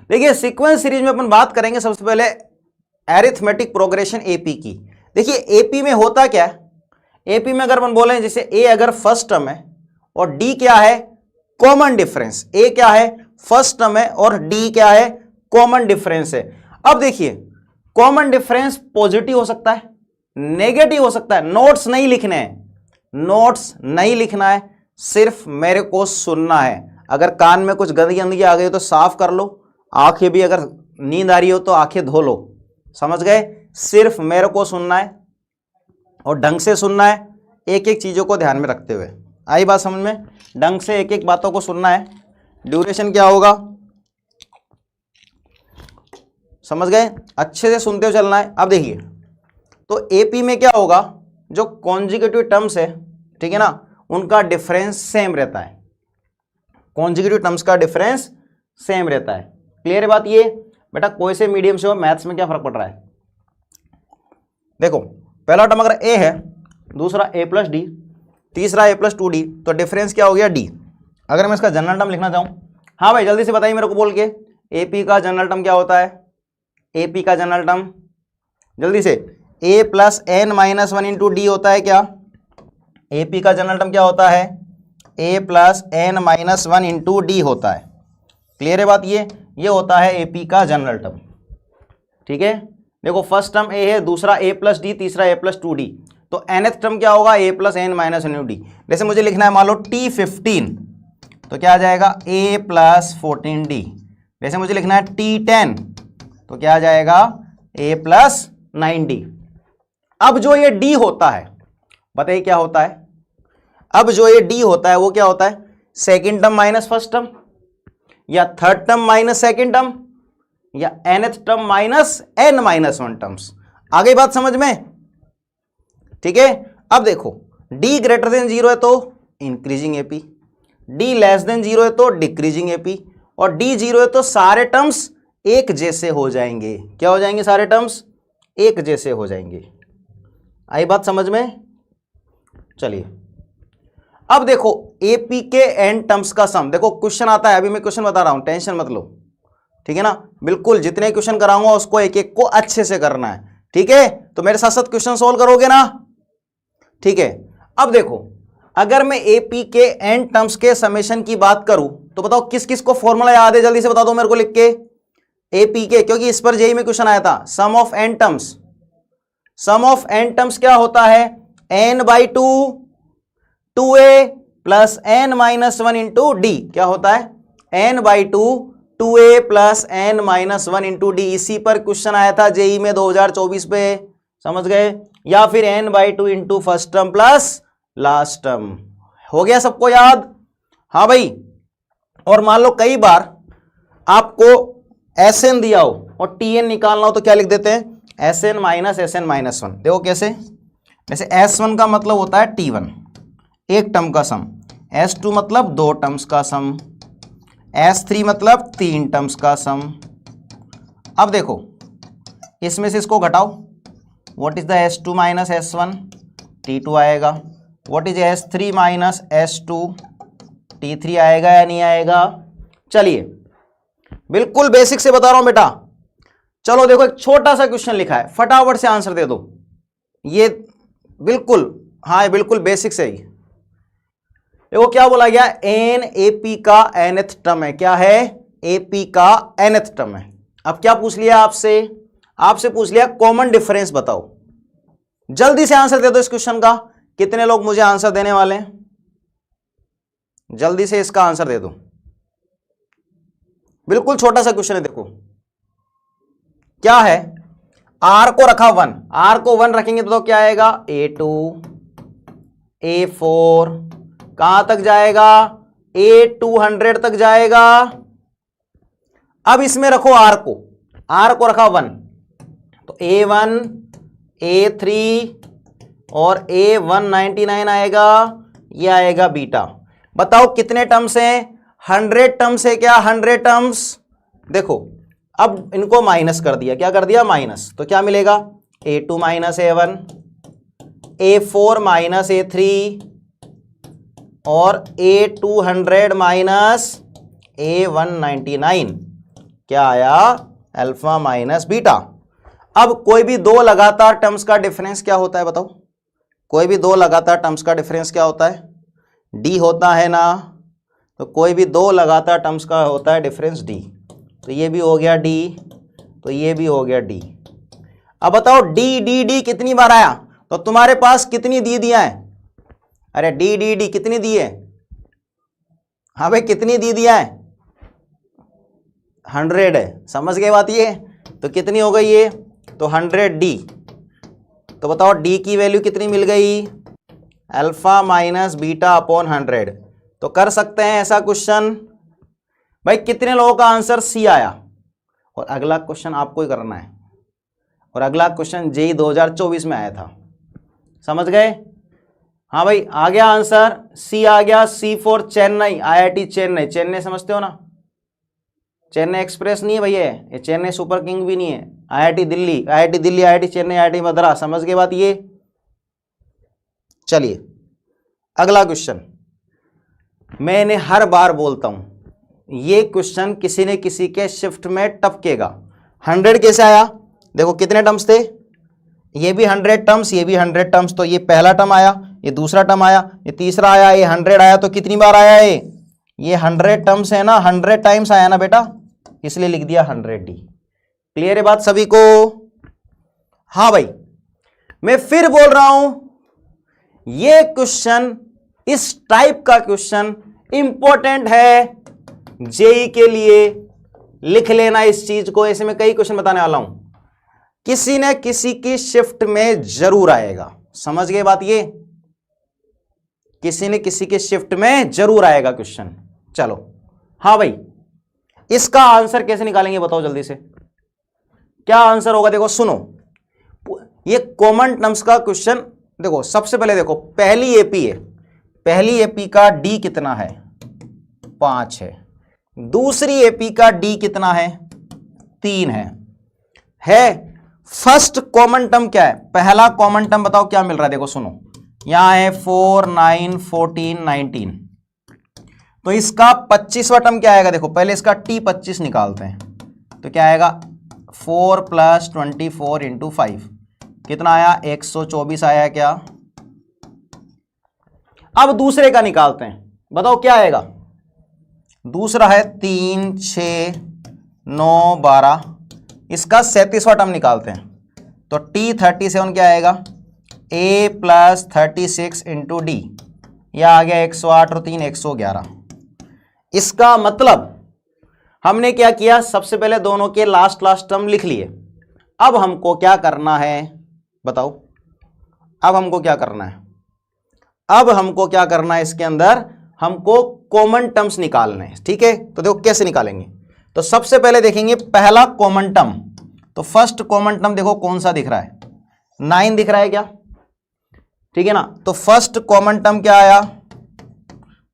देखिए sequence series में अपन बात करेंगे सबसे पहले एरिथमेटिक प्रोग्रेशन एपी की। देखिए एपी में होता क्या है, एपी में अगर अपन बोले जैसे ए अगर फर्स्ट टर्म है और डी क्या है कॉमन डिफरेंस, ए क्या है फर्स्ट टर्म है और डी क्या है कॉमन डिफरेंस है। अब देखिए कॉमन डिफरेंस पॉजिटिव हो सकता है, नेगेटिव हो सकता है। नोट्स नहीं लिखने हैं, नोट्स नहीं लिखना है, सिर्फ मेरे को सुनना है। अगर कान में कुछ गंदगी आ गई तो साफ कर लो, आंखें भी अगर नींद आ रही हो तो आंखें धो लो, समझ गए। सिर्फ मेरे को सुनना है और ढंग से सुनना है, एक एक चीजों को ध्यान में रखते हुए। आई बात समझ में, ढंग से एक एक बातों को सुनना है। ड्यूरेशन क्या होगा समझ गए, अच्छे से सुनते हुए चलना है। अब देखिए तो एपी में क्या होगा, जो कॉन्जिक्यूटिव टर्म्स है ठीक है ना, उनका डिफरेंस सेम रहता है, कॉन्जिक्यूटिव टर्म्स का डिफरेंस सेम रहता है। क्लियर है बात। ये बेटा कोई से मीडियम से हो, मैथ्स में क्या फर्क पड़ रहा है। देखो पहला टर्म अगर ए है, दूसरा ए प्लस डी, तीसरा ए प्लस 2d, तो डिफरेंस क्या हो गया डी। अगर मैं इसका जनरल टर्म लिखना चाहूं, हाँ भाई जल्दी से बताइए मेरे को बोल के, एपी का जनरल टर्म क्या होता है, एपी का जनरल टर्म जल्दी से A plus N minus 1 into D होता है क्या। एपी का जनरल टर्म क्या होता है, A plus N minus 1 into D होता है। क्लियर है बात। ये होता है एपी का जनरल टर्म, ठीक है। देखो फर्स्ट टर्म ए है, दूसरा ए प्लस डी, तीसरा ए प्लस 2d, तो nth टर्म क्या होगा A plus N minus one D. जैसे मुझे लिखना है मान लो T15, तो क्या आ जाएगा a प्लस 14d। जैसे मुझे लिखना है T10, तो क्या आ जाएगा a प्लस 9d। अब जो ये d होता है बताइए क्या होता है, अब जो ये d होता है वो क्या होता है, second term minus first term, या third term minus second term, या nth term minus n minus 1 terms. आ गई बात समझ में, ठीक है। अब देखो d ग्रेटर देन 0 है तो increasing AP, d less than 0 है तो डिक्रीजिंग एपी, और d 0 है तो सारे टर्म्स एक जैसे हो जाएंगे। क्या हो जाएंगे, सारे टर्म्स एक जैसे हो जाएंगे। आई बात समझ में। चलिए अब देखो एपी के एन टर्म्स का सम, देखो क्वेश्चन आता है, अभी मैं क्वेश्चन बता रहा हूं, टेंशन मत लो, ठीक है ना। बिल्कुल जितने क्वेश्चन कराऊंगा उसको एक एक को अच्छे से करना है, ठीक है। तो मेरे साथ साथ क्वेश्चन सोल्व करोगे ना, ठीक है। अब देखो अगर मैं एपी के एन टर्म्स के समेशन की बात करूं तो बताओ किस किस को फॉर्मूला याद है, जल्दी से बता दो मेरे को लिख के। एपी के, क्योंकि इस पर जेई में क्वेश्चन आया था, sum of n terms, sum of n terms क्या होता है, n by 2 2a plus N minus 1 into d. क्या होता है, n by 2 2a plus N minus 1 into d. इसी पर क्वेश्चन आया था जेई में 2024 पे, समझ गए। या फिर n by 2 into first term plus last term. हो गया सबको याद, हाँ भाई। और मान लो कई बार आपको Sn दिया हो और Tn निकालना हो तो क्या लिख देते हैं, Sn माइनस Sn माइनस 1। देखो कैसे, जैसे S1 का मतलब होता है T1 एक टर्म का सम, S2 मतलब 2 टर्म्स का सम, S3 मतलब 3 टर्म्स का सम। अब देखो इसमें से इसको घटाओ, what is the S2 minus S1, T2 आएगा। What is S3 minus S2, T3 आएगा या नहीं आएगा। चलिए बिल्कुल बेसिक से बता रहा हूं बेटा। चलो देखो एक छोटा सा क्वेश्चन लिखा है, फटाफट से आंसर दे दो। ये बिल्कुल, हाँ बिल्कुल बेसिक से ही। देखो क्या बोला गया, एन एपी का nth टर्म है। क्या है, एपी का nth टर्म है। अब क्या पूछ लिया आपसे, आपसे पूछ लिया कॉमन डिफरेंस बताओ। जल्दी से आंसर दे दो इस क्वेश्चन का। कितने लोग मुझे आंसर देने वाले हैं, जल्दी से इसका आंसर दे दो। बिल्कुल छोटा सा क्वेश्चन है, देखो क्या है, आर को रखा 1, आर को 1 रखेंगे तो क्या आएगा, A2 A4 कहां तक जाएगा, A200 तक जाएगा। अब इसमें रखो आर को रखा 1, तो A1 A3 और A199 आएगा, ये आएगा बीटा। बताओ कितने टर्म्स हैं, 100 टर्म्स है क्या, 100 टर्म्स। देखो अब इनको माइनस कर दिया, क्या कर दिया माइनस, तो क्या मिलेगा, A2 minus A1, A4 minus A3 और A200 माइनस A199। क्या आया, अल्फा माइनस बीटा। अब कोई भी दो लगातार टर्म्स का डिफरेंस क्या होता है बताओ, कोई भी दो लगातार टर्म्स का डिफरेंस क्या होता है, डी होता है ना। तो कोई भी दो लगातार टर्म्स का होता है डिफरेंस डी, तो ये भी हो गया डी, तो ये भी हो गया डी। अब बताओ डी डी डी कितनी बार आया, तो तुम्हारे पास कितनी दी दिया है, अरे डी डी डी कितनी दी है, हाँ भाई कितनी दी दिया है, 100 है, समझ गए बात ये। तो कितनी हो गई ये, तो 100 डी। तो बताओ डी की वैल्यू कितनी मिल गई, अल्फा माइनस बीटा अपॉन 100। तो कर सकते हैं ऐसा क्वेश्चन। भाई कितने लोगों का आंसर सी आया, और अगला क्वेश्चन आपको ही करना है, और अगला क्वेश्चन जेई 2024 में आया था, समझ गए। हाँ भाई आ गया आंसर, सी आ गया, सी फॉर चेन्नई, आईआईटी चेन्नई। चेन्नई समझते हो ना, चेन्नई एक्सप्रेस नहीं है भैया, ये चेन्नई सुपर किंग भी नहीं है। IIT Delhi, IIT Delhi, IIT Chennai, IIT Madras, समझ गए बात ये। चलिए अगला क्वेश्चन, मैंने हर बार बोलता हूं ये क्वेश्चन किसी न किसी के शिफ्ट में टपकेगा। 100 कैसे आया, देखो कितने टर्म्स थे, ये भी 100 टर्म्स, ये भी 100 टर्म्स, तो ये पहला टर्म आया, ये दूसरा टर्म आया, ये तीसरा आया, ये 100 आया, तो कितनी बार आया ये 100 टर्म्स है ना, 100 टाइम्स आया ना बेटा, इसलिए लिख दिया 100D। क्लियर है बात सभी को। हाँ भाई मैं फिर बोल रहा हूं, ये क्वेश्चन, इस टाइप का क्वेश्चन इंपॉर्टेंट है जेई के लिए, लिख लेना इस चीज को। ऐसे में कई क्वेश्चन बताने वाला हूं, किसी न किसी की शिफ्ट में जरूर आएगा, समझ गए बात ये, किसी न किसी के शिफ्ट में जरूर आएगा क्वेश्चन। चलो हाँ भाई इसका आंसर कैसे निकालेंगे बताओ जल्दी से, क्या आंसर होगा, देखो सुनो, ये कॉमन टर्म्स का क्वेश्चन। देखो सबसे पहले देखो, पहली एपी है, पहली एपी का डी कितना है, 5 है। दूसरी एपी का डी कितना है, 3 है। फर्स्ट कॉमन टर्म क्या है, पहला कॉमन टर्म बताओ क्या मिल रहा है, देखो सुनो, यहां है 4 9 14 19, तो इसका 25वां टर्म क्या आएगा, देखो पहले इसका टी 25 निकालते हैं, तो क्या आएगा 4 + 24 × 5 कितना आया, 124 आया क्या। अब दूसरे का निकालते हैं, बताओ क्या आएगा, दूसरा है 3 6 9 12, इसका 37वां टर्म निकालते हैं, तो टी 37 क्या आएगा, a + 36 × d, यह आ गया 108 और 3 111। इसका मतलब हमने क्या किया, सबसे पहले दोनों के लास्ट टर्म लिख लिए। अब हमको क्या करना है बताओ, अब हमको क्या करना है, अब हमको क्या करना है, इसके अंदर हमको कॉमन टर्म्स निकालने हैं, ठीक है। तो देखो कैसे निकालेंगे, तो सबसे पहले देखेंगे पहला कॉमन टर्म, तो फर्स्ट कॉमन टर्म देखो कौन सा दिख रहा है, 9 दिख रहा है क्या, ठीक है ना। तो फर्स्ट कॉमन टर्म क्या आया,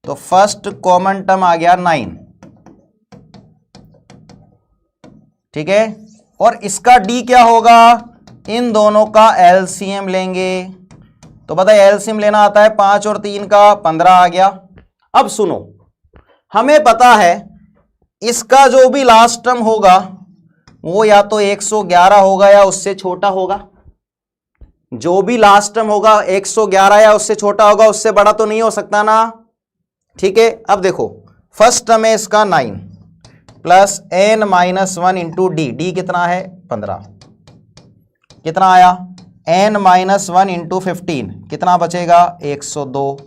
तो फर्स्ट कॉमन टर्म आ गया 9, ठीक है। और इसका डी क्या होगा, इन दोनों का एलसीएम लेंगे, तो बताइए एलसीएम लेना आता है 5 और 3 का, 15 आ गया। अब सुनो, हमें पता है इसका जो भी लास्ट टर्म होगा वो या तो 111 होगा या उससे छोटा होगा, जो भी लास्ट टर्म होगा 111 या उससे छोटा होगा, उससे बड़ा तो नहीं हो सकता ना, ठीक है। अब देखो फर्स्ट टर्म है इसका 9 + n - 1 × d, d कितना है 15, कितना आया n - 1 × 15 कितना बचेगा 102।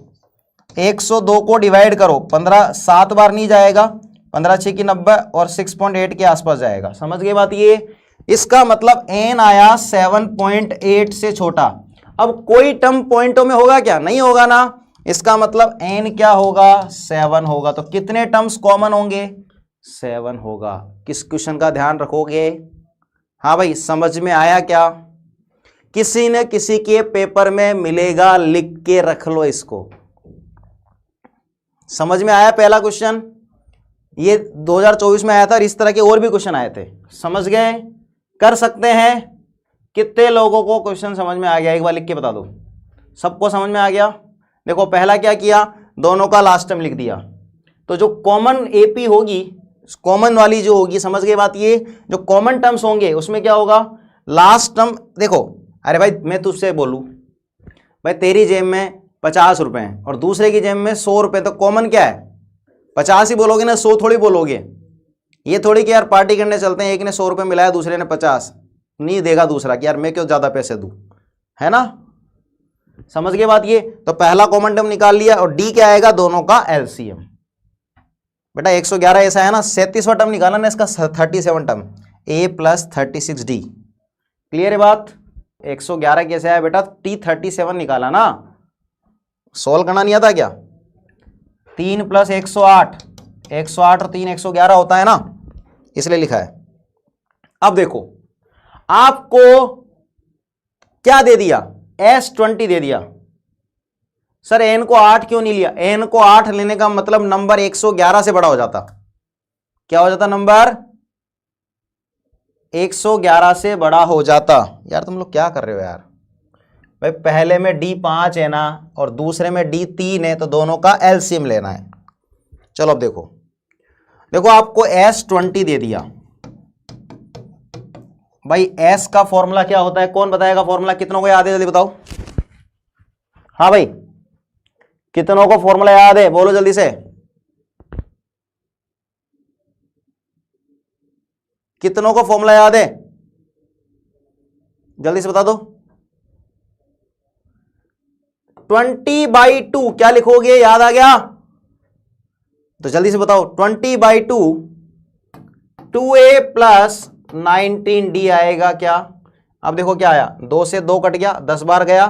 102 को डिवाइड करो, 15 7 बार नहीं जाएगा, 15 6 की 90 और 6.8 के आसपास जाएगा, समझ गए बात ये। इसका मतलब n आया 7.8 से छोटा। अब कोई टर्म पॉइंटों में होगा क्या, नहीं होगा ना, इसका मतलब n क्या होगा 7 होगा। तो कितने टर्म्स कॉमन होंगे, 7 होगा। किस क्वेश्चन का ध्यान रखोगे, हाँ भाई समझ में आया क्या, किसी न किसी के पेपर में मिलेगा, लिख के रख लो इसको। समझ में आया पहला क्वेश्चन, ये 2024 में आया था और इस तरह के और भी क्वेश्चन आए थे, समझ गए, कर सकते हैं। कितने लोगों को क्वेश्चन समझ में आ गया, एक बार लिख के बता दो, सबको समझ में आ गया। देखो पहला क्या किया, दोनों का लास्ट टर्म लिख दिया, तो जो कॉमन एपी होगी कॉमन वाली जो होगी, समझ गए बात, ये जो कॉमन टर्म्स होंगे उसमें क्या होगा, लास्ट टर्म देखो, अरे भाई मैं तुझसे बोलूं भाई तेरी जेब में 50 रुपए हैं और दूसरे की जेब में 100 रुपए, तो कॉमन क्या है, 50 ही बोलोगे ना, 100 थोड़ी बोलोगे। ये थोड़ी कि यार पार्टी करने चलते हैं, एक ने 100 रुपए मिलाया दूसरे ने 50, नहीं देगा दूसरा कि यार मैं क्यों ज्यादा पैसे दूं, है ना, समझ गए बात ये। तो पहला कॉमन टर्म निकाल लिया और डी क्या आएगा, दोनों का एलसीएम। बेटा 111 ऐसा है ना, 37वां टर्म निकाला ना इसका, 37 टर्म, ए प्लस 36 डी, क्लियर है बात। 111 कैसे आया बेटा, T37 निकाला ना, सोल्व करना नहीं आता क्या, 3 + 108, 108 और 3 111 होता है ना, इसलिए लिखा है। अब देखो आपको क्या दे दिया, S20 दे दिया। सर n को 8 क्यों नहीं लिया, n को 8 लेने का मतलब नंबर 111 से बड़ा हो जाता, क्या हो जाता, नंबर 111 से बड़ा हो जाता। यार तुम लोग क्या कर रहे हो यार, भाई पहले में D5 है ना और दूसरे में D3 है, तो दोनों का एलसीएम लेना है। चलो अब देखो, देखो आपको S20 दे दिया, भाई S का फॉर्मूला क्या होता है, कौन बताएगा फॉर्मूला, कितनों को याद है जल्दी बताओ, हाँ भाई कितनों को फॉर्मूला याद है, बोलो जल्दी से, कितनों को फॉर्मूला याद है, जल्दी से बता दो। 20/2 क्या लिखोगे, याद आ गया, तो जल्दी से बताओ, 20/2 2a + 19d आएगा क्या। अब देखो क्या आया, 2 से 2 कट गया, 10 बार गया,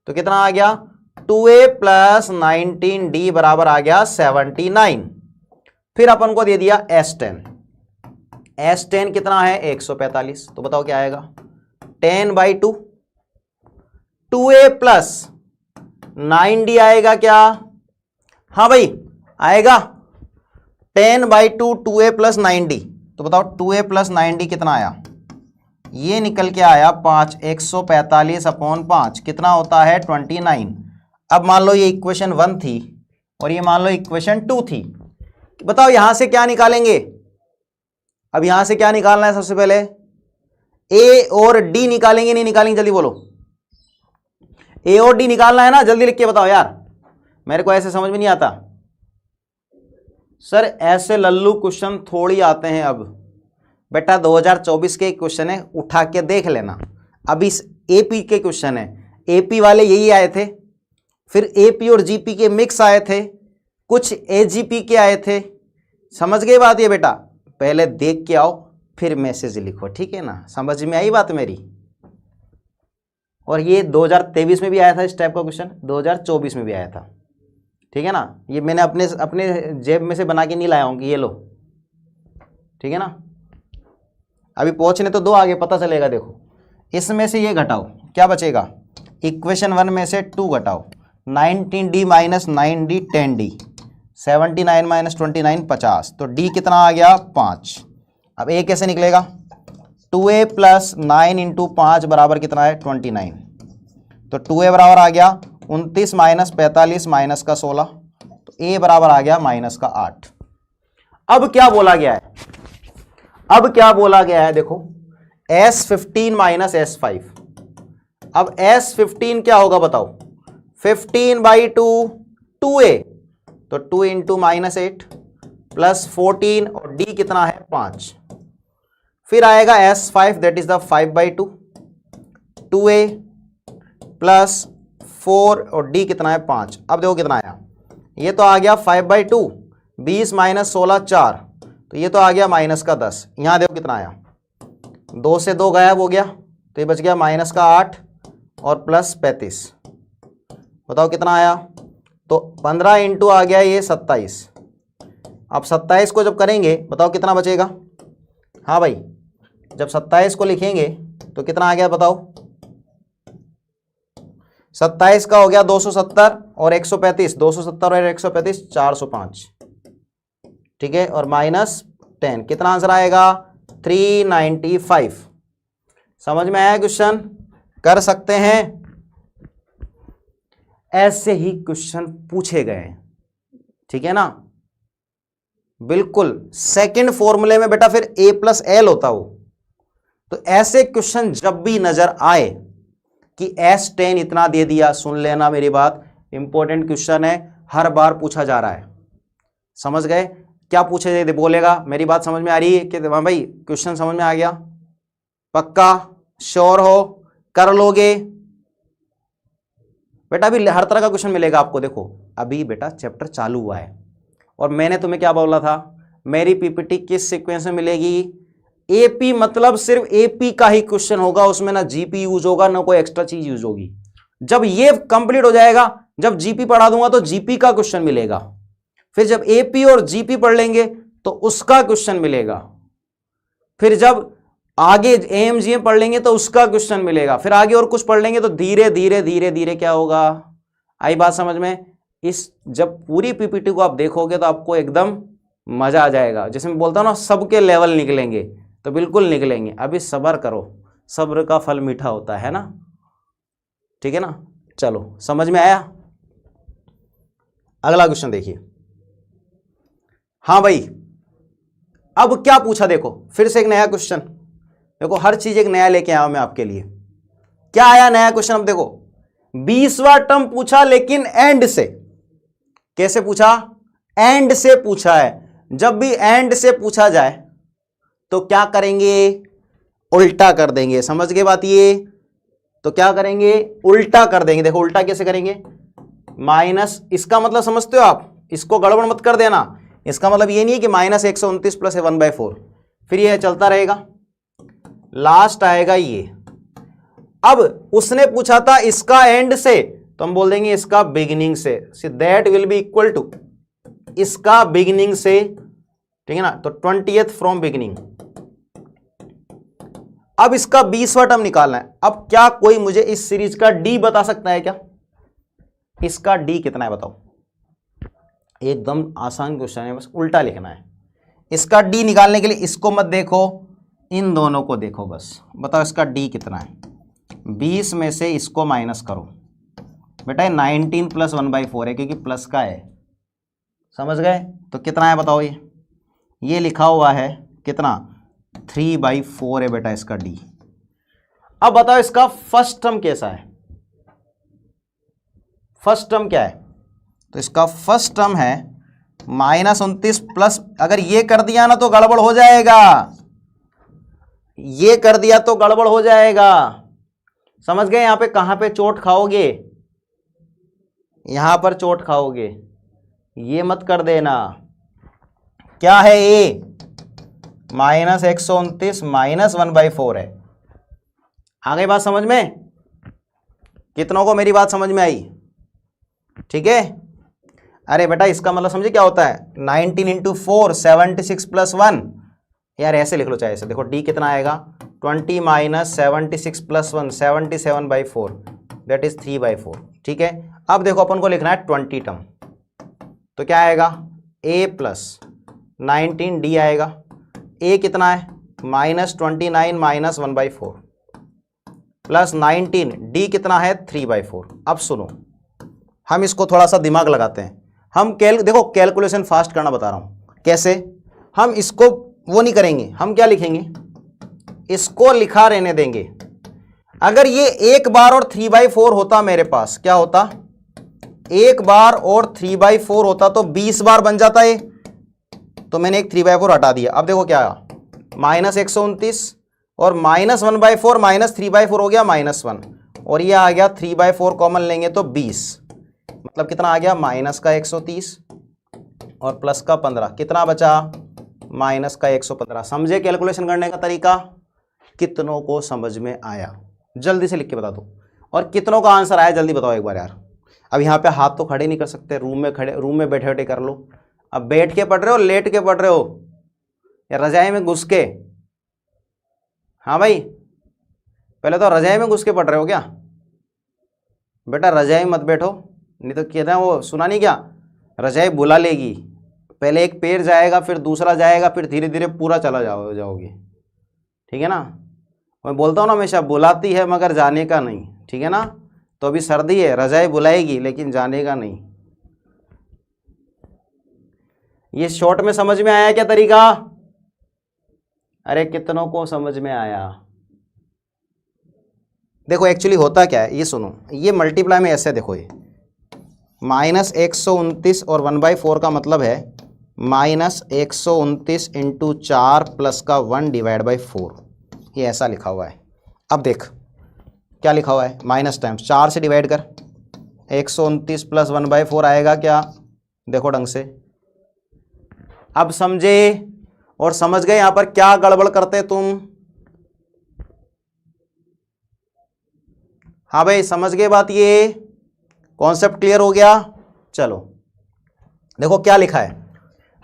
तो कितना आ गया, 2a + 19d बराबर आ गया 79। फिर अपन को दे दिया S10, S10 कितना है 145, तो बताओ क्या आएगा, 10/2 2a + 9d आएगा क्या, हाँ भाई आएगा, 10/2 2a + 9d, तो बताओ 2a + 9d कितना आया, ये निकल के आया 5, 145/5 कितना होता है 29। अब मान लो ये इक्वेशन 1 थी और ये मान लो इक्वेशन 2 थी, बताओ यहां से क्या निकालेंगे, अब यहां से क्या निकालना है, सबसे पहले a और d निकालेंगे, नहीं निकालेंगे, जल्दी बोलो, a और d निकालना है ना, जल्दी लिख के बताओ यार, मेरे को ऐसे समझ में नहीं आता। सर ऐसे लल्लू क्वेश्चन थोड़ी आते हैं अब, बेटा 2024 के क्वेश्चन है, उठा के देख लेना। अभी एपी के क्वेश्चन है, एपी वाले यही आए थे, फिर एपी और जीपी के मिक्स आए थे, कुछ एजीपी के आए थे, समझ गए बात ये बेटा, पहले देख के आओ फिर मैसेज लिखो, ठीक है ना, समझ में आई बात मेरी। और ये 2023 में भी आया था इस टाइप का क्वेश्चन, 2024 में भी आया था, ठीक है ना, ये मैंने अपने जेब में से बना के नहीं लाया हूँ कि ये लो, ठीक है ना। अभी पहुंचने तो दो, आगे पता चलेगा। देखो इसमें से ये घटाओ, क्या बचेगा, इक्वेशन 1 में से 2 घटाओ, 19d - 9d 10d, 79 - 29 50, तो d कितना आ गया 5। अब a कैसे निकलेगा, 2a + 9 × 5 बराबर कितना है 29, तो 2a बराबर आ गया 29 - 45 - 16, तो a बराबर आ गया -8। अब क्या बोला गया है, अब क्या बोला गया है, देखो S15 - S5, अब S15 क्या होगा बताओ, 15/2 2a, तो 2 × -8 + 14 और d कितना है 5, फिर आएगा S5 that is the 5/2 2a + 4 और d कितना है 5। अब देखो कितना आया, ये तो आ गया 5/2, 20 - 16 4, तो ये तो आ गया -10। यहाँ देखो कितना आया, 2 से 2 गायब हो गया, तो ये बच गया -8 और +35, बताओ कितना आया, तो 15 × आ गया ये 27। अब 27 को जब करेंगे बताओ कितना बचेगा, हाँ भाई जब 27 को लिखेंगे तो कितना आ गया बताओ, 27 का हो गया 270 और 135, 270 और 135 405, ठीक है, और -10, कितना आंसर आएगा 395। समझ में आया क्वेश्चन, कर सकते हैं, ऐसे ही क्वेश्चन पूछे गए, ठीक है ना। बिल्कुल सेकंड फॉर्मूले में बेटा फिर a प्लस एल होता वो। तो ऐसे क्वेश्चन जब भी नजर आए कि S10 इतना दे दिया, सुन लेना मेरी बात, इंपॉर्टेंट क्वेश्चन है, हर बार पूछा जा रहा है। समझ गए क्या पूछे बोलेगा? मेरी बात समझ में आ रही है कि हाँ भाई क्वेश्चन समझ में आ गया? पक्का श्योर हो? कर लोगे बेटा? अभी हर तरह का क्वेश्चन मिलेगा आपको। देखो अभी बेटा चैप्टर चालू हुआ है और मैंने तुम्हें क्या बोला था, मेरी पीपीटी किस सीक्वेंस में मिलेगी? एपी मतलब सिर्फ एपी का ही क्वेश्चन होगा, उसमें ना जीपी यूज होगा ना कोई एक्स्ट्रा चीज यूज होगी। जब ये कंप्लीट हो जाएगा, जब जीपी पढ़ा दूंगा तो जीपी का क्वेश्चन मिलेगा, फिर जब एपी और जीपी पढ़ लेंगे तो उसका क्वेश्चन मिलेगा, फिर जब आगे एएमजीएम पढ़ लेंगे तो उसका क्वेश्चन मिलेगा, फिर आगे और कुछ पढ़ लेंगे तो धीरे धीरे धीरे धीरे क्या होगा? आई बात समझ में? इस जब पूरी पीपीटी को आप देखोगे तो आपको एकदम मजा आ जाएगा। जैसे मैं बोलता हूं ना सबके लेवल निकलेंगे, तो बिल्कुल निकलेंगे। अभी सब्र करो, सब्र का फल मीठा होता है ना, ठीक है ना? चलो समझ में आया? अगला क्वेश्चन देखिए। हाँ भाई अब क्या पूछा, देखो फिर से एक नया क्वेश्चन। देखो हर चीज एक नया लेके आया हूं मैं आपके लिए। क्या आया नया क्वेश्चन? अब देखो 20वां टर्म पूछा, लेकिन एंड से। कैसे पूछा? एंड से पूछा है। जब भी एंड से पूछा जाए तो क्या करेंगे? उल्टा कर देंगे। समझ गए बात ये? तो क्या करेंगे? उल्टा कर देंगे। देखो उल्टा कैसे करेंगे? माइनस, इसका मतलब समझते हो आप? इसको गड़बड़ मत कर देना। इसका मतलब ये नहीं है कि -129 प्लस 1/4, फिर ये चलता रहेगा, लास्ट आएगा ये। अब उसने पूछा था इसका एंड से, तो हम बोल देंगे इसका बिगिनिंग से। That will be equal to इसका बिगिनिंग से, ठीक है ना? तो 20th फ्रॉम बिगिनिंग। अब इसका 20वां टर्म निकालना है। अब क्या कोई मुझे इस सीरीज का डी बता सकता है क्या? इसका डी कितना है बताओ? एकदम आसान क्वेश्चन है, बस उल्टा लिखना है। इसका डी निकालने के लिए इसको मत देखो, इन दोनों को देखो बस। बताओ इसका डी कितना है? 20 में से इसको माइनस करो बेटा, 19 प्लस 1/4 है क्योंकि प्लस का है। समझ गए? तो कितना है बताओ? ये लिखा हुआ है कितना? 3/4 है बेटा इसका डी। अब बताओ इसका फर्स्ट टर्म कैसा है? फर्स्ट टर्म क्या है? तो इसका फर्स्ट टर्म है -29 प्लस, अगर ये कर दिया ना तो गड़बड़ हो जाएगा, ये कर दिया तो गड़बड़ हो जाएगा। समझ गए? यहां पे कहां पे चोट खाओगे? यहां पर चोट खाओगे, ये मत कर देना। क्या है ये? -129 माइनस 1/4 है। आ गई बात समझ में? कितनों को मेरी बात समझ में आई? ठीक है? अरे बेटा इसका मतलब समझे क्या होता है? 19 × 4 76 प्लस 1। यार ऐसे लिख लो चाहे ऐसे। देखो डी कितना आएगा? 20 माइनस 76 प्लस 1 77/4, दैट इज 3/4। ठीक है? अब देखो अपन को लिखना है 20 टर्म, तो क्या आएगा? a प्लस 19 डी आएगा। a कितना है? -29 माइनस 1/4 प्लस 19, डी कितना है? 3/4। अब सुनो, हम इसको थोड़ा सा दिमाग लगाते हैं। हम देखो कैलकुलेशन फास्ट करना बता रहा हूं कैसे। हम इसको वो नहीं करेंगे, हम क्या लिखेंगे? इसको लिखा रहने देंगे। अगर ये एक बार और 3/4 होता मेरे पास, क्या होता? एक बार और 3/4 होता तो 20 बार बन जाता है, तो मैंने एक 3/4 हटा दिया। अब देखो क्या आया? -129 और -1/4 -3/4 हो गया -1, और ये आ गया 3/4 कॉमन लेंगे तो 20, मतलब कितना आ गया? -130 और प्लस का 15, कितना बचा? -115। समझे कैलकुलेशन करने का तरीका? कितनों को समझ में आया? जल्दी से लिख के बता दो। और कितनों का आंसर आया जल्दी बताओ एक बार यार। अब यहाँ पे हाथ तो खड़े नहीं कर सकते, रूम में बैठे बैठे कर लो। अब बैठ के पढ़ रहे हो, लेट के पढ़ रहे हो, या रजाई में घुस के? हाँ भाई, पहले तो रजाई में घुस के पढ़ रहे हो क्या? बेटा रजाई मत बैठो, नहीं तो कहते हैं वो सुना नहीं क्या? रजाई बुला लेगी, पहले एक पैर जाएगा फिर दूसरा जाएगा, फिर धीरे धीरे पूरा चला जाओगे। ठीक है ना? मैं बोलता हूँ ना हमेशा, बुलाती है मगर जाने का नहीं। ठीक है ना? तो अभी सर्दी है, रजाई बुलाएगी लेकिन जाने का नहीं। ये शॉर्ट में समझ में आया क्या तरीका? अरे कितनों को समझ में आया? देखो एक्चुअली होता क्या है, ये सुनो, ये मल्टीप्लाई में ऐसे देखो, ये -129 और 1/4 का मतलब है -129 इंटू 4 प्लस का 1 डिवाइड बाई 4, ये ऐसा लिखा हुआ है। अब देख क्या लिखा हुआ है, माइनस टाइम्स 4 से डिवाइड कर, 129 प्लस 1/4 आएगा क्या? देखो ढंग से, अब समझे और समझ गए यहां पर क्या गड़बड़ करते तुम? हाँ भाई समझ गए बात, ये कॉन्सेप्ट क्लियर हो गया? चलो देखो क्या लिखा है,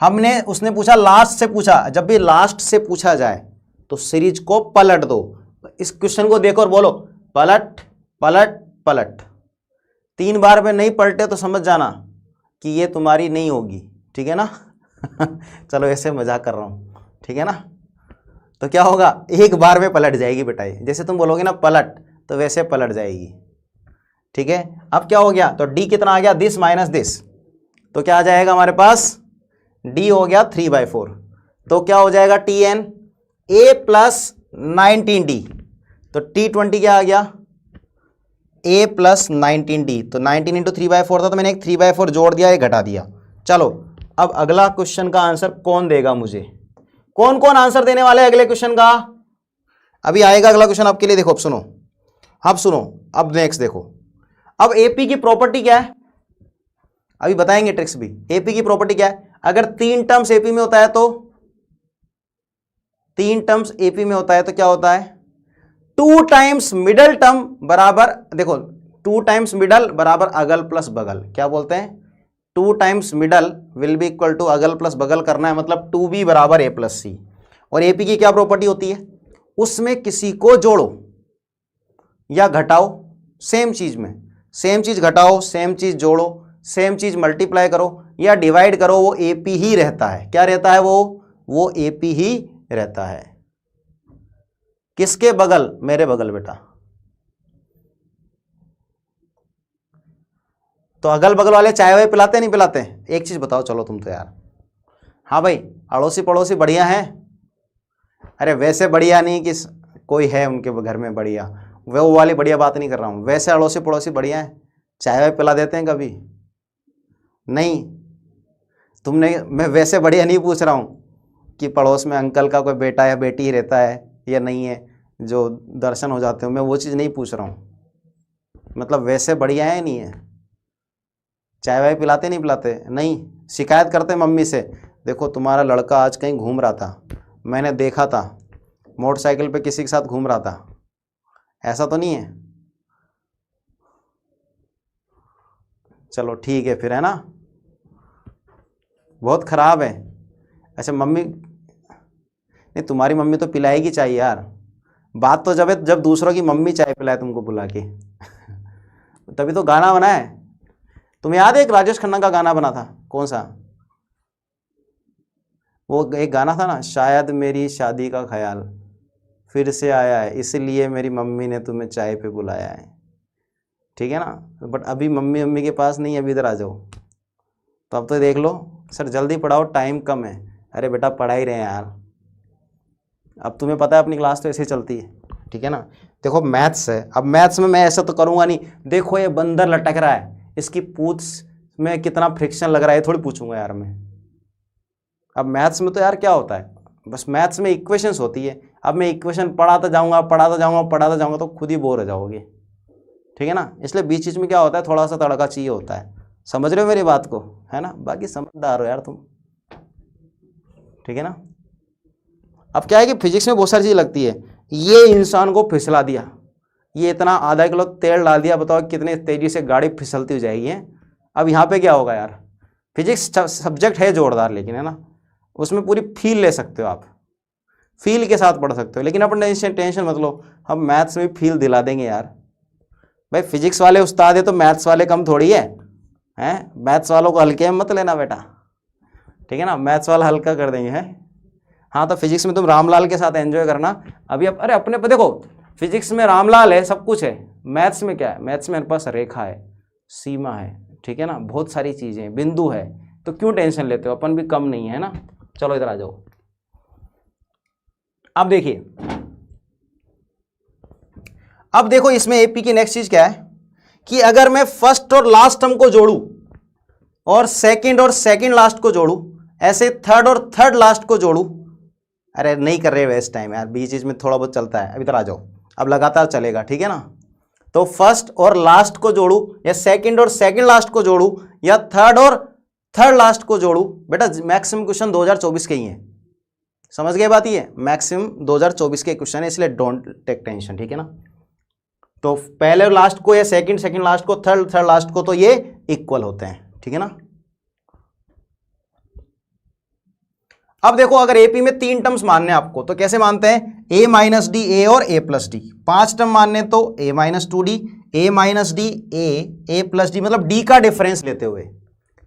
हमने उसने पूछा लास्ट से पूछा, जब भी लास्ट से पूछा जाए तो सीरीज को पलट दो। इस क्वेश्चन को देखो और बोलो पलट पलट पलट। 3 बार में नहीं पलटे तो समझ जाना कि ये तुम्हारी नहीं होगी, ठीक है ना? चलो ऐसे मजाक कर रहा हूं, ठीक है ना? तो क्या होगा, 1 बार में पलट जाएगी बेटा, ये जैसे तुम बोलोगे ना पलट तो वैसे पलट जाएगी, ठीक है? अब क्या हो गया, तो d कितना आ गया, दिस माइनस दिस, तो क्या आ जाएगा हमारे पास, d हो गया 3/4, तो क्या हो जाएगा tn a प्लस 19d, तो t20 क्या आ गया, a प्लस 19d, तो 19 इंटू 3/4 था, तो मैंने एक 3/4 जोड़ दिया, एक घटा दिया। चलो अब अगला क्वेश्चन का आंसर कौन देगा मुझे? कौन कौन आंसर देने वाले अगले क्वेश्चन का? अभी आएगा अगला क्वेश्चन आपके लिए, देखो अब सुनो, अब सुनो, अब नेक्स्ट देखो। अब एपी की प्रॉपर्टी क्या है, अभी बताएंगे ट्रिक्स भी। एपी की प्रॉपर्टी क्या है, अगर 3 टर्म्स एपी में होता है तो 3 टर्म्स एपी में होता है तो क्या होता है, 2 टाइम्स मिडल टर्म बराबर, देखो 2 टाइम्स मिडल बराबर अगल प्लस बगल, क्या बोलते हैं, 2 times middle will be equal to अगल प्लस बगल करना है, मतलब 2b बराबर a प्लस सी। और एपी की क्या प्रॉपर्टी होती है, उसमें किसी को जोड़ो या घटाओ, सेम चीज में सेम चीज घटाओ, सेम चीज जोड़ो, सेम चीज मल्टीप्लाई करो या डिवाइड करो, वो एपी ही रहता है। क्या रहता है वो एपी ही रहता है। किसके बगल, मेरे बगल बेटा। तो अगल बगल वाले चाय वाय पिलाते नहीं पिलाते? एक चीज बताओ चलो तुम तो यार। हाँ भाई, अड़ोसी पड़ोसी बढ़िया हैं? अरे वैसे बढ़िया नहीं कि कोई है उनके घर में बढ़िया, वो वाली बढ़िया बात नहीं कर रहा हूं, वैसे अड़ोसी पड़ोसी बढ़िया है, चाय वाय पिला देते हैं कभी? नहीं, तुमने, मैं वैसे बढ़िया नहीं पूछ रहा हूं कि पड़ोस में अंकल का कोई बेटा या बेटी रहता है या नहीं है जो दर्शन हो जाते हो, मैं वो चीज़ नहीं पूछ रहा हूं। मतलब वैसे बढ़िया है नहीं है, चाय वाय पिलाते नहीं पिलाते? नहीं, शिकायत करते मम्मी से, देखो तुम्हारा लड़का आज कहीं घूम रहा था, मैंने देखा था मोटरसाइकिल पे किसी के साथ घूम रहा था, ऐसा तो नहीं है? चलो ठीक है फिर, है ना? बहुत खराब है। अच्छा मम्मी, नहीं तुम्हारी मम्मी तो पिलाएगी चाय यार, बात तो जब दूसरों की मम्मी चाय पिलाए तुमको बुला के तभी तो गाना बना है। तुम्हें याद है एक राजेश खन्ना का गाना बना था, कौन सा, वो एक गाना था ना, शायद मेरी शादी का ख्याल फिर से आया है, इसलिए मेरी मम्मी ने तुम्हें चाय पे बुलाया है, ठीक है ना? बट अभी मम्मी के पास नहीं, अभी इधर आ जाओ। तो अब तो देख लो, सर जल्दी पढ़ाओ टाइम कम है। अरे बेटा पढ़ा ही रहे हैं यार, अब तुम्हें पता है अपनी क्लास तो ऐसे ही चलती है, ठीक है ना? देखो मैथ्स है, अब मैथ्स में मैं ऐसा तो करूँगा नहीं, देखो ये बंदर लटक रहा है, इसकी पूंछ में कितना फ्रिक्शन लग रहा है, थोड़ी पूछूंगा यार मैं। अब मैथ्स में तो यार क्या होता है, बस मैथ्स में इक्वेशंस होती है। अब मैं इक्वेशन पढ़ाता जाऊँगा तो खुद ही बोर हो जाओगे, ठीक है ना? इसलिए बीच बीच में क्या होता है, थोड़ा सा तड़का चाहिए होता है। समझ रहे हो मेरी बात को, है ना? बाकी समझदार हो यार तुम, ठीक है ना? अब क्या है कि फिजिक्स में बहुत सारी चीज़ लगती है। ये इंसान को फिसला दिया, ये इतना आधा किलो तेल डाल दिया, बताओ कितने तेजी से गाड़ी फिसलती हो जाएगी है। अब यहाँ पे क्या होगा यार, फिजिक्स सब्जेक्ट है जोरदार, लेकिन है ना, उसमें पूरी फील ले सकते हो आप, फील के साथ पढ़ सकते हो। लेकिन अपन टेंशन मत लो, हम मैथ्स में फील दिला देंगे यार। भाई फिजिक्स वाले उस्ताद है तो मैथ्स वाले कम थोड़ी है, हैं? मैथ्स वालों को हल्के में मत लेना बेटा, ठीक है ना? मैथ्स वाला हल्का कर देंगे, है? हाँ, तो फिजिक्स में तुम रामलाल के साथ एंजॉय करना। अभी अरे अपने पे देखो, फिजिक्स में रामलाल है, सब कुछ है। मैथ्स में क्या है, मैथ्स में मेरे पास रेखा है, सीमा है, ठीक है ना, बहुत सारी चीज़ें, बिंदु है, तो क्यों टेंशन लेते हो, अपन भी कम नहीं है ना। चलो इधर आ जाओ। अब देखिए, अब देखो इसमें एपी की नेक्स्ट चीज क्या है कि अगर मैं फर्स्ट और लास्ट टर्म को जोड़ूं और सेकंड लास्ट को जोड़ूं, ऐसे थर्ड और थर्ड लास्ट को जोड़ूं, अरे नहीं कर रहे वेस्ट टाइम यार, बीच बीच में थोड़ा बहुत चलता है, अब इधर आ जाओ, अब लगातार चलेगा, ठीक है ना। तो फर्स्ट और लास्ट को जोड़ूं या सेकंड और सेकंड लास्ट को जोड़ूं या थर्ड और थर्ड लास्ट को जोड़ूं, बेटा मैक्सिमम क्वेश्चन 2024 के ही हैं, समझ गए बात, ये मैक्सिमम 2024 के क्वेश्चन है, इसलिए डोंट टेक टेंशन, ठीक है ना। तो पहले लास्ट को या सेकंड लास्ट को, थर्ड लास्ट को, तो ये इक्वल होते हैं, ठीक है ना। अब देखो अगर एपी में 3 टर्म्स मानने आपको, तो कैसे मानते हैं, ए माइनस डी ए और ए प्लस डी। 5 टर्म मानने तो a minus 2d, a minus d A plus d, मतलब डी का डिफरेंस लेते हुए,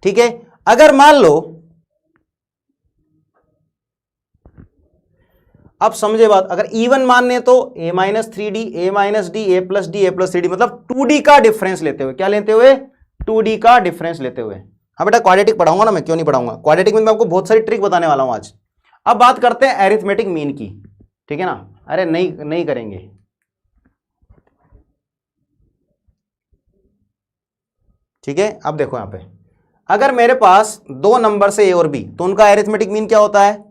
ठीक है। अगर मान लो, अब समझे बात, अगर इवन मानने तो a minus 3d, A minus d, A plus D, A plus 3d, मतलब 2d का डिफरेंस लेते हुए, क्या लेते हुए, 2d का डिफरेंस लेते हुए। हाँ बेटा क्वाड्रेटिक पढ़ाऊंगा ना मैं, क्यों नहीं पढ़ाऊंगा, क्वाड्रेटिक में मैं आपको बहुत सारी ट्रिक बताने वाला हूं आज। अब बात करते हैं एरिथमेटिक मीन की, ठीक है ना। अरे नहीं करेंगे, ठीक है। अब देखो यहां पे, अगर मेरे पास 2 नंबर से ए और बी, तो उनका एरिथमेटिक मीन क्या होता है,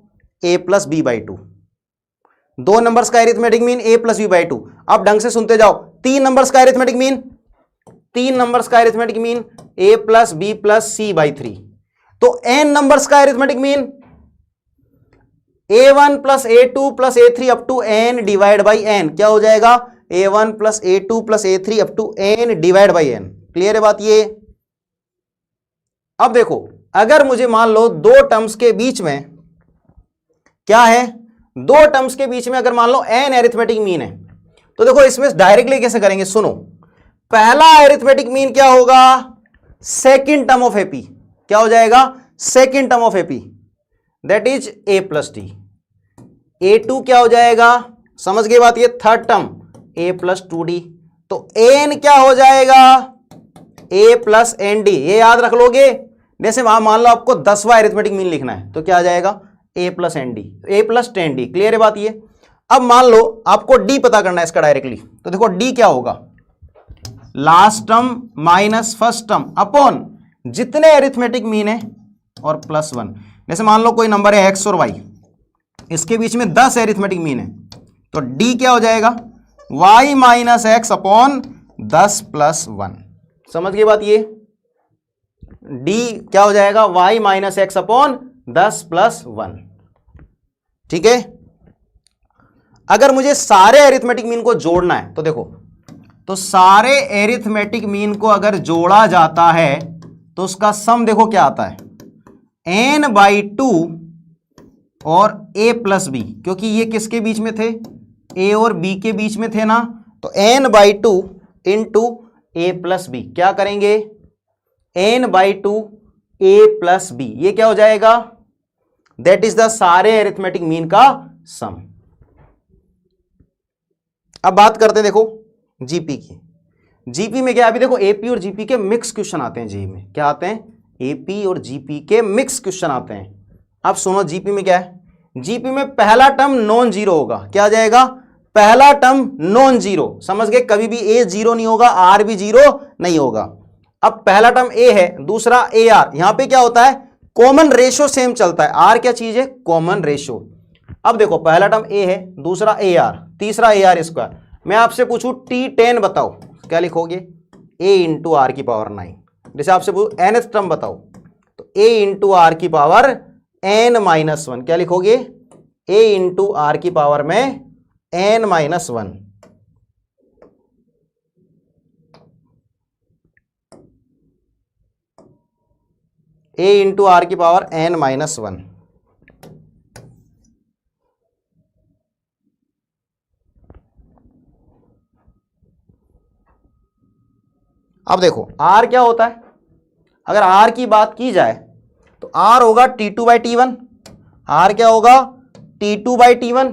A plus B by 2। 2 numbers का arithmetic mean A plus B by 2। अब ढंग से सुनते जाओ, 3 नंबर्स का एरिथमेटिक मीन, 3 नंबर्स का arithmetic mean A plus B plus C by 3। तो n नंबर्स का arithmetic mean a1 plus a2 plus a3 up to n divide by n, क्या हो जाएगा, a1 plus a2 plus a3 up to n divide by n। Clear है बात ये। अब देखो अगर मुझे मान लो 2 टर्म्स के बीच में क्या है, 2 टर्म्स के बीच में अगर मान लो n एरिथमेटिक मीन है, तो देखो इसमें डायरेक्टली कैसे करेंगे, सुनो। पहला एरिथमेटिक मीन क्या होगा, सेकंड टर्म ऑफ एपी, क्या हो जाएगा, second term of AP, that is a plus D. a2 क्या हो जाएगा, समझ गए बात ये, third term a plus 2d। तो n क्या हो जाएगा, a प्लस एन डी, ये याद रख लोगे। जैसे वहां मान लो आपको 10वां एरिथमेटिक मीन लिखना है, तो क्या आ जाएगा, a plus N D, A plus 10d। Clear है बात ये। अब मान लो आपको d पता करना है इसका डायरेक्टली, तो देखो d क्या होगा, last term minus first term upon जितने एरिथमेटिक मीन है और प्लस 1। जैसे मान लो कोई नंबर है x और y, इसके बीच में 10 एरिथमेटिक मीन है, तो d क्या हो जाएगा, y minus x upon 10 plus 1। समझ गए बात ये, d क्या हो जाएगा, y minus x upon 10 plus 1, ठीक है। अगर मुझे सारे एरिथमेटिक मीन को जोड़ना है, तो देखो, तो सारे एरिथमेटिक मीन को अगर जोड़ा जाता है तो उसका सम देखो क्या आता है, n बाई 2 और a प्लस बी, क्योंकि ये किसके बीच में थे, a और b के बीच में थे ना, तो n by 2 into a plus B, क्या करेंगे, n by 2 a plus B, ये क्या हो जाएगा, दैट इज द सारे एरिथमेटिक मीन का सम। अब बात करते हैं देखो जीपी की। जीपी में क्या, अभी देखो एपी और जीपी के मिक्स क्वेश्चन आते हैं जी में, क्या आते हैं, एपी और जीपी के मिक्स क्वेश्चन आते हैं। अब सुनो जीपी में क्या है, जीपी में पहला टर्म नॉन जीरो होगा, क्या आ जाएगा, पहला टर्म नॉन जीरो, समझ गए, कभी भी ए जीरो नहीं होगा, आर भी जीरो नहीं होगा। अब पहला टर्म ए है, दूसरा ए आर, यहां पे क्या होता है, कॉमन रेशो सेम चलता है, आर क्या चीज है, कॉमन रेशो। अब देखो पहला टर्म ए है, दूसरा ए आर, तीसरा ए आर स्क्वायर। मैं आपसे पूछूं T10 बताओ, क्या लिखोगे, a इंटू आर की पावर 9। जैसे आपसे पूछूं nth टर्म बताओ, तो a इंटू आर की पावर n माइनस 1, क्या लिखोगे, a इंटू आर की पावर में n minus 1। a into R की पावर n माइनस 1। अब देखो r क्या होता है, अगर r की बात की जाए तो r होगा T2 बाई T1, r क्या होगा T2 by T1,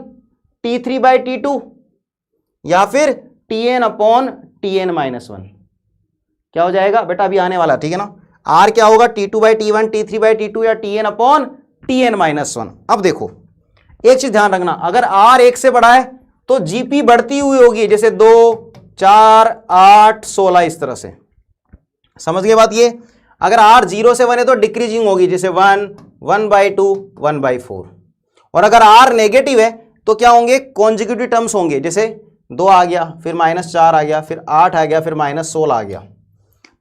T3 by T2, या फिर Tn अपॉन Tn माइनस 1, क्या हो जाएगा बेटा, अभी आने वाला, ठीक है ना। आर क्या होगा, T2/T1, T3/T2 या Tn/Tn-1। अब देखो एक चीज ध्यान रखना, अगर R 1 से बड़ा है तो जीपी बढ़ती हुई होगी, जैसे 2, 4, 8, 16 इस तरह से। समझ गए बात ये। अगर R 0 से 1 है तो डिक्रीजिंग होगी, जैसे 1, 1/2, 1/4। और अगर R नेगेटिव है तो क्या होंगे, कॉन्जिक्यूटिव टर्म्स होंगे, जैसे 2 आ गया, फिर -4 आ गया, फिर 8 आ गया, फिर -16 आ गया।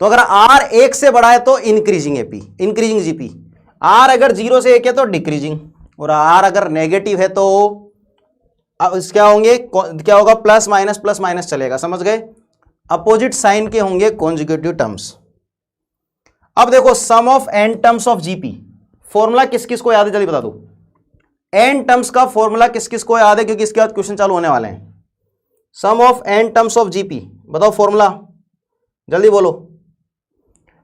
तो अगर R 1 से बड़ा है तो increasing AP, increasing GP. R अगर 0 से 1 है तो डिक्रीजिंग, और R अगर नेगेटिव है तो अब क्या होंगे, क्या होगा, प्लस माइनस चलेगा। समझ गए, अपोजिट साइन के होंगे कॉन्जिक्यूटिव टर्म्स। अब देखो sum of n terms of GP, formula किस किस को याद है, जल्दी बता दो। n टर्म्स का फॉर्मूला किस किस को याद है, क्योंकि इसके बाद क्वेश्चन चालू होने वाले हैं। Sum of n terms of GP, बताओ फॉर्मूला, जल्दी बोलो।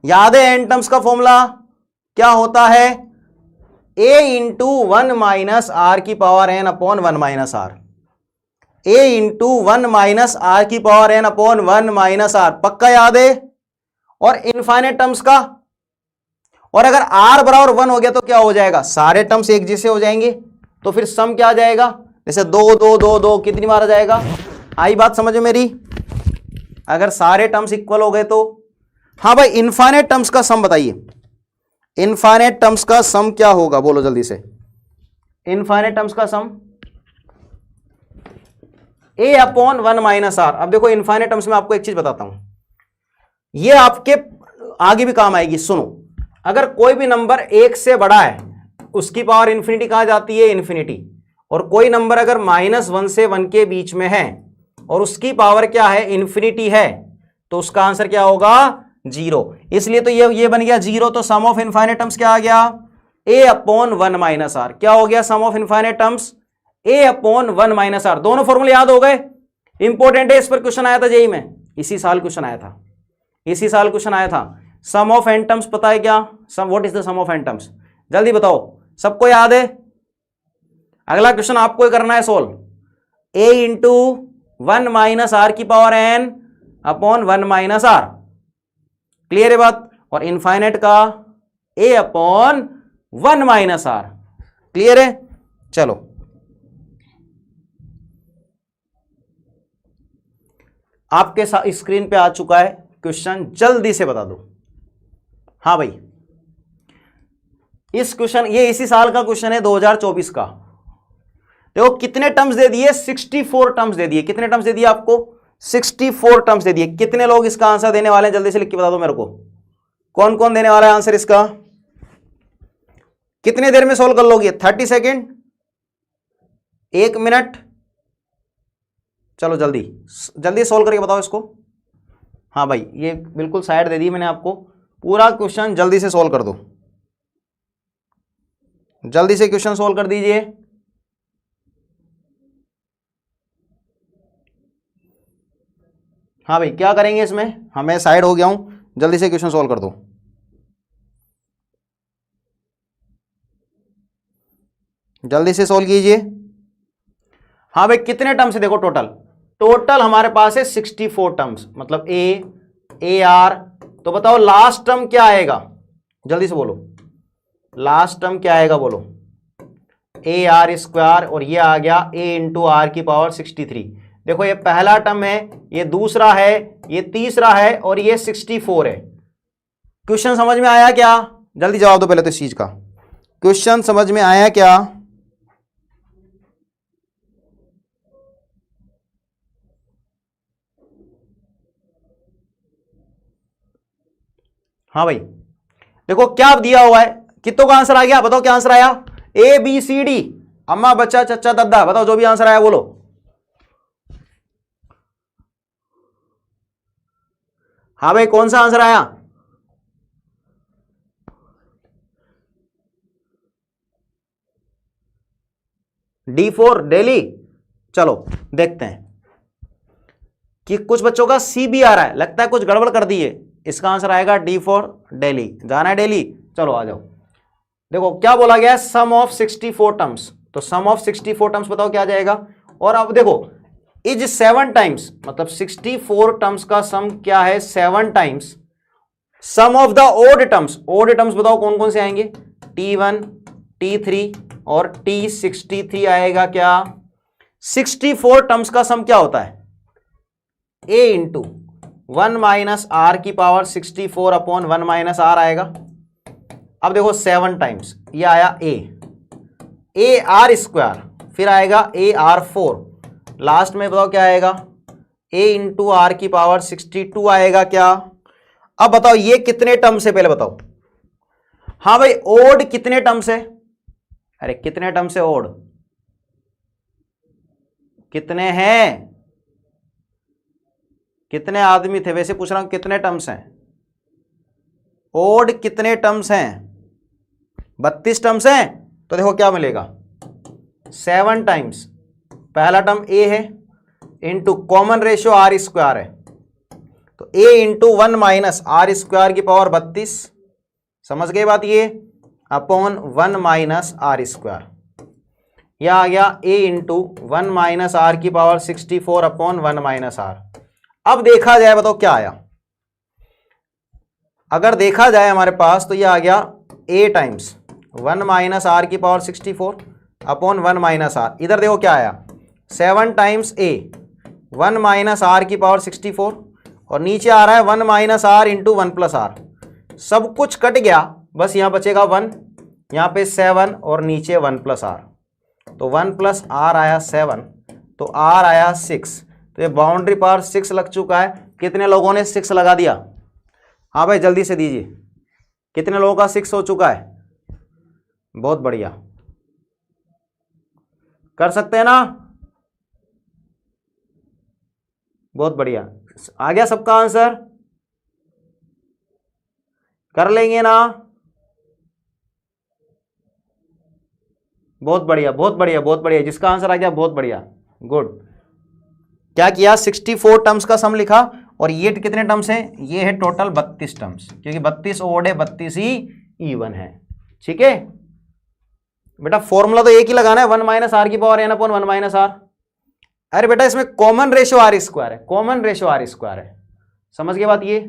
याद है n टर्म्स का फॉर्मूला क्या होता है, a इंटू 1 माइनस आर की power n upon 1 minus r, a into 1 minus are की power n upon 1 minus r, पक्का याद है। और इनफाइनाइट टर्म्स का, और अगर r बराबर 1 हो गया तो क्या हो जाएगा, सारे टर्म्स एक जैसे हो जाएंगे, तो फिर सम क्या आ जाएगा, जैसे 2 2 2 2 कितनी बार आ जाएगा। आई बात समझ में मेरी, अगर सारे टर्म्स इक्वल हो गए तो। हाँ भाई, इनफाइनाइट टर्म्स का सम बताइए, इनफाइनाइट टर्म्स का सम क्या होगा, बोलो जल्दी से। इनफाइनाइट टर्म्स का सम a अपॉन 1 माइनस आर। अब देखो इनफाइनाइट टर्म्स में आपको एक चीज बताता हूं, ये आपके आगे भी काम आएगी। सुनो, अगर कोई भी नंबर 1 से बड़ा है उसकी पावर इंफिनिटी कहां जाती है, इन्फिनिटी। और कोई नंबर अगर -1 से 1 के बीच में है और उसकी पावर क्या है, इन्फिनिटी है, तो उसका आंसर क्या होगा, 0। इसलिए तो ये बन गया 0। तो सम ऑफ इनफाइनाइट टर्म्स क्या आ गया, a अपॉन 1 माइनस आर। क्या हो गया sum of infinite terms, a upon 1 minus आर। दोनों फॉर्मूले याद हो गए, इंपॉर्टेंट है, इस पर क्वेश्चन आया था जेईई में, इसी साल क्वेश्चन आया था, इसी साल क्वेश्चन आया था। सम ऑफ n टर्म्स पता है क्या, sum, what is the sum of n terms, जल्दी बताओ, सबको याद है। अगला क्वेश्चन आपको ही करना है solve, a into 1 minus are की power n upon 1 minus r. Clear है बात। और इनफाइनाइट का a upon 1 minus r. Clear है, चलो आपके स्क्रीन पे आ चुका है क्वेश्चन, जल्दी से बता दो। हाँ भाई, इस क्वेश्चन, ये इसी साल का क्वेश्चन है, 2024 का। देखो कितने टर्म्स दे दिए, 64 टर्म्स दे दिए। कितने टर्म्स दे दिए आपको, 64 टर्म्स दे दिए। कितने लोग इसका आंसर देने वाले हैं, जल्दी से लिख के बता दो मेरे को, कौन कौन देने वाला है आंसर इसका। कितने देर में सोल्व कर लोगे, 30 सेकेंड, 1 मिनट, चलो जल्दी जल्दी सोल्व करके बताओ इसको। हाँ भाई, ये बिल्कुल साइड दे दी मैंने आपको, पूरा क्वेश्चन जल्दी से सोल्व कर दो, जल्दी से क्वेश्चन सोल्व कर दीजिए। हाँ भाई, क्या करेंगे इसमें, मैं साइड हो गया हूं, जल्दी से क्वेश्चन सोल्व कर दो। जल्दी से सोल्व कीजिए। हाँ भाई, कितने टर्म्स है देखो, टोटल हमारे पास है 64 टर्म्स, मतलब ए आर। तो बताओ लास्ट टर्म क्या आएगा, जल्दी से बोलो, लास्ट टर्म क्या आएगा, बोलो। ए आर स्क्वायर, और ये आ गया a इंटू आर की पावर 63। देखो ये पहला टर्म है, ये दूसरा है, ये तीसरा है, और ये 64 है। क्वेश्चन समझ में आया क्या, जल्दी जवाब दो पहले तो इस चीज का, क्वेश्चन समझ में आया क्या। हाँ भाई, देखो क्या दिया हुआ है, कितनों का आंसर आ गया, बताओ क्या आंसर आया, ए बी सी डी, अम्मा बच्चा चच्चा दद्दा, बताओ जो भी आंसर आया बोलो। हाँ भाई, कौन सा आंसर आया, D4 दिल्ली। चलो देखते हैं कि कुछ बच्चों का सी भी आ रहा है, लगता है कुछ गड़बड़ कर दी है। इसका आंसर आएगा D4 दिल्ली, जाना है दिल्ली। चलो आ जाओ, देखो क्या बोला गया है, सम ऑफ 64 टर्म्स। तो सम ऑफ 64 टर्म्स बताओ क्या आ जाएगा। और अब देखो इज 7 टाइम्स, मतलब 64 टर्म्स का सम क्या है, 7 times sum of the odd terms, odd terms बताओ कौन कौन से आएंगे, T1 T3 और T63 आएगा क्या, 64 टर्म्स का सम क्या होता है, a इंटू 1 माइनस आर की पावर 64 अपॉन 1 माइनस आर आएगा। अब देखो 7 टाइम्स ये आया a आर स्क्वायर, फिर आएगा a आर 4, लास्ट में बताओ क्या आएगा, a इंटू आर की पावर 62 आएगा क्या। अब बताओ ये कितने टर्म से, पहले बताओ, हाँ भाई ओड कितने टर्म से, अरे कितने टर्म से ओड, कितने हैं, कितने आदमी थे, वैसे पूछ रहा हूं कितने टर्म्स हैं, ओड कितने टर्म्स हैं, 32 टर्म्स हैं। तो देखो क्या मिलेगा, 7 टाइम्स पहला टर्म a है into common ratio R square है, तो a into 1 minus R square की पावर 32, समझ गए बात ये, अपॉन 1 माइनस आर स्क्वायर, यह आ गया a इंटू 1 माइनस आर की पावर 64 अपॉन 1 माइनस आर। अब देखा जाए बताओ क्या आया, अगर देखा जाए हमारे पास तो यह आ गया a टाइम्स 1 माइनस आर की पावर 64 अपॉन 1 माइनस आर, इधर देखो क्या आया 7 टाइम्स a 1 माइनस आर की पावर 64 और नीचे आ रहा है 1 minus R into 1 plus R, सब कुछ कट गया, बस यहां बचेगा 1, यहां पे 7 और नीचे 1 प्लस आर, तो 1 प्लस आर आया 7, तो आर आया 6, तो ये बाउंड्री पावर 6 लग चुका है। कितने लोगों ने 6 लगा दिया, हाँ भाई जल्दी से दीजिए, कितने लोगों का 6 हो चुका है, बहुत बढ़िया, कर सकते हैं ना, बहुत बढ़िया, आ गया सबका आंसर, कर लेंगे ना, बहुत बढ़िया बहुत बढ़िया बहुत बढ़िया, जिसका आंसर आ गया बहुत बढ़िया, गुड। क्या किया, 64 टर्म्स का सम लिखा, और ये कितने टर्म्स हैं, ये है टोटल 32 टर्म्स, क्योंकि 32 ओड है 32 ही इवन है, ठीक है बेटा। फॉर्मूला तो एक ही लगाना है, 1 माइनस आर की power n upon 1 minus R. अरे बेटा इसमें कॉमन रेशियो आर स्क्वायर है, कॉमन रेशियो आर स्क्वायर है, समझ गए बात ये।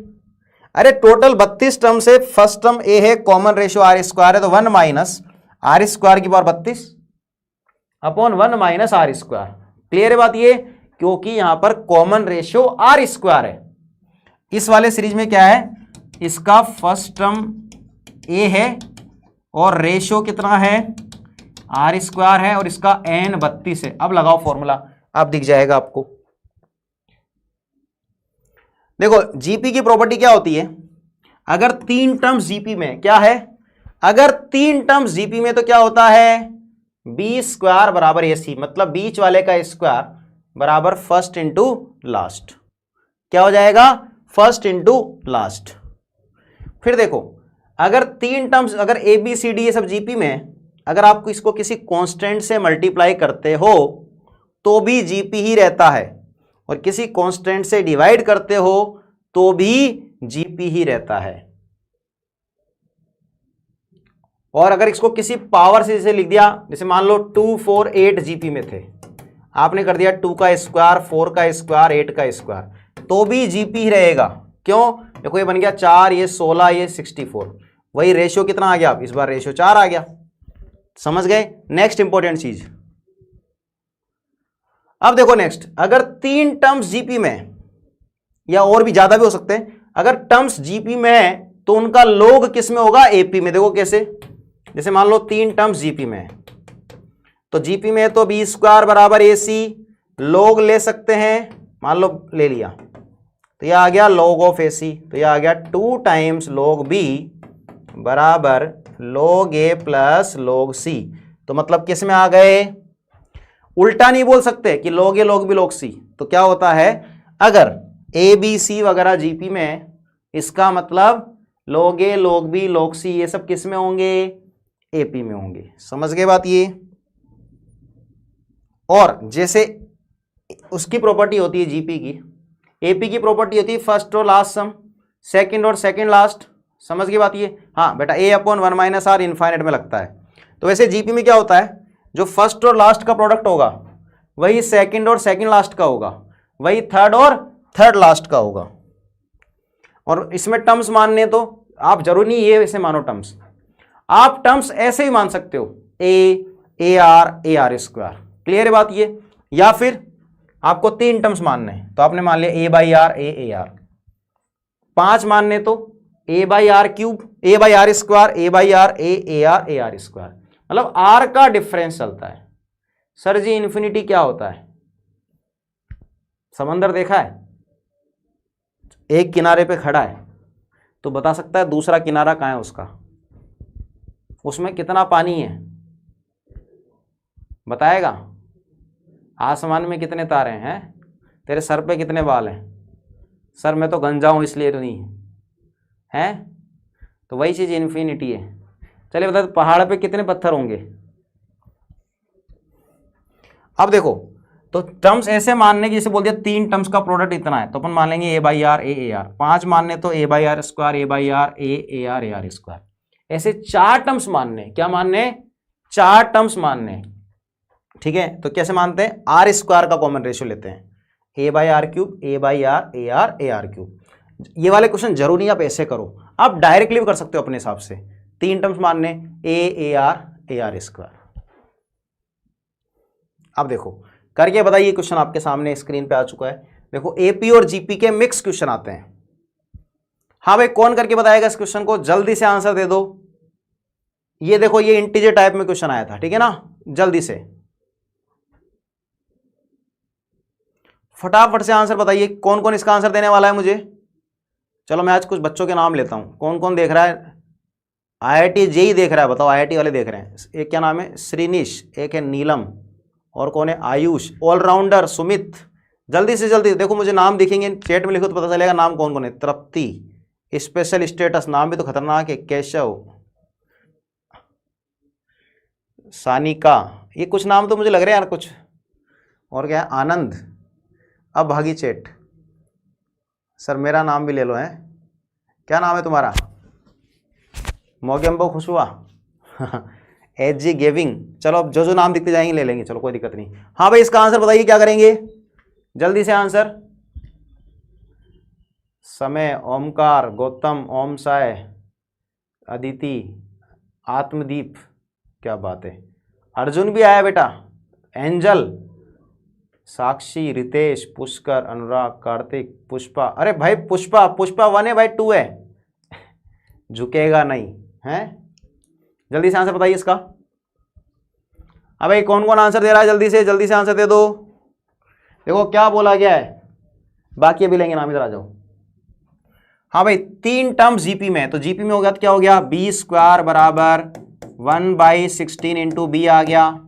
अरे टोटल 32 टर्म से फर्स्ट टर्म ए है, कॉमन रेशियो आर स्क्वायर है, तो 1 माइनस आर स्क्वायर की power 32 upon 1 minus R square, clear है बात ये, क्योंकि यहां पर कॉमन रेशियो आर स्क्वायर है। इस वाले सीरीज में क्या है, इसका फर्स्ट टर्म ए है और रेशियो कितना है, आर स्क्वायर है, और इसका n 32 है। अब लगाओ फॉर्मूला, अब दिख जाएगा आपको। देखो जीपी की प्रॉपर्टी क्या होती है, अगर 3 टर्म्स जीपी में, क्या है, अगर 3 टर्म्स जीपी में तो क्या होता है, बी स्क्वायर बराबर ए सी, मतलब बीच वाले का स्क्वायर बराबर फर्स्ट इंटू लास्ट, क्या हो जाएगा, फर्स्ट इंटू लास्ट। फिर देखो अगर 3 टर्म्स, अगर ए बी सी डी ये सब जीपी में, अगर आपको इसको किसी कांस्टेंट से मल्टीप्लाई करते हो तो भी जीपी ही रहता है, और किसी कांस्टेंट से डिवाइड करते हो तो भी जीपी ही रहता है। और अगर इसको किसी पावर से जैसे लिख दिया, जैसे मान लो 2 4 8 जीपी में थे, आपने कर दिया 2 का स्क्वायर 4 का स्क्वायर 8 का स्क्वायर, तो भी जीपी ही रहेगा। क्यों, देखो ये बन गया 4, ये 16, ये 64, वही रेशियो कितना आ गया, इस बार रेशियो 4 आ गया, समझ गए। नेक्स्ट इंपॉर्टेंट चीज, अब देखो नेक्स्ट, अगर 3 टर्म्स जीपी में, या और भी ज्यादा भी हो सकते हैं, अगर टर्म्स जीपी में है तो उनका लोग किस में होगा, एपी में। देखो कैसे, जैसे मान लो 3 टर्म्स जीपी में है, तो जीपी में तो बी स्क्वायर बराबर ए सी, लोग ले सकते हैं, मान लो ले लिया, तो यह आ गया लॉग ऑफ ए सी, तो यह आ गया 2 टाइम्स लॉग बी बराबर लॉग ए प्लस लॉग सी। तो मतलब किस में आ गए, उल्टा नहीं बोल सकते कि लॉग ए लॉग बी लॉग सी। तो क्या होता है, अगर ए बी सी वगैरह जीपी में, इसका मतलब लॉग ए लॉग बी लॉग सी ये सब किस में होंगे, एपी में होंगे, समझ गए बात ये। और जैसे उसकी प्रॉपर्टी होती है जीपी की, एपी की प्रॉपर्टी होती है फर्स्ट और लास्ट सम, सेकंड और सेकंड लास्ट, समझ गई बात ये। हाँ बेटा ए अपॉन 1 माइनस आर इनफाइनाइट में लगता है। तो वैसे जीपी में क्या होता है, जो फर्स्ट और लास्ट का प्रोडक्ट होगा वही सेकंड और सेकंड लास्ट का होगा, वही थर्ड और थर्ड लास्ट का होगा। और इसमें टर्म्स मानने तो आप जरूरी नहीं ये ऐसे मानो टर्म्स, आप टर्म्स ऐसे ही मान सकते हो, ए आर स्क्वायर। क्लियर है बात ये? या फिर आपको 3 टर्म्स मानने हैं तो आपने मान लिया a by r a r, 5 मानने तो a by r cube, a by r square, a by r a r square. मतलब आर का डिफरेंस चलता है। सर जी इन्फिनिटी क्या होता है? समंदर देखा है? एक किनारे पे खड़ा है तो बता सकता है दूसरा किनारा कहाँ है उसका, उसमें कितना पानी है बताएगा? आसमान में कितने तारे हैं? तेरे सर पे कितने बाल हैं? सर मैं तो गंजा हूं इसलिए तो नहीं है, तो वही चीज इन्फिनिटी है। चलिए बता, पहाड़ पे कितने पत्थर होंगे? अब देखो, तो टर्म्स ऐसे मानने की, जैसे बोल दिया 3 टर्म्स का प्रोडक्ट इतना है तो अपन मान लेंगे a by r a r, 5 मानने तो a by r square a by r a r square. ऐसे 4 टर्म्स मानने, क्या मानने? 4 टर्म्स मानने, ठीक है। तो कैसे मानते हैं? आर स्क्वायर का कॉमन रेशियो लेते हैं, a by r cube a by r a r cube. ये वाले क्वेश्चन जरूरी नहीं आप ऐसे करो, आप डायरेक्टली भी कर सकते हो अपने हिसाब से। 3 टर्म्स मानने, ए आर स्क्वायर। अब देखो करके बताइए, क्वेश्चन आपके सामने स्क्रीन पे आ चुका है। देखो एपी और जीपी के मिक्स क्वेश्चन आते हैं। हाँ भाई, कौन करके बताएगा इस क्वेश्चन को? जल्दी से आंसर दे दो। ये देखो, ये इंटीजर टाइप में क्वेश्चन आया था, ठीक है ना? जल्दी से फटाफट से आंसर बताइए, कौन कौन इसका आंसर देने वाला है मुझे। चलो मैं आज कुछ बच्चों के नाम लेता हूं। कौन कौन देख रहा है? आईआईटी जेई देख रहा है, बताओ आईआईटी वाले देख रहे हैं। एक क्या नाम है? श्रीनिश, एक है नीलम, और कौन है? आयुष, ऑलराउंडर सुमित। जल्दी से जल्दी देखो, मुझे नाम दिखेंगे, चैट में लिखो तो पता चलेगा नाम कौन कौन है। तृप्ति, स्पेशल स्टेटस, नाम भी तो खतरनाक है। केशव, सानिका, ये कुछ नाम तो मुझे लग रहे हैं यार कुछ। और क्या है? आनंद। अब भागी चैट। सर मेरा नाम भी ले लो, है क्या नाम है तुम्हारा? मोगेम्बो खुशवा एच जी गेविंग। चलो अब जो जो नाम दिखते जाएंगे ले लेंगे, चलो कोई दिक्कत नहीं। हाँ भाई, इसका आंसर बताइए, क्या करेंगे? जल्दी से आंसर। समय, ओमकार, गौतम, ओम साय, अदिति, आत्मदीप, क्या बात है। अर्जुन भी आया बेटा, एंजल, साक्षी, रितेश, पुष्कर, अनुराग, कार्तिक, पुष्पा। अरे भाई पुष्पा 1 है भाई, 2 है झुकेगा नहीं है। जल्दी से आंसर बताइए इसका। अब भाई कौन कौन आंसर दे रहा है? जल्दी से आंसर दे दो। देखो क्या बोला गया है, बाकी अभी लेंगे नाम, इधर आ जाओ। हाँ भाई, 3 टर्म्स जीपी में है, तो जीपी में हो गया तो क्या हो गया? बी स्क्वायर बराबर 1/16 इंटू बी आ गया।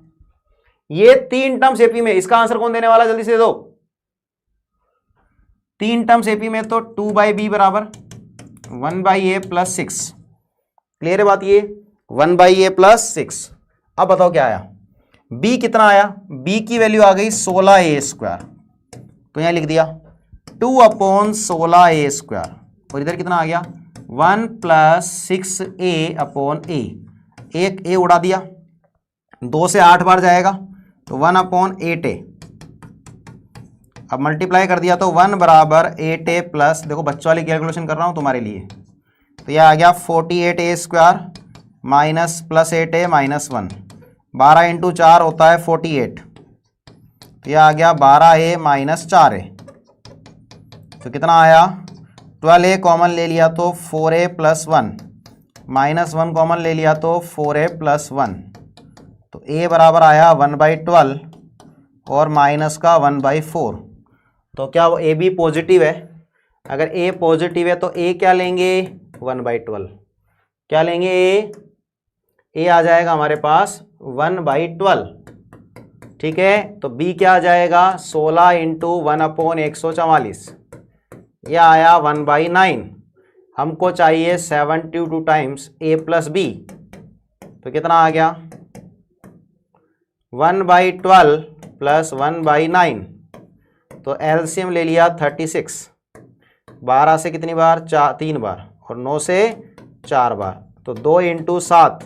ये 3 टर्म्स एपी में, इसका आंसर कौन देने वाला? जल्दी से दे दो। 3 टर्म्स एपी में तो 2/b बराबर 1/a + 6। क्लियर है बात ये? 1/a + 6। अब बताओ क्या आया? b कितना आया? b की वैल्यू आ गई 16a², तो यहां लिख दिया 2/16a²। और इधर कितना आ गया? 1 + 6a/a। एक a उड़ा दिया, 2 से 8 बार जाएगा तो 1/8a। अब मल्टीप्लाई कर दिया तो 1 बराबर 8a प्लस, देखो बच्चों वाली कैलकुलेशन कर रहा हूं तुम्हारे लिए, तो यह आ गया 48a² minus plus 8a minus 1। 12 × 4 होता है 48, तो यह आ गया 12a माइनस 4a। तो कितना आया? 12a कॉमन ले लिया तो 4a + 1 माइनस 1 कॉमन ले लिया तो 4a + 1, तो a बराबर आया 1/12 और माइनस का 1/4। तो क्या वो a भी पॉजिटिव है? अगर a पॉजिटिव है तो a क्या लेंगे? 1/12। क्या लेंगे? a आ जाएगा हमारे पास 1/12, ठीक है। तो b क्या आ जाएगा? 16 × 1/144, यह आया 1/9। हमको चाहिए 72 टाइम्स a + b, तो कितना आ गया? 1/12 + 1/9, तो एलसीएम ले लिया 36। 12 से कितनी बार? 3 बार, और 9 से 4 बार, तो 2 × 7,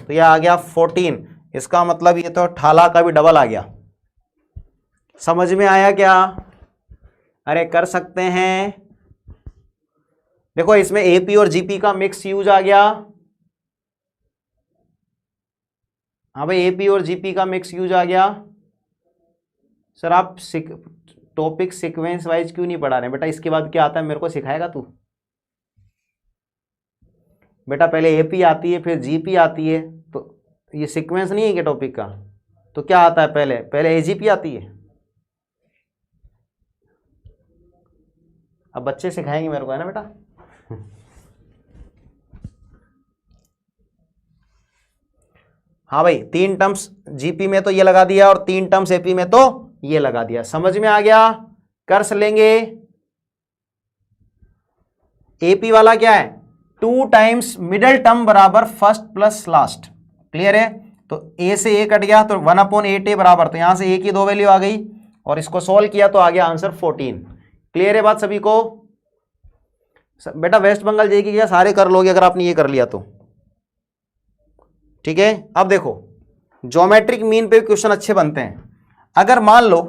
तो यह आ गया 14। इसका मतलब ये तो ठाला का भी डबल आ गया। समझ में आया क्या? अरे कर सकते हैं, देखो इसमें एपी और जीपी का मिक्स यूज आ गया। हाँ भाई, एपी और जीपी का मिक्स यूज आ गया। सर आप टॉपिक सीक्वेंस वाइज क्यों नहीं पढ़ा रहे बेटा? इसके बाद क्या आता है मेरे को सिखाएगा तू? बेटा पहले एपी आती है फिर जीपी आती है, तो ये सीक्वेंस नहीं है क्या टॉपिक का? तो क्या आता है पहले? पहले एजीपी आती है। अब बच्चे सिखाएंगे मेरे को, है ना बेटा? हाँ भाई, 3 टर्म्स जीपी में तो ये लगा दिया और 3 टर्म्स एपी में तो ये लगा दिया। समझ में आ गया? कर लेंगे। एपी वाला क्या है? 2 टाइम्स मिडल टर्म बराबर फर्स्ट प्लस लास्ट। क्लियर है? तो ए से ए कट गया तो 1/8 बराबर, तो यहां से ए की 2 वैल्यू आ गई और इसको सॉल्व किया तो आ गया आंसर 14। क्लियर है बात सभी को? बेटा वेस्ट बंगाल जेईई की क्या सारे कर लोगे अगर आपने ये कर लिया तो। ठीक है, अब देखो ज्योमेट्रिक मीन पे क्वेश्चन अच्छे बनते हैं। अगर मान लो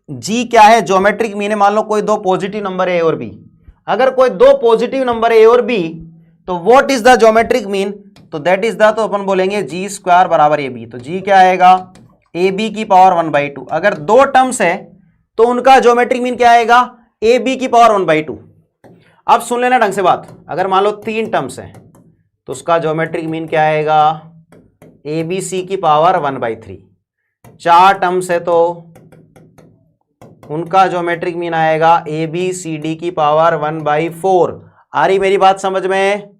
जी क्या है? ज्योमेट्रिक मीन है, मान लो कोई 2 पॉजिटिव नंबर है ए और बी। अगर कोई 2 पॉजिटिव नंबर है ए और बी तो what is the geometric mean? तो दैट इज द, तो अपन बोलेंगे जी स्क्वायर बराबर ए बी। तो जी क्या आएगा? ए बी की पावर 1/2। अगर 2 टर्म्स है तो उनका ज्योमेट्रिक मीन क्या आएगा? ए बी की पावर 1/2। अब सुन लेना ढंग से बात, अगर मान लो 3 टर्म्स है तो उसका ज्योमेट्रिक मीन क्या आएगा? ए बी सी की पावर 1/3। 4 टर्म्स है तो उनका ज्योमेट्रिक मीन आएगा ए बी सी डी की पावर 1/4। आ रही मेरी बात समझ में?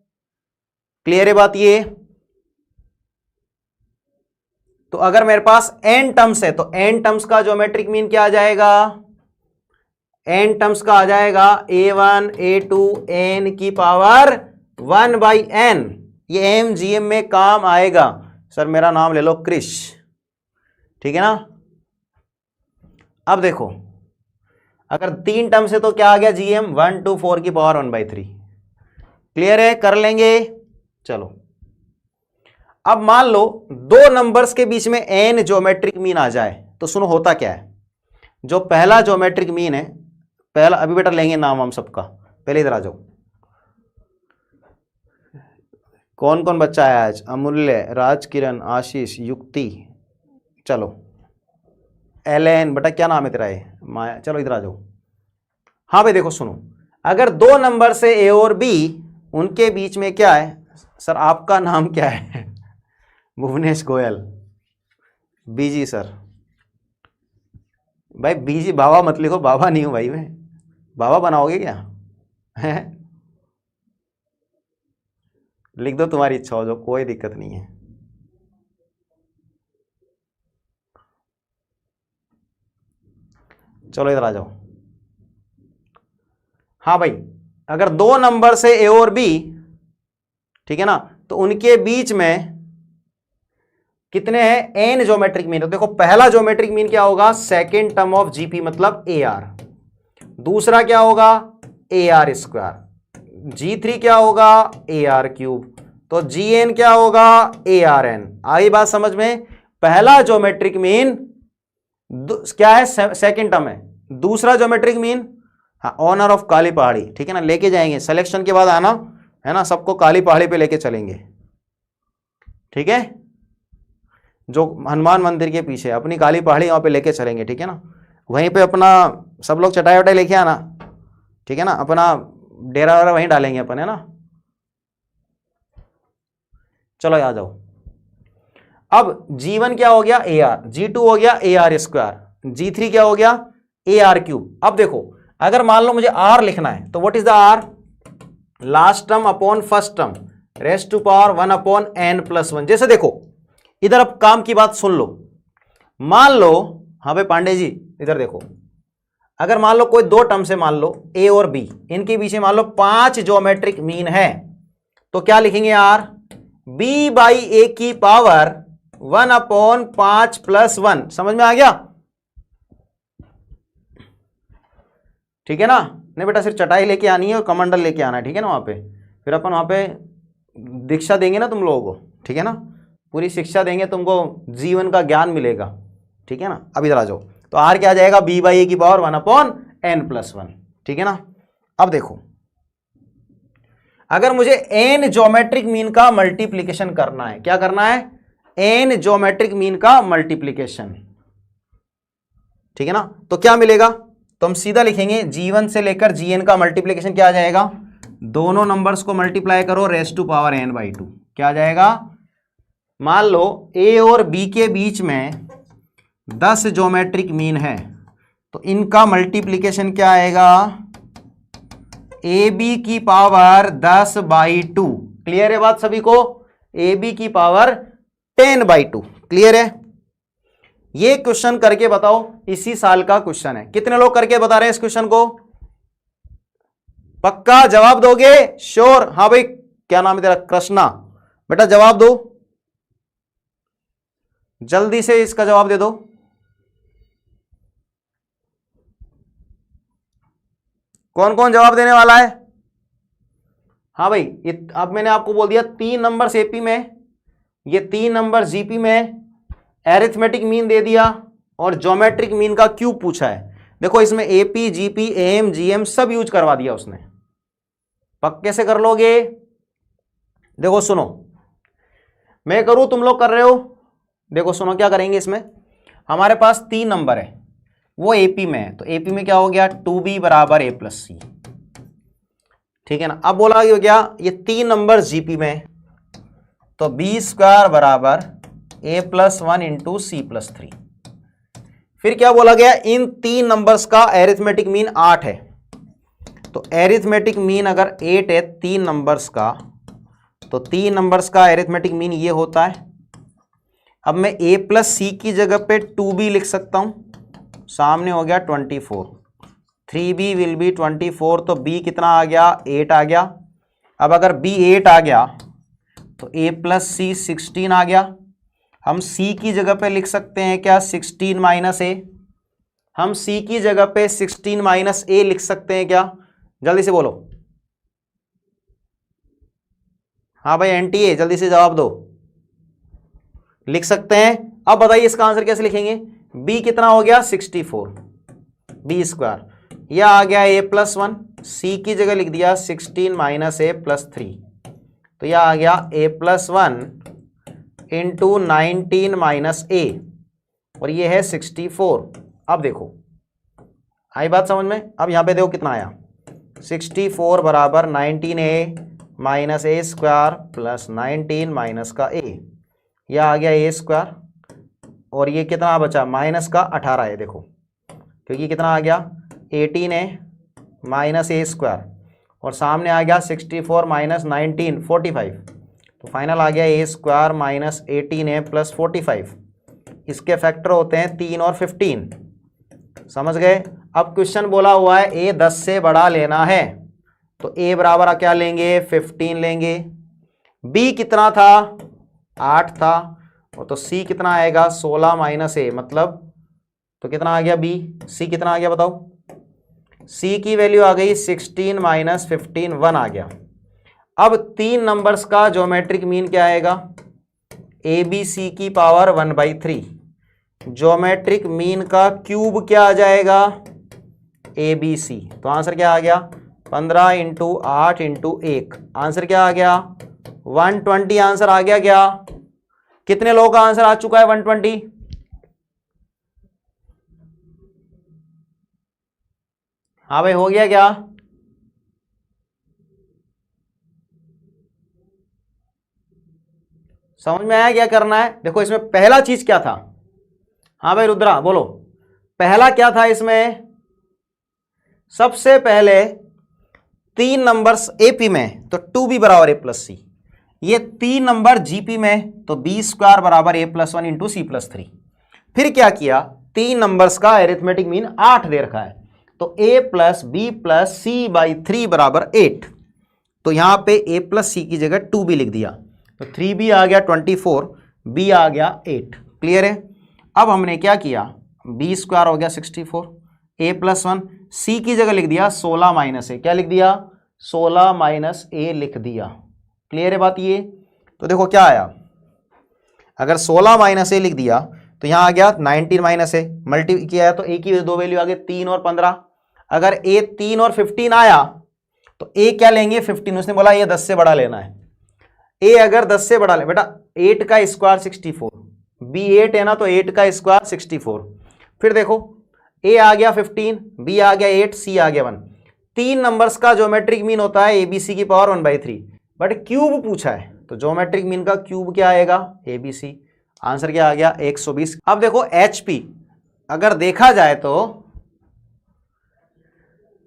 क्लियर है बात ये? तो अगर मेरे पास n टर्म्स है तो n टर्म्स का ज्योमेट्रिक मीन क्या आ जाएगा? n टर्म्स का आ जाएगा a1 a2 n की पावर 1/n। ये एम जीएम में काम आएगा। सर मेरा नाम ले लो क्रिश, ठीक है ना? अब देखो अगर 3 टर्म्स है तो क्या आ गया? जीएम 1 2 4 की पावर 1/3। क्लियर है? कर लेंगे। चलो अब मान लो 2 नंबर्स के बीच में n ज्योमेट्रिक मीन आ जाए तो सुनो होता क्या है। जो पहला ज्योमेट्रिक मीन है, पहला अभी बेटा लेंगे नाम हम सबका, पहले इधर आ जाओ। कौन कौन बच्चा है आज? अमूल्य, राज किरण, आशीष, युक्ति, चलो एलन, बेटा क्या नाम है तेरा? ये माया। चलो इधर आ जाओ। हाँ भाई देखो सुनो, अगर 2 नंबर से ए और बी, उनके बीच में क्या है? सर आपका नाम क्या है? भुवनेश गोयल। बीजी सर। भाई बीजी बाबा मत लिखो, बाबा नहीं हूं भाई मैं। बाबा बनाओगे क्या? है लिख दो, तुम्हारी इच्छा हो जो, कोई दिक्कत नहीं है। चलो इधर आ जाओ। हाँ भाई, अगर 2 नंबर से ए और बी, ठीक है ना, तो उनके बीच में कितने हैं? N geometric mean. तो देखो पहला ज्योमेट्रिक मीन क्या होगा? सेकेंड टर्म ऑफ जीपी मतलब ए आर। दूसरा क्या होगा? ए आर स्क्वायर। G3 क्या होगा? ए आर क्यूब। तो GN क्या होगा? A R N. आई बात समझ में? पहला ज्योमेट्रिक मीन क्या है? सेकेंड टर्म है। दूसरा ज्योमेट्रिक मीन, हाँ, ऑनर ऑफ काली पहाड़ी, ठीक है ना, लेके जाएंगे सिलेक्शन के बाद आना, है ना, सबको काली पहाड़ी पे लेके चलेंगे, ठीक है, जो हनुमान मंदिर के पीछे अपनी काली पहाड़ी वहां पे लेके चलेंगे, ठीक है ना, वहीं पे अपना सब लोग चटाई वटाई लेके आना, ठीक है ना, अपना डेरा वेरा वहीं डालेंगे अपन, है ना। चलो आ जाओ। अब G1 क्या हो गया? A R. G2 हो गया ए आर स्क्वायर। G3 क्या हो गया? ए आर क्यूब। अब देखो अगर मान लो मुझे R लिखना है तो what is the R? Last term upon first term raised to power 1/n+1। जैसे देखो इधर अब काम की बात सुन लो, मान लो, हाँ भाई पांडे जी इधर देखो, अगर मान लो कोई 2 टर्म से, मान लो A और B, इनके बीच में मान लो 5 ज्योमेट्रिक मीन है, तो क्या लिखेंगे यार? B/A की पावर 1/5+1। समझ में आ गया? ठीक है ना? नहीं बेटा सिर्फ चटाई लेके आनी है और कमंडल लेके आना है, ठीक है ना, वहां पे फिर अपन वहां पे दीक्षा देंगे ना तुम लोगों को, ठीक है ना, पूरी शिक्षा देंगे तुमको, जीवन का ज्ञान मिलेगा, ठीक है ना। अब इधर आ जाओ, तो R क्या आ जाएगा? B/A की पावर 1/n+1, ठीक है ना। अब देखो अगर मुझे एन ज्योमेट्रिक मीन का मल्टीप्लीकेशन करना है, क्या करना है, एन ज्योमेट्रिक मीन का मल्टीप्लीकेशन, ठीक है ना, तो क्या मिलेगा, तो हम सीधा लिखेंगे G1 से लेकर Gn का मल्टीप्लीकेशन क्या आ जाएगा, दोनों नंबर्स को मल्टीप्लाई करो रेज़ टू पावर n/2, क्या आ जाएगा, मान लो A और B के बीच में 10 ज्योमेट्रिक मीन है, तो इनका मल्टीप्लीकेशन क्या आएगा, AB की पावर 10/2। क्लियर है बात सभी को, AB की पावर 10/2। क्लियर है, ये क्वेश्चन करके बताओ, इसी साल का क्वेश्चन है। कितने लोग करके बता रहे हैं इस क्वेश्चन को, पक्का जवाब दोगे, श्योर, हाँ भाई क्या नाम है तेरा, कृष्णा, बेटा जवाब दो, जल्दी से इसका जवाब दे दो। कौन कौन जवाब देने वाला है, हाँ भाई, अब मैंने आपको बोल दिया 3 नंबर एपी में, ये 3 नंबर जीपी में, एरिथमेटिक मीन दे दिया और ज्योमेट्रिक मीन का क्यूब पूछा है। देखो इसमें एपी, जीपी, एम, जीएम सब यूज करवा दिया उसने, पक्के से कर लोगे। देखो सुनो, मैं करूं तुम लोग कर रहे हो, देखो सुनो क्या करेंगे, इसमें हमारे पास 3 नंबर है, वो एपी में है, तो एपी में क्या हो गया, 2b बराबर a प्लस सी, ठीक है ना। अब बोला क्या, ये 3 नंबर जीपी में है, तो b स्क्वायर बराबर a plus 1 into C plus 3। फिर क्या बोला गया, इन 3 नंबर्स का एरिथमेटिक मीन 8 है, तो एरिथमेटिक मीन अगर 8 है 3 नंबर्स का, तो 3 नंबर्स का एरिथमेटिक मीन ये होता है। अब मैं a प्लस सी की जगह पे 2b लिख सकता हूं, सामने हो गया 24, 3b विल बी 24, तो b कितना आ गया, 8 आ गया। अब अगर b 8 आ गया तो a प्लस सी 16 आ गया। हम c की जगह पे लिख सकते हैं क्या, 16 माइनस a, हम c की जगह पे 16 माइनस a लिख सकते हैं क्या, जल्दी से बोलो, हाँ भाई एनटीए जल्दी से जवाब दो, लिख सकते हैं। अब बताइए इसका आंसर कैसे लिखेंगे, b कितना हो गया 64, b स्क्वायर, यह आ गया a प्लस 1, c की जगह लिख दिया 16 माइनस a प्लस 3, तो यह आ गया a plus 1 into 19 minus a, और ये है 64। अब देखो आई बात समझ में, अब यहाँ पे देखो कितना आया, 64 बराबर 19a minus a square plus 19 minus का a, यह आ गया a स्क्वायर, और ये कितना बचा, माइनस का 18 है, देखो क्योंकि कितना आ गया 18a माइनस a स्क्वायर, और सामने आ गया 64 माइनस 19 45, तो फाइनल आ गया a square minus 18a plus 45। इसके फैक्टर होते हैं 3 और 15, समझ गए। अब क्वेश्चन बोला हुआ है a 10 से बड़ा लेना है, तो a बराबर क्या लेंगे, 15 लेंगे। b कितना था, 8 था, और तो c कितना आएगा 16 माइनस a, मतलब तो कितना आ गया b, c कितना आ गया बताओ, c की वैल्यू आ गई 16 माइनस 15 1 आ गया। अब 3 नंबर्स का ज्योमेट्रिक मीन क्या आएगा, ABC की पावर 1/3, ज्योमेट्रिक मीन का क्यूब क्या आ जाएगा, ABC, तो आंसर क्या आ गया 15 इंटू 8 इंटू 1, आंसर क्या आ गया 120, आंसर आ गया क्या, कितने लोगों का आंसर आ चुका है 120, हाँ भाई हो गया क्या, समझ में आया क्या करना है। देखो इसमें पहला चीज क्या था, हाँ भाई रुद्रा बोलो, पहला क्या था इसमें, सबसे पहले 3 नंबर्स एपी में, तो 2b बराबर a प्लस सी, ये 3 नंबर जीपी में, तो b स्क्वायर बराबर a plus 1 into C plus 3। फिर क्या किया, 3 नंबर्स का एरिथमेटिक मीन 8 दे रखा है, तो a plus B plus C by 3 बराबर 8, तो यहां पे a प्लस सी की जगह 2b लिख दिया, तो 3b आ गया 24, b आ गया 8। क्लियर है। अब हमने क्या किया, b स्क्वायर हो गया 64, a प्लस 1, c की जगह लिख दिया 16 माइनस a, क्या लिख दिया 16 माइनस a लिख दिया। क्लियर है बात ये, तो देखो क्या आया, अगर 16 माइनस a लिख दिया तो यहां आ गया 19 माइनस a, मल्टी किया है तो a की दो वैल्यू आ गई 3 और 15, अगर a 3 और 15 आया तो ए क्या लेंगे 15, उसने बोला ये 10 से बड़ा लेना है। ए अगर 10 से बड़ा ले बेटा 8 का स्क्वायर 64, बी 8 है ना तो 8 का स्क्वायर 64। फिर देखो ए आ गया 15, बी आ गया 8, सी आ गया 1। 3 नंबर्स का ज्योमेट्रिक मीन होता है एबीसी की पावर 1/3, बट क्यूब पूछा है तो ज्योमेट्रिक मीन का क्यूब क्या आएगा एबीसी। आंसर क्या आ गया 120। अब देखो एचपी अगर देखा जाए तो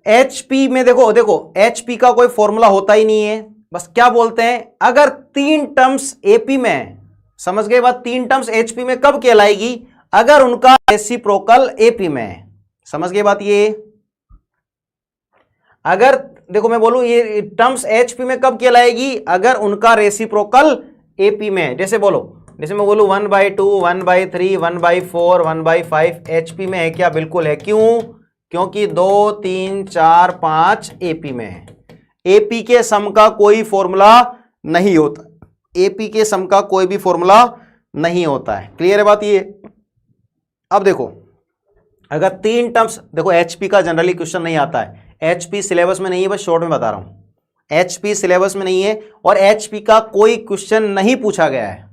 एचपी में देखो एचपी का कोई फॉर्मूला होता ही नहीं है, बस क्या बोलते हैं अगर 3 टर्म्स एपी में है, समझ गए बात, 3 टर्म्स एचपी में कब कहलाएगी अगर उनका रेसिप्रोकल एपी में है। समझ गए बात, ये अगर देखो मैं बोलूं ये टर्म्स एचपी में कब कहलाएगी अगर उनका रेसिप्रोकल एपी में है। जैसे बोलो, जैसे मैं बोलूं 1/2 1/3 1/4 1/5 एचपी में है क्या, बिल्कुल है। क्यों, क्योंकि 2 3 4 5 एपी में है। एपी के सम का कोई फॉर्मूला नहीं होता, एपी के सम का कोई भी फॉर्मूला नहीं होता है। क्लियर है बात ये। अब देखो अगर 3 टर्म्स, देखो एचपी का जनरली क्वेश्चन नहीं आता है, एचपी सिलेबस में नहीं है, बस शॉर्ट में बता रहा हूं, एचपी सिलेबस में नहीं है और एचपी का कोई क्वेश्चन नहीं पूछा गया है।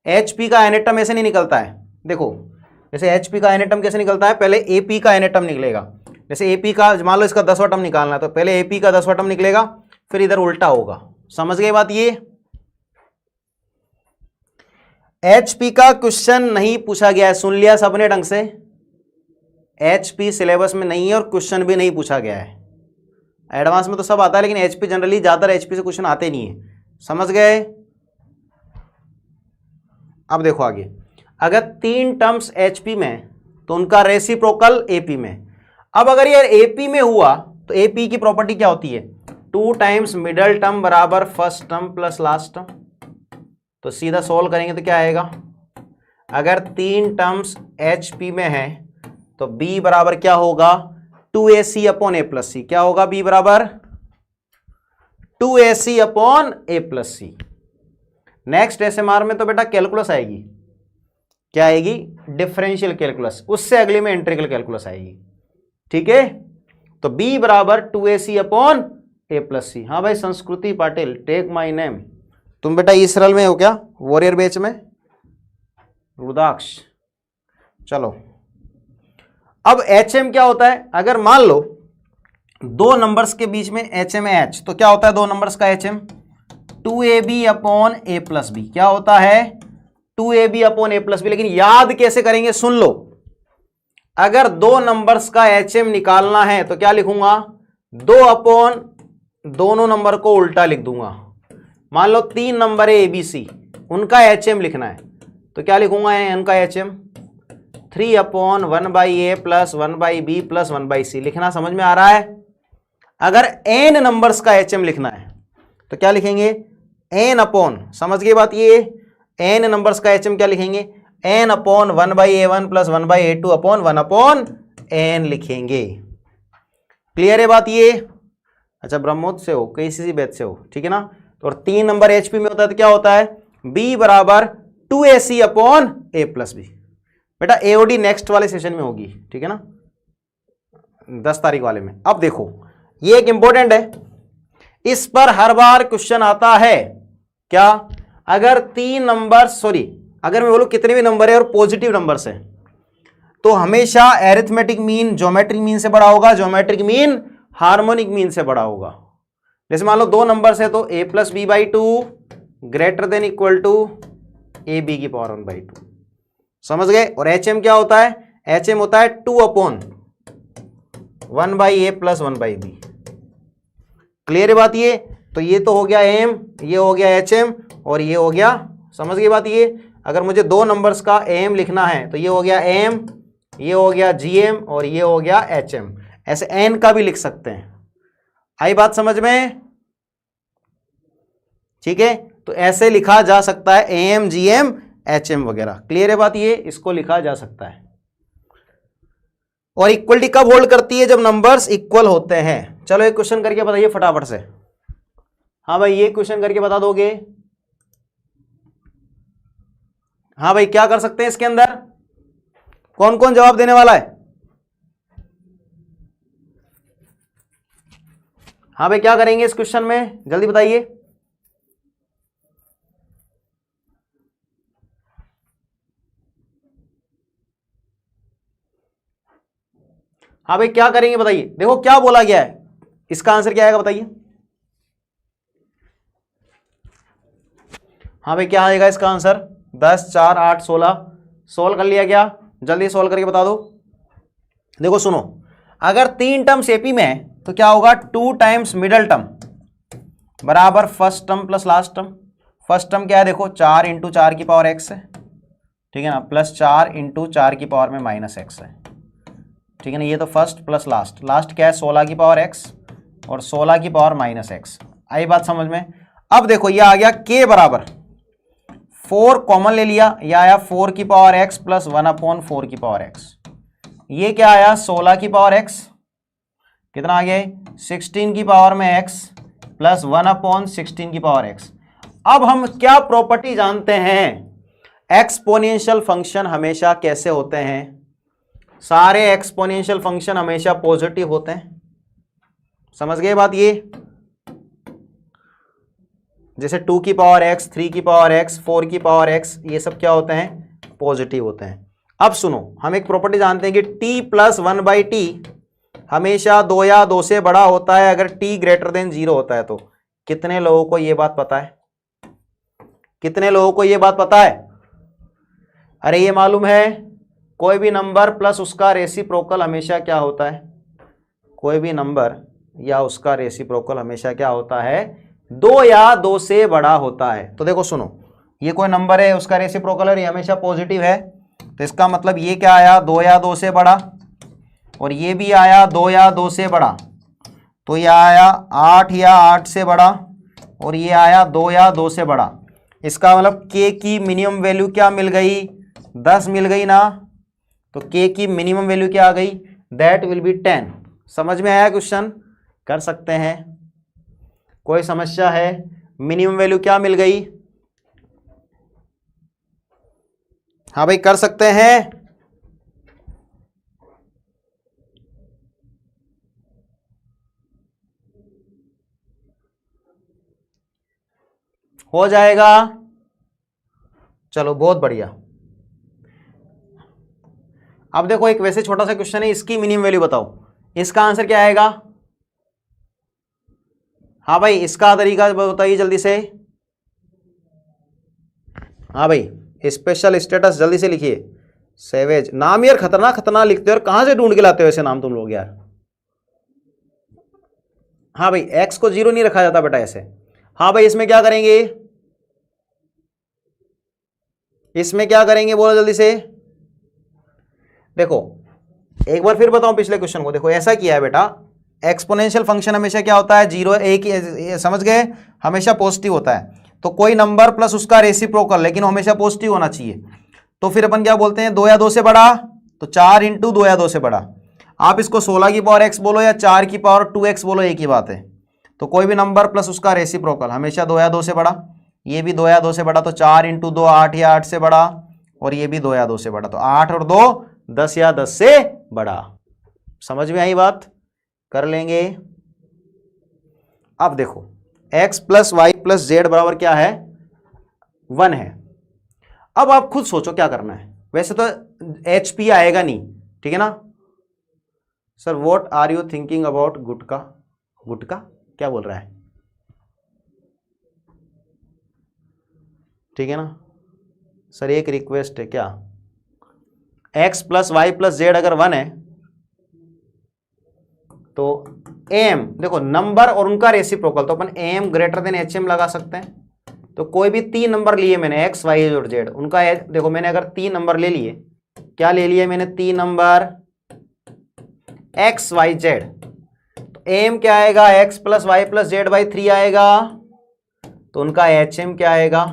एचपी का एनेटम ऐसे नहीं निकलता है। देखो जैसे एचपी का एनेटम कैसे निकलता है, पहले एपी का एनेटम निकलेगा। जैसे एपी का मान लो इसका 10वां टर्म निकालना है तो पहले एपी का 10वां टर्म निकलेगा, फिर इधर उल्टा होगा। समझ गए बात ये। एचपी का क्वेश्चन नहीं पूछा गया है, सुन लिया सबने ढंग से। एचपी सिलेबस में नहीं है और क्वेश्चन भी नहीं पूछा गया है। एडवांस में तो सब आता है लेकिन एचपी जनरली ज्यादातर एचपी से क्वेश्चन आते नहीं है। समझ गए। अब देखो आगे, अगर 3 टर्म्स एचपी में तो उनका रेसिप्रोकल एपी में। अब अगर ये एपी में हुआ तो एपी की प्रॉपर्टी क्या होती है, 2 टाइम्स मिडल टर्म बराबर first term plus last term. तो सीधा सोल्व करेंगे तो क्या आएगा, अगर 3 टर्म्स एचपी में है तो b बराबर क्या होगा 2ac अपॉन a प्लस सी। क्या होगा b बराबर 2ac upon a plus C. Next SMR में तो बेटा कैलकुलस आएगी, क्या आएगी डिफरेंशियल कैलकुलस, उससे अगले में इंटीग्रल कैलकुलस आएगी। ठीक है, तो b बराबर 2ac अपॉन a प्लस सी। हाँ भाई संस्कृति पाटिल, टेक माई नेम। तुम बेटा इसरल में हो क्या, वॉरियर बैच में, रुद्राक्ष। चलो अब HM क्या होता है, अगर मान लो 2 नंबर्स के बीच में HM है H, तो क्या होता है 2 नंबर्स का HM 2AB upon A plus B. क्या होता है 2AB upon A plus B. लेकिन याद कैसे करेंगे सुन लो, अगर 2 नंबर्स का HM निकालना है तो क्या लिखूंगा 2 अपॉन दोनों नंबर को उल्टा लिख दूंगा। मान लो 3 नंबर है ABC, उनका HM लिखना है तो क्या लिखूंगा उनका HM 3 upon 1/a plus 1/b plus 1/c। लिखना समझ में आ रहा है। अगर n नंबर्स का HM लिखना है तो क्या लिखेंगे n अपॉन, समझ गए बात ये, n नंबर्स का HM क्या लिखेंगे n upon 1/a1 plus 1/a2 upon 1 upon n लिखेंगे। क्लियर है बात ये। अच्छा ब्रह्मोत्स से हो, KCC बैच से हो, ठीक है ना। तो और 3 नंबर HP में होता है तो क्या होता है b बराबर 2ac upon a plus B. बेटा AOD नेक्स्ट वाले सेशन में होगी, ठीक है ना, 10 तारीख वाले में। अब देखो ये एक इंपॉर्टेंट है, इस पर हर बार क्वेश्चन आता है। क्या, अगर 3 नंबर, सॉरी अगर मैं बोलूं कितने भी नंबर है और पॉजिटिव नंबर्स है तो हमेशा एरिथमेटिक मीन ज्योमेट्रिक मीन से बड़ा होगा, ज्योमेट्रिक मीन हार्मोनिक मीन से बड़ा होगा। जैसे मान लो 2 नंबर्स है तो a plus B by 2 greater than equal to A B की पावर 1/2। समझ गए। और HM क्या होता है, HM होता है 2 upon 1/a plus 1/b। Clear है बात ये। तो ये तो हो गया M, ये हो गया HM और ये हो गया, समझ गए बात ये। अगर मुझे 2 नंबर्स का AM लिखना है तो ये हो गया M, ये हो गया GM और ये हो गया HM। ऐसे N का भी लिख सकते हैं। आई बात समझ में, ठीक है। तो ऐसे लिखा जा सकता है AM GM HM वगैरह। क्लियर है बात ये, इसको लिखा जा सकता है। और इक्वलिटी कब होल्ड करती है, जब नंबर्स इक्वल होते हैं। चलो एक क्वेश्चन करके बताइए फटाफट से। हाँ भाई ये क्वेश्चन करके बता दोगे। हाँ भाई क्या कर सकते हैं इसके अंदर, कौन कौन जवाब देने वाला है। हाँ भाई क्या करेंगे इस क्वेश्चन में, जल्दी बताइए। हाँ भाई क्या करेंगे बताइए। देखो क्या बोला गया है, इसका आंसर क्या आएगा बताइए। हाँ भाई क्या आएगा इसका आंसर, 10 4 8 16। सोल्व कर लिया क्या, जल्दी सोल्व करके बता दो। देखो सुनो, अगर 3 टर्म्स एपी में है तो क्या होगा, 2 टाइम्स मिडल टर्म बराबर first term plus last term. First term क्या है देखो, 4 इंटू 4 की पावर एक्स है, ठीक है ना, प्लस 4 इंटू 4 की पावर में माइनस एक्स है, ठीक है ना। ये तो फर्स्ट प्लस लास्ट, लास्ट क्या है 16 की पावर एक्स और 16 की पावर माइनस एक्स। आई बात समझ में। अब देखो ये आ गया के बराबर 4 कॉमन ले लिया, यह आया 4 की पावर एक्स प्लस 1/4 की पावर एक्स। ये क्या आया 16 की पावर एक्स, कितना आ गया 16 की पावर में x प्लस 1/16 की पावर x। अब हम क्या प्रॉपर्टी जानते हैं, एक्सपोनेंशियल फंक्शन हमेशा कैसे होते हैं, सारे एक्सपोनेंशियल फंक्शन हमेशा पॉजिटिव होते हैं। समझ गए बात ये, जैसे 2 की पावर x, 3 की पावर x, 4 की पावर x, ये सब क्या होते हैं, पॉजिटिव होते हैं। अब सुनो, हम एक प्रॉपर्टी जानते हैं कि t प्लस 1/t हमेशा 2 या 2 से बड़ा होता है अगर t ग्रेटर देन 0 होता है। तो कितने लोगों को यह बात पता है, कितने लोगों को यह बात पता है। अरे ये मालूम है, कोई भी नंबर प्लस उसका रेसिप्रोकल हमेशा क्या होता है, कोई भी नंबर या उसका रेसिप्रोकल हमेशा क्या होता है, 2 या 2 से बड़ा होता है। तो देखो सुनो, ये कोई नंबर है, उसका रेसिप्रोकल है, ये हमेशा पॉजिटिव है, तो इसका मतलब ये क्या आया 2 या 2 से बड़ा, और ये भी आया 2 या 2 से बड़ा, तो ये आया 8 या 8 से बड़ा, और ये आया 2 या 2 से बड़ा। इसका मतलब k की मिनिमम वैल्यू क्या मिल गई, 10 मिल गई ना, तो k की मिनिमम वैल्यू क्या आ गई, दैट विल बी 10। समझ में आया क्वेश्चन, कर सकते हैं, कोई समस्या है। मिनिमम वैल्यू क्या मिल गई, हाँ भाई कर सकते हैं। हो जाएगा, चलो बहुत बढ़िया। अब देखो एक वैसे छोटा सा क्वेश्चन है, इसकी मिनिमम वैल्यू बताओ, इसका आंसर क्या आएगा। हाँ भाई इसका तरीका बताइए जल्दी से। हाँ भाई स्पेशल स्टेटस जल्दी से लिखिए। सेवेज नाम यार खतरनाक खतरनाक लिखते हो, और कहां से ढूंढ के लाते हो ऐसे नाम तुम लोग यार। हाँ भाई एक्स को 0 नहीं रखा जाता बेटा ऐसे। हाँ भाई इसमें क्या करेंगे, इसमें क्या करेंगे बोलो जल्दी से। देखो एक बार फिर बताऊं पिछले क्वेश्चन को, देखो ऐसा किया है बेटा, एक्सपोनेंशियल फंक्शन हमेशा क्या होता है, 0 1, समझ गए, हमेशा पॉजिटिव होता है। तो कोई नंबर प्लस उसका रेसिप्रोकल, लेकिन हमेशा पॉजिटिव होना चाहिए। तो फिर अपन क्या बोलते हैं, 2 या 2 से बड़ा, तो 4 इंटू 2 या 2 से बड़ा। आप इसको 16 की पावर x बोलो या 4 की पावर 2x बोलो, एक ही बात है। तो कोई भी नंबर प्लस उसका रेसिप्रोकल हमेशा 2 या 2 से बड़ा, ये भी 2 या 2 से बड़ा, तो 4 इंटू 2 8 या 8 से बड़ा, और ये भी 2 या 2 से बड़ा, तो 8 और 2 10 या 10 से बड़ा। समझ में आई बात, कर लेंगे। अब देखो x plus Y plus Z बराबर क्या है, 1 है। अब आप खुद सोचो क्या करना है, वैसे तो HP आएगा नहीं, ठीक है ना। Sir what are you thinking about gutka, गुटका क्या बोल रहा है, ठीक है ना। सर एक रिक्वेस्ट है क्या, x plus Y plus Z अगर 1 है तो एम, देखो नंबर और उनका रेसिप्रोकल, तो अपन एम ग्रेटर देन HM लगा सकते हैं। तो कोई भी 3 नंबर लिए मैंने x y और z, उनका देखो मैंने अगर 3 नंबर ले लिए, क्या ले लिए मैंने 3 नंबर x y z, तो एम क्या आएगा x plus Y plus Z by 3 आएगा, तो उनका HM क्या आएगा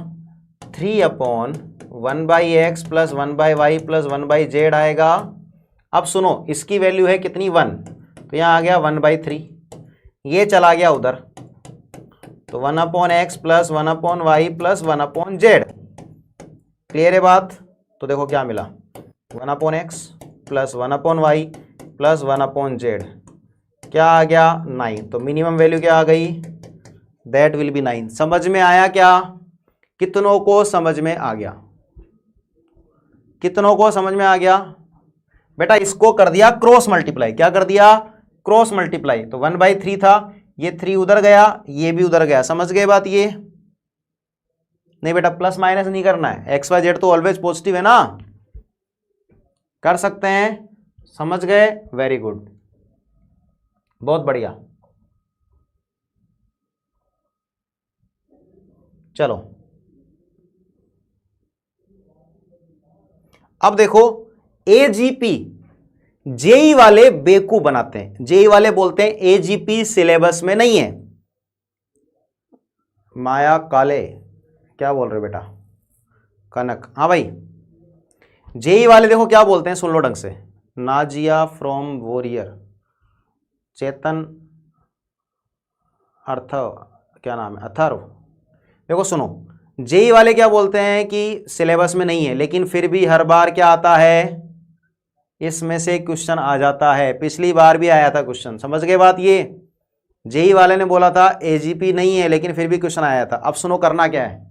3/1 by X plus 1 by Y plus 1 by Z आएगा। अब सुनो इसकी वैल्यू है कितनी 1, तो यहाँ आ गया 1/3, ये चला गया उधर, तो 1/x plus 1/y plus 1/z। Clear है बात। तो देखो क्या मिला, 1/x plus 1/y plus 1/z, क्या आ गया 9, तो मिनिमम वैल्यू क्या आ गई, दैट विल बी 9। समझ में आया क्या, कितनों को समझ में आ गया, कितनों को समझ में आ गया बेटा। इसको कर दिया क्रॉस मल्टीप्लाई, क्या कर दिया, क्रॉस मल्टीप्लाई। तो 1/3 था, ये 3 उधर गया, ये भी उधर गया, समझ गए बात। ये नहीं बेटा प्लस माइनस नहीं करना है, एक्स वाई जेड तो ऑलवेज पॉजिटिव है ना, कर सकते हैं, समझ गए, वेरी गुड, बहुत बढ़िया। चलो अब देखो, एजीपी जेई वाले बेवकूफ बनाते हैं, जेई वाले बोलते हैं एजीपी सिलेबस में नहीं है। माया काले क्या बोल रहे बेटा, कनक, हाँ भाई, जेई वाले देखो क्या बोलते हैं, सुन लो ढंग से। नाजिया फ्रॉम वॉरियर, चेतन अर्थ, क्या नाम है, अथर्व। देखो सुनो, जेई वाले क्या बोलते हैं कि सिलेबस में नहीं है, लेकिन फिर भी हर बार क्या आता है, इसमें से क्वेश्चन आ जाता है। पिछली बार भी आया था क्वेश्चन, समझ गए बात। ये जेई वाले ने बोला था एजीपी नहीं है, लेकिन फिर भी क्वेश्चन आया था। अब सुनो करना क्या है,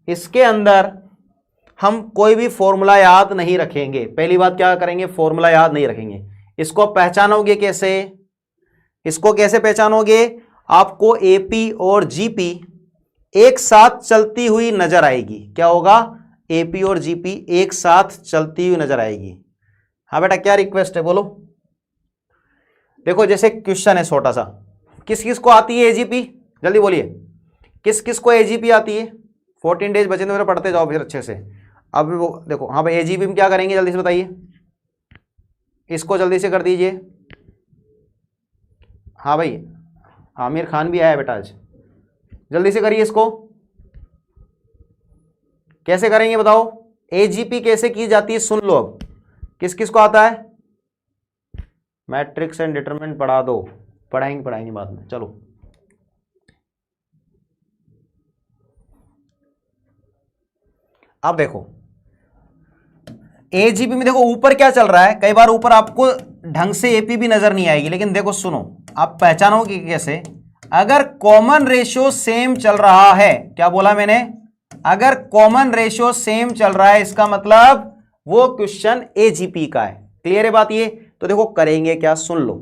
इसके अंदर हम कोई भी फॉर्मूला याद नहीं रखेंगे। पहली बात क्या करेंगे, फॉर्मूला याद नहीं रखेंगे। इसको पहचानोगे कैसे, इसको कैसे पहचानोगे, आपको एपी और जीपी एक साथ चलती हुई नजर आएगी। क्या होगा, एपी और जीपी एक साथ चलती हुई नजर आएगी। हाँ बेटा क्या रिक्वेस्ट है बोलो। देखो जैसे क्वेश्चन है छोटा सा, किस किस को आती है एजीपी, जल्दी बोलिए, किस किस को एजीपी आती है। 14 डेज बचे तो मेरे पढ़ते जाओ फिर अच्छे से। अब वो देखो, हाँ भाई एजीपी में क्या करेंगे जल्दी से बताइए, इसको जल्दी से कर दीजिए। हाँ भाई आमिर खान भी आया बेटा आज, जल्दी से करिए इसको। कैसे करेंगे बताओ, एजीपी कैसे की जाती है सुन लो। अब किस किस को आता है, मैट्रिक्स एंड डिटरमिनेंट पढ़ा दो, पढ़ाएंगे बाद में। चलो अब देखो एजीपी में देखो ऊपर क्या चल रहा है, कई बार ऊपर आपको ढंग से एपी भी नजर नहीं आएगी, लेकिन देखो सुनो, आप पहचानोगे कैसे, अगर कॉमन रेशियो सेम चल रहा है, क्या बोला मैंने, अगर कॉमन रेशियो सेम चल रहा है इसका मतलब वो क्वेश्चन एजीपी का है। क्लियर है बात ये। तो देखो करेंगे क्या, सुन लो।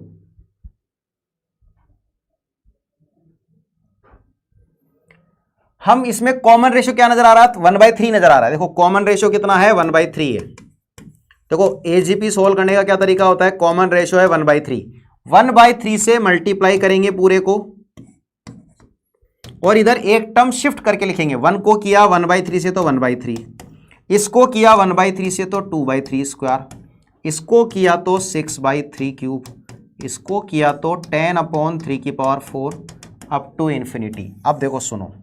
हम इसमें कॉमन रेशियो क्या नजर आ रहा है, 1/3 नजर आ रहा है। देखो कॉमन रेशियो कितना है, 1/3 है। देखो एजीपी सोल्व करने का क्या तरीका होता है, कॉमन रेशियो है 1/3, 1/3 से मल्टीप्लाई करेंगे पूरे को, और इधर एक टर्म शिफ्ट करके लिखेंगे। 1 को किया 1/3 से तो 1/3, इसको किया 1/3 से तो 2/3 स्क्वायर, इसको किया तो 6/3 क्यूब, इसको किया तो 10/3 अप टू इन्फिनिटी। अब देखो सुनो,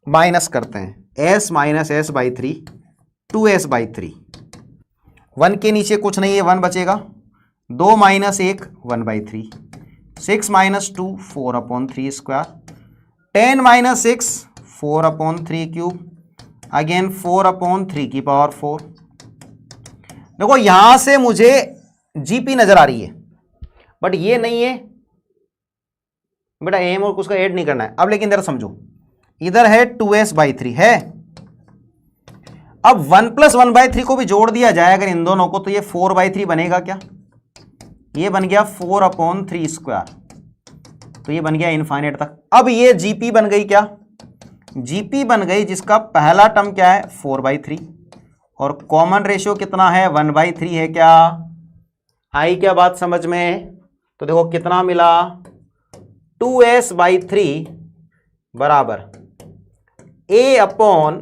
माइनस करते हैं, s माइनस s/3 2s/3, 1 के नीचे कुछ नहीं है, 1 बचेगा, 2 minus 1 1/3, 6 minus 2 4/3 square, 10 minus 6 4/3 cube, again 4/3 देखो यहां से मुझे जीपी नजर आ रही है, बट ये नहीं है बेटा, एम और कुछ का ऐड नहीं करना है। अब लेकिन इधर समझो, इधर है 2s/3 है, अब 1 + 1/3 को भी जोड़ दिया जाए अगर इन दोनों को, तो ये 4/3 बनेगा क्या, ये बन गया 4/3 स्क्वायर, तो ये बन गया इनफाइनाइट तक। अब ये जीपी बन गई, क्या जीपी बन गई, जिसका पहला टर्म क्या है 4/3 और कॉमन रेशियो कितना है 1/3 है। क्या आई क्या बात समझ में। तो देखो कितना मिला, 2s/3 बराबर a/1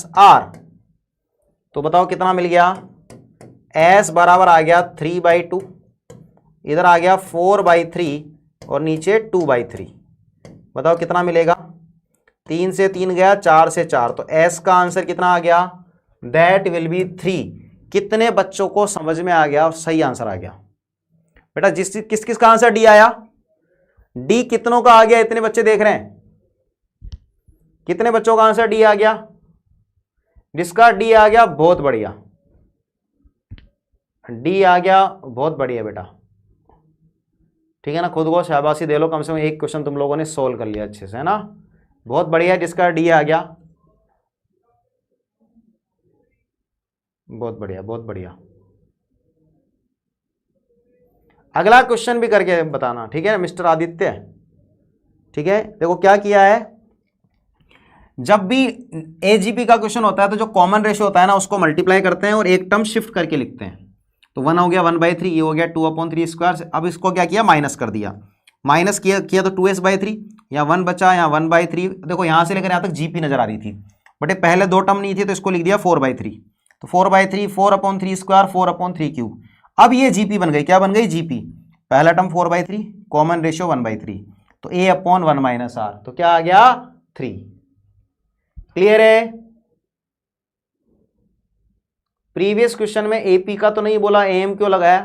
- r। तो बताओ कितना मिल गया, s बराबर आ गया 3/2, इधर आ गया 4/3 और नीचे 2/3। बताओ कितना मिलेगा, 3 से 3 गया, 4 से 4, तो s का आंसर कितना आ गया, दैट विल बी 3। कितने बच्चों को समझ में आ गया, सही आंसर आ गया बेटा। किस किस का आंसर डी आया, डी कितनों का आ गया, इतने बच्चे देख रहे हैं, कितने बच्चों का आंसर डी आ गया, जिसका डी आ गया बहुत बढ़िया, डी आ गया, बहुत बढ़िया बेटा, ठीक है ना। खुद को शाबाशी दे लो, कम से कम एक क्वेश्चन तुम लोगों ने सोल्व कर लिया अच्छे से, है ना। बहुत बढ़िया, जिसका डी आ गया, बहुत बढ़िया बहुत बढ़िया। अगला क्वेश्चन भी करके बताना, ठीक है मिस्टर आदित्य, ठीक है। देखो क्या किया है, जब भी एजीपी का क्वेश्चन होता है तो जो कॉमन रेशियो होता है ना उसको मल्टीप्लाई करते हैं और एक टर्म शिफ्ट करके लिखते हैं। तो 1 हो गया 1/3, ये हो गया 2/3²। अब इसको क्या किया, माइनस कर दिया, माइनस किया तो 2s/3, यहाँ 1 बचा, यहाँ 1/3। देखो यहाँ से लेकर यहाँ तक जीपी नजर आ रही थी, बट पहले दो टर्म नहीं थी तो इसको लिख दिया 4/3। तो 4/3 4/3², 4/3³। अब ये जीपी बन गई, क्या बन गई, जीपी। पहला टर्म 4/3, कॉमन रेशियो 1/3, तो a/1 - r, तो क्या आ गया 3। क्लियर है। प्रीवियस क्वेश्चन में एपी का तो नहीं बोला, एम क्यों लगाया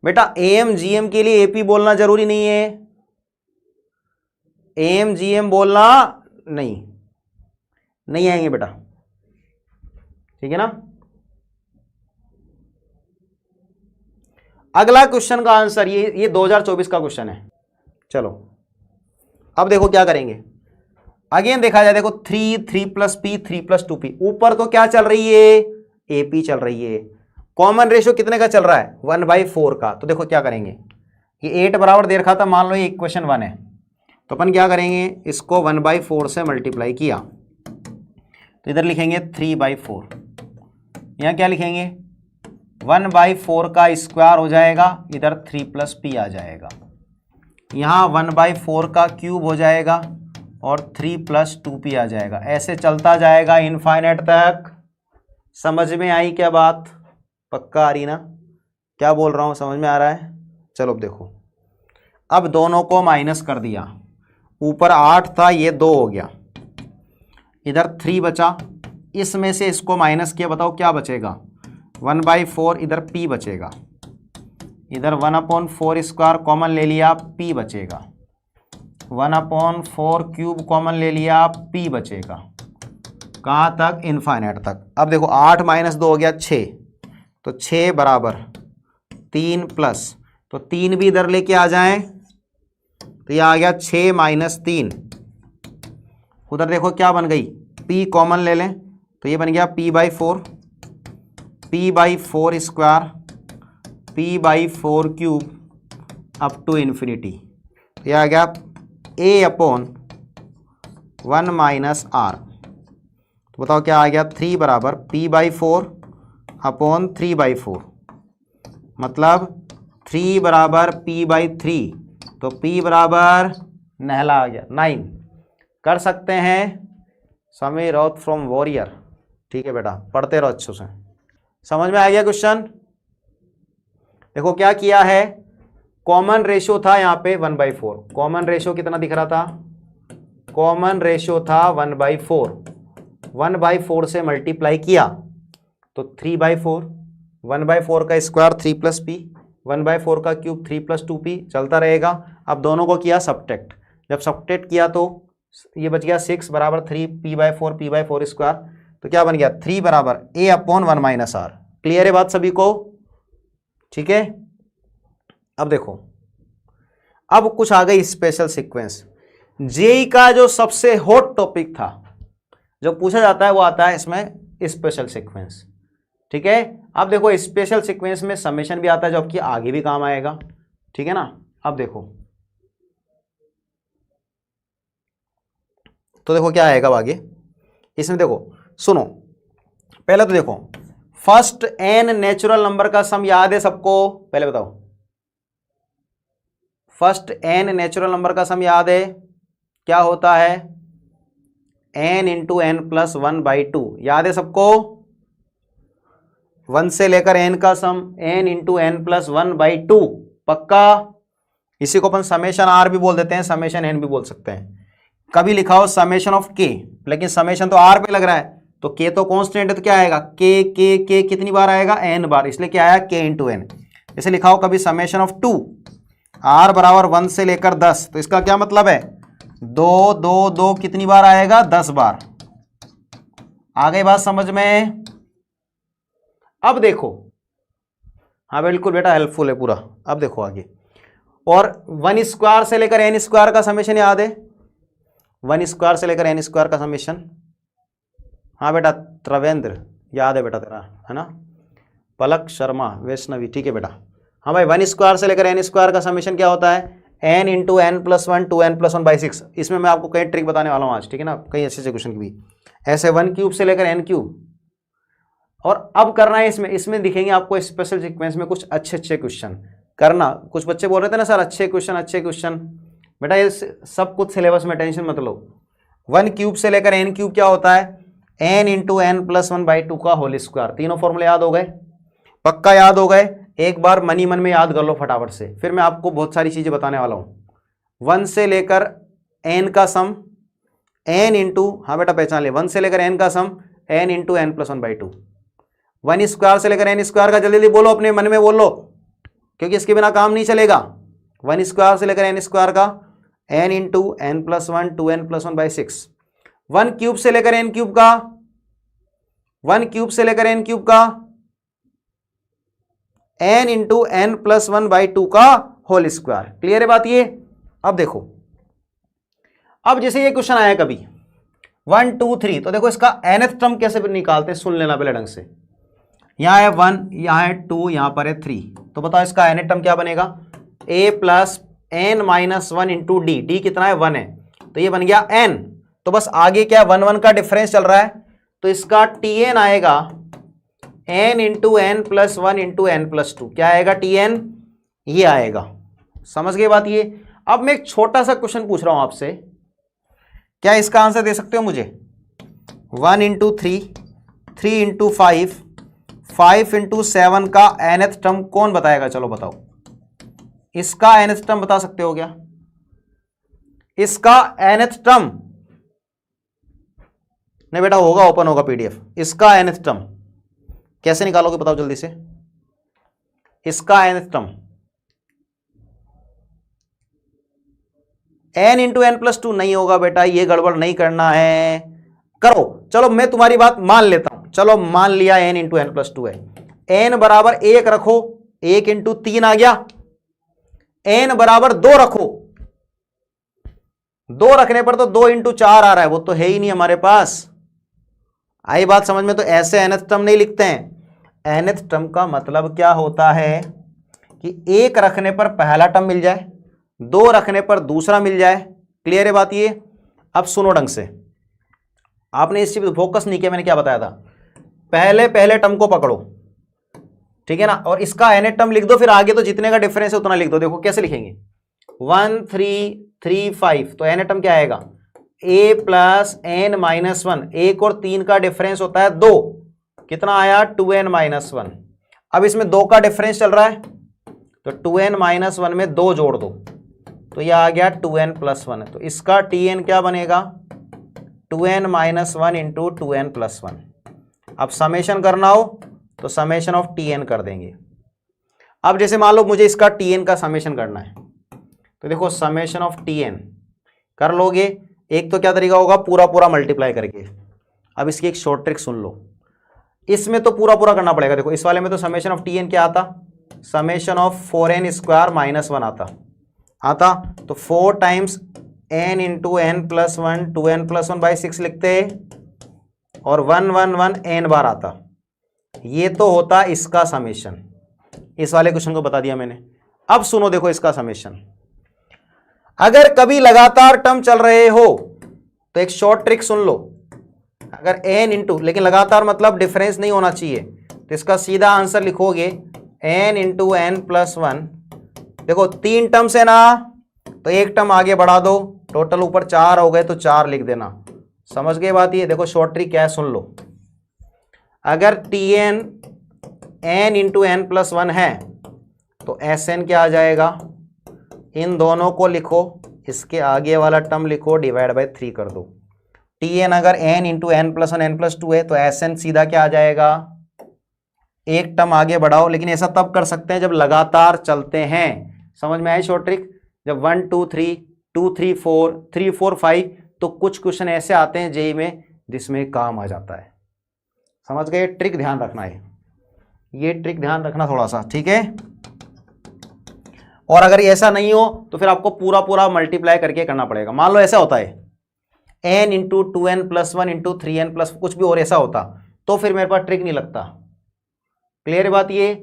बेटा, एम जीएम के लिए एपी बोलना जरूरी नहीं है, एम जीएम बोलना नहीं आएंगे बेटा, ठीक है ना। अगला क्वेश्चन का आंसर ये 2024 का क्वेश्चन है। चलो अब देखो क्या करेंगे, अगेन देखा जाए, देखो 3 + p 3 + 2p, ऊपर तो क्या चल रही है, एपी चल रही है। कॉमन रेशियो कितने का चल रहा है, 1/4 का। तो देखो क्या करेंगे, ये 8 बराबर दे रखा था, मान लो ये इक्वेशन 1 है, तो अपन क्या करेंगे, इसको 1/4 से मल्टीप्लाई किया, तो इधर लिखेंगे 3/4, यहाँ क्या लिखेंगे 1/4 का स्क्वायर हो जाएगा, इधर 3 + p आ जाएगा, यहाँ 1/4 का क्यूब हो जाएगा और 3 + 2p आ जाएगा, ऐसे चलता जाएगा इनफाइनाइट तक। समझ में आई क्या बात, पक्का आ रही ना, क्या बोल रहा हूँ समझ में आ रहा है। चलो अब देखो, अब दोनों को माइनस कर दिया, ऊपर 8 था ये 2 हो गया, इधर 3 बचा, इसमें से इसको माइनस किया, बताओ क्या बचेगा, 1/4, इधर p बचेगा, इधर 1/4² कॉमन ले लिया, p बचेगा, 1/4³ कॉमन ले लिया, p बचेगा, कहाँ तक, इनफाइनाइट तक। अब देखो 8 - 2 हो गया 6, तो 6 बराबर 3 प्लस, तो 3 भी इधर लेके आ जाएं, तो ये आ गया 6 - 3, उधर देखो क्या बन गई, p कॉमन ले लें, तो ये बन गया p/4, p/4², p/4³ up to infinity, ये आ गया a/1 - r। तो बताओ क्या आ गया, 3 बराबर p/4 अपॉन 3/4, मतलब 3 बराबर p/3, तो p बराबर नहला आ गया 9। कर सकते हैं, समीर राउत फ्रॉम वॉरियर, ठीक है बेटा, पढ़ते रहो अच्छे से। समझ में आ गया क्वेश्चन। देखो क्या किया है, कॉमन रेशियो था यहाँ पे 1/4, कॉमन रेशियो कितना दिख रहा था, कॉमन रेशियो था 1/4, 1/4 से मल्टीप्लाई किया तो 3/4, 1/4 का स्क्वायर 3 + p, 1/4 का क्यूब 3 + 2p, चलता रहेगा। अब दोनों को किया सब्ट्रैक्ट, जब सब्ट्रैक्ट किया तो ये बच गया 6 बराबर 3 p/4 p/4², तो क्या बन गया 3 बराबर a/1 - r। क्लियर है बात सभी को, ठीक है। अब देखो, अब कुछ आ गई स्पेशल सीक्वेंस, जेई का जो सबसे हॉट टॉपिक था, जो पूछा जाता है वो आता है इसमें स्पेशल सीक्वेंस, ठीक है। अब देखो स्पेशल सीक्वेंस में समेशन भी आता है जो आपकी आगे भी काम आएगा, ठीक है ना। अब देखो, तो देखो क्या आएगा आगे इसमें, देखो सुनो, पहले तो देखो फर्स्ट n नेचुरल नंबर का सम याद है सबको, पहले बताओ, फर्स्ट n नेचुरल नंबर का सम याद है, क्या होता है, n × n + 1/2, याद है सबको, 1 से लेकर n का सम n × n + 1/2, पक्का। इसी को अपन समेशन r भी बोल देते हैं, समेशन n भी बोल सकते हैं। कभी लिखा हो समेशन ऑफ k, लेकिन समेशन तो r पे लग रहा है, तो k तो कांस्टेंट है, तो क्या आएगा k कितनी बार आएगा, n बार, इसलिए क्या आया k × n। इसे लिखा हो कभी समेशन ऑफ 2, r बराबर 1 से लेकर 10, तो इसका क्या मतलब है, 2 2 2 कितनी बार आएगा, 10 बार। आ गई बात समझ में। अब देखो हाँ बिल्कुल बेटा, हेल्पफुल है पूरा। अब देखो आगे, और 1 स्क्वायर से लेकर n स्क्वायर का समेशन याद है, 1 स्क्वायर से लेकर n स्क्वायर का समेशन। हाँ बेटा त्रिवेंद्र याद है बेटा तेरा, है ना, पलक शर्मा वैष्णवी, ठीक है बेटा। हाँ भाई 1 स्क्वायर से लेकर n स्क्वायर का समेशन क्या होता है, n into N plus one two n plus one by 6। इसमें मैं आपको कई ट्रिक बताने वाला हूँ आज, ठीक है ना, कई अच्छे अच्छे क्वेश्चन की भी, ऐसे 1 क्यूब से लेकर n क्यूब। और अब करना है इसमें दिखेंगे आपको स्पेशल सीक्वेंस में कुछ अच्छे अच्छे क्वेश्चन करना। कुछ बच्चे बोल रहे थे ना सर अच्छे क्वेश्चन, बेटा ये सब कुछ सिलेबस में, टेंशन मत लो। 1 क्यूब से लेकर n क्यूब क्या होता है, n into N plus one by two का होल स्क्वायर। तीनों फॉर्मूले याद हो गए, पक्का याद हो गए। एक बार मन ही मन में याद कर लो फटाफट से, फिर मैं आपको बहुत सारी चीजें बताने वाला हूँ। 1 से लेकर n का सम n इंटू, हाँ बेटा पहचान ले, 1 से लेकर n का sum n into N plus one by two. 1 square से लेकर n स्क्वायर का जल्दी जल्दी बोलो, अपने मन में बोलो, क्योंकि इसके बिना काम नहीं चलेगा। 1 स्क्वायर से लेकर n स्क्वायर का n into N plus one two n plus one by 6। 1 cube से लेकर n क्यूब का, 1 क्यूब से लेकर n क्यूब का n into N plus one by two का होल स्क्वायर। क्लियर है बात ये। अब देखो, अब जैसे ये क्वेश्चन आया कभी 1 2 3, तो देखो इसका nth टर्म कैसे निकालते हैं, सुन लेना पहले ढंग से। यहाँ है 1, यहाँ है 2, यहाँ पर है 3, तो बताओ इसका nth टर्म क्या बनेगा, a plus n minus one into D. D कितना है, 1 है, तो ये बन गया n। तो बस आगे क्या 1 1 का डिफरेंस चल रहा है, तो इसका tn आएगा n into N plus one into N plus two. क्या आएगा, tn, ये आएगा। समझ गए बात ये। अब मैं एक छोटा सा क्वेश्चन पूछ रहा हूं आपसे, क्या इसका आंसर दे सकते हो मुझे। 1 इंटू 3, 3 इंटू 5, 5 इंटू 7 का nth टर्म कौन बताएगा, चलो बताओ। इसका nth टर्म बता सकते हो क्या, इसका nth टर्म, नहीं बेटा होगा, ओपन होगा पीडीएफ। इसका nth टर्म कैसे निकालोगे बताओ जल्दी से, इसका nth term n into N plus two नहीं होगा बेटा, ये गड़बड़ नहीं करना है, करो। चलो मैं तुम्हारी बात मान लेता हूं, चलो मान लिया n into N plus two है, n बराबर 1 रखो, 1 इंटू 3 आ गया, n बराबर 2 रखो, 2 रखने पर तो 2 इंटू 4 आ रहा है, वो तो है ही नहीं हमारे पास। आई बात समझ में। तो ऐसे nth टर्म नहीं लिखते हैं। nth टर्म का मतलब क्या होता है कि 1 रखने पर पहला टर्म मिल जाए, 2 रखने पर दूसरा मिल जाए। क्लियर है बात ये। अब सुनो ढंग से, आपने इस चीज पर फोकस नहीं किया, मैंने क्या बताया था, पहले टर्म को पकड़ो, ठीक है ना, और इसका nth टर्म लिख दो, फिर आगे तो जितने का डिफरेंस है उतना लिख दो। देखो कैसे लिखेंगे, 1 3 3 5, तो nth टर्म क्या आएगा, a plus N minus one. 1 और 3 का डिफरेंस होता है 2, कितना आया 2n माइनस वन। अब इसमें 2 का डिफरेंस चल रहा है, तो 2n माइनस वन में 2 जोड़ दो, तो यह आ गया 2n प्लस वन। तो इसका tn क्या बनेगा, 2n minus one into 2n plus one. अब समेशन करना हो तो समेशन ऑफ tn कर देंगे। अब जैसे मान लो मुझे इसका tn का समेशन करना है, तो देखो समेशन ऑफ tn कर लोगे। एक तो क्या तरीका होगा, पूरा पूरा मल्टीप्लाई करके। अब इसकी एक शॉर्ट ट्रिक सुन लो, इसमें तो पूरा पूरा करना पड़ेगा। देखो इस वाले में तो समेशन ऑफ tn क्या आता, summation of 4n square minus one आता, तो 4 times n into N plus one 2n plus one by 6 लिखते, और 1 1 1 n बार आता। ये तो होता इसका समेशन। इस वाले क्वेश्चन को बता दिया मैंने। अब सुनो देखो इसका समेशन, अगर कभी लगातार टर्म चल रहे हो तो एक शॉर्ट ट्रिक सुन लो। अगर n इंटू, लेकिन लगातार मतलब डिफरेंस नहीं होना चाहिए, तो इसका सीधा आंसर लिखोगे n into N plus one. देखो 3 टर्म्स है ना, तो 1 टर्म आगे बढ़ा दो, टोटल ऊपर 4 हो गए, तो 4 लिख देना। समझ गए बात ये। देखो शॉर्ट ट्रिक क्या है सुन लो, अगर tn n into N plus one है तो sn क्या आ जाएगा, इन दोनों को लिखो, इसके आगे वाला टर्म लिखो, डिवाइड बाय 3 कर दो। tn अगर n into N plus one N plus two है तो sn सीधा क्या आ जाएगा, 1 टर्म आगे बढ़ाओ। लेकिन ऐसा तब कर सकते हैं जब लगातार चलते हैं। समझ में आई शॉर्ट ट्रिक। जब 1 2 3 2 3 4 3 4 5, तो कुछ क्वेश्चन ऐसे आते हैं जेई में जिसमें काम आ जाता है। समझ गए, ट्रिक ध्यान रखना है। ये ट्रिक ध्यान रखना थोड़ा सा, ठीक है। और अगर ऐसा नहीं हो तो फिर आपको पूरा पूरा मल्टीप्लाई करके करना पड़ेगा। मान लो ऐसा होता है n into 2n plus 1 into 3n plus कुछ भी और ऐसा होता, तो फिर मेरे पास ट्रिक नहीं लगता। क्लियर है बात ये?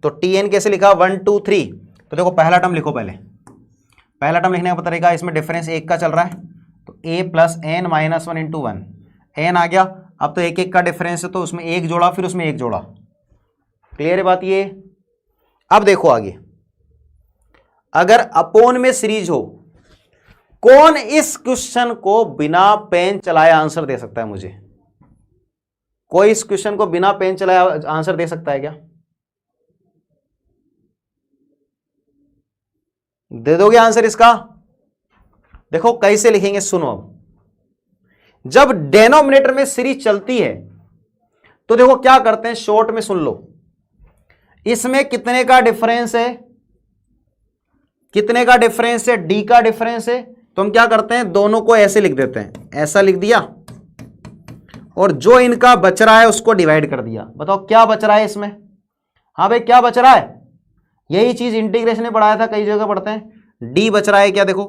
तो tn कैसे लिखा, 1 2 3। तो देखो पहला टर्म लिखो, पहले पहला टर्म लिखने का पता रहेगा, इसमें डिफरेंस एक का चल रहा है तो a plus N minus 1 into 1, n आ गया। अब तो एक एक का डिफरेंस है तो उसमें एक जोड़ा फिर उसमें एक जोड़ा। क्लियर है बात ये? अब देखो आगे, अगर अपोन में सीरीज हो, कौन इस क्वेश्चन को बिना पेन चलाए आंसर दे सकता है मुझे? कोई इस क्वेश्चन को बिना पेन चलाए आंसर दे सकता है क्या? दे दोगे आंसर इसका? देखो कैसे लिखेंगे, सुनो। अब जब डेनोमिनेटर में सीरीज चलती है तो देखो क्या करते हैं, शॉर्ट में सुन लो, इसमें कितने का डिफरेंस है, कितने का डिफरेंस है, डी का डिफरेंस है। तो हम क्या करते हैं, दोनों को ऐसे लिख देते हैं, ऐसा लिख दिया और जो इनका बच रहा है उसको डिवाइड कर दिया। बताओ क्या बच रहा है इसमें? हाँ भाई क्या बच रहा है? यही चीज इंटीग्रेशन में पढ़ाया था, कई जगह पढ़ते हैं। डी बच रहा है क्या, देखो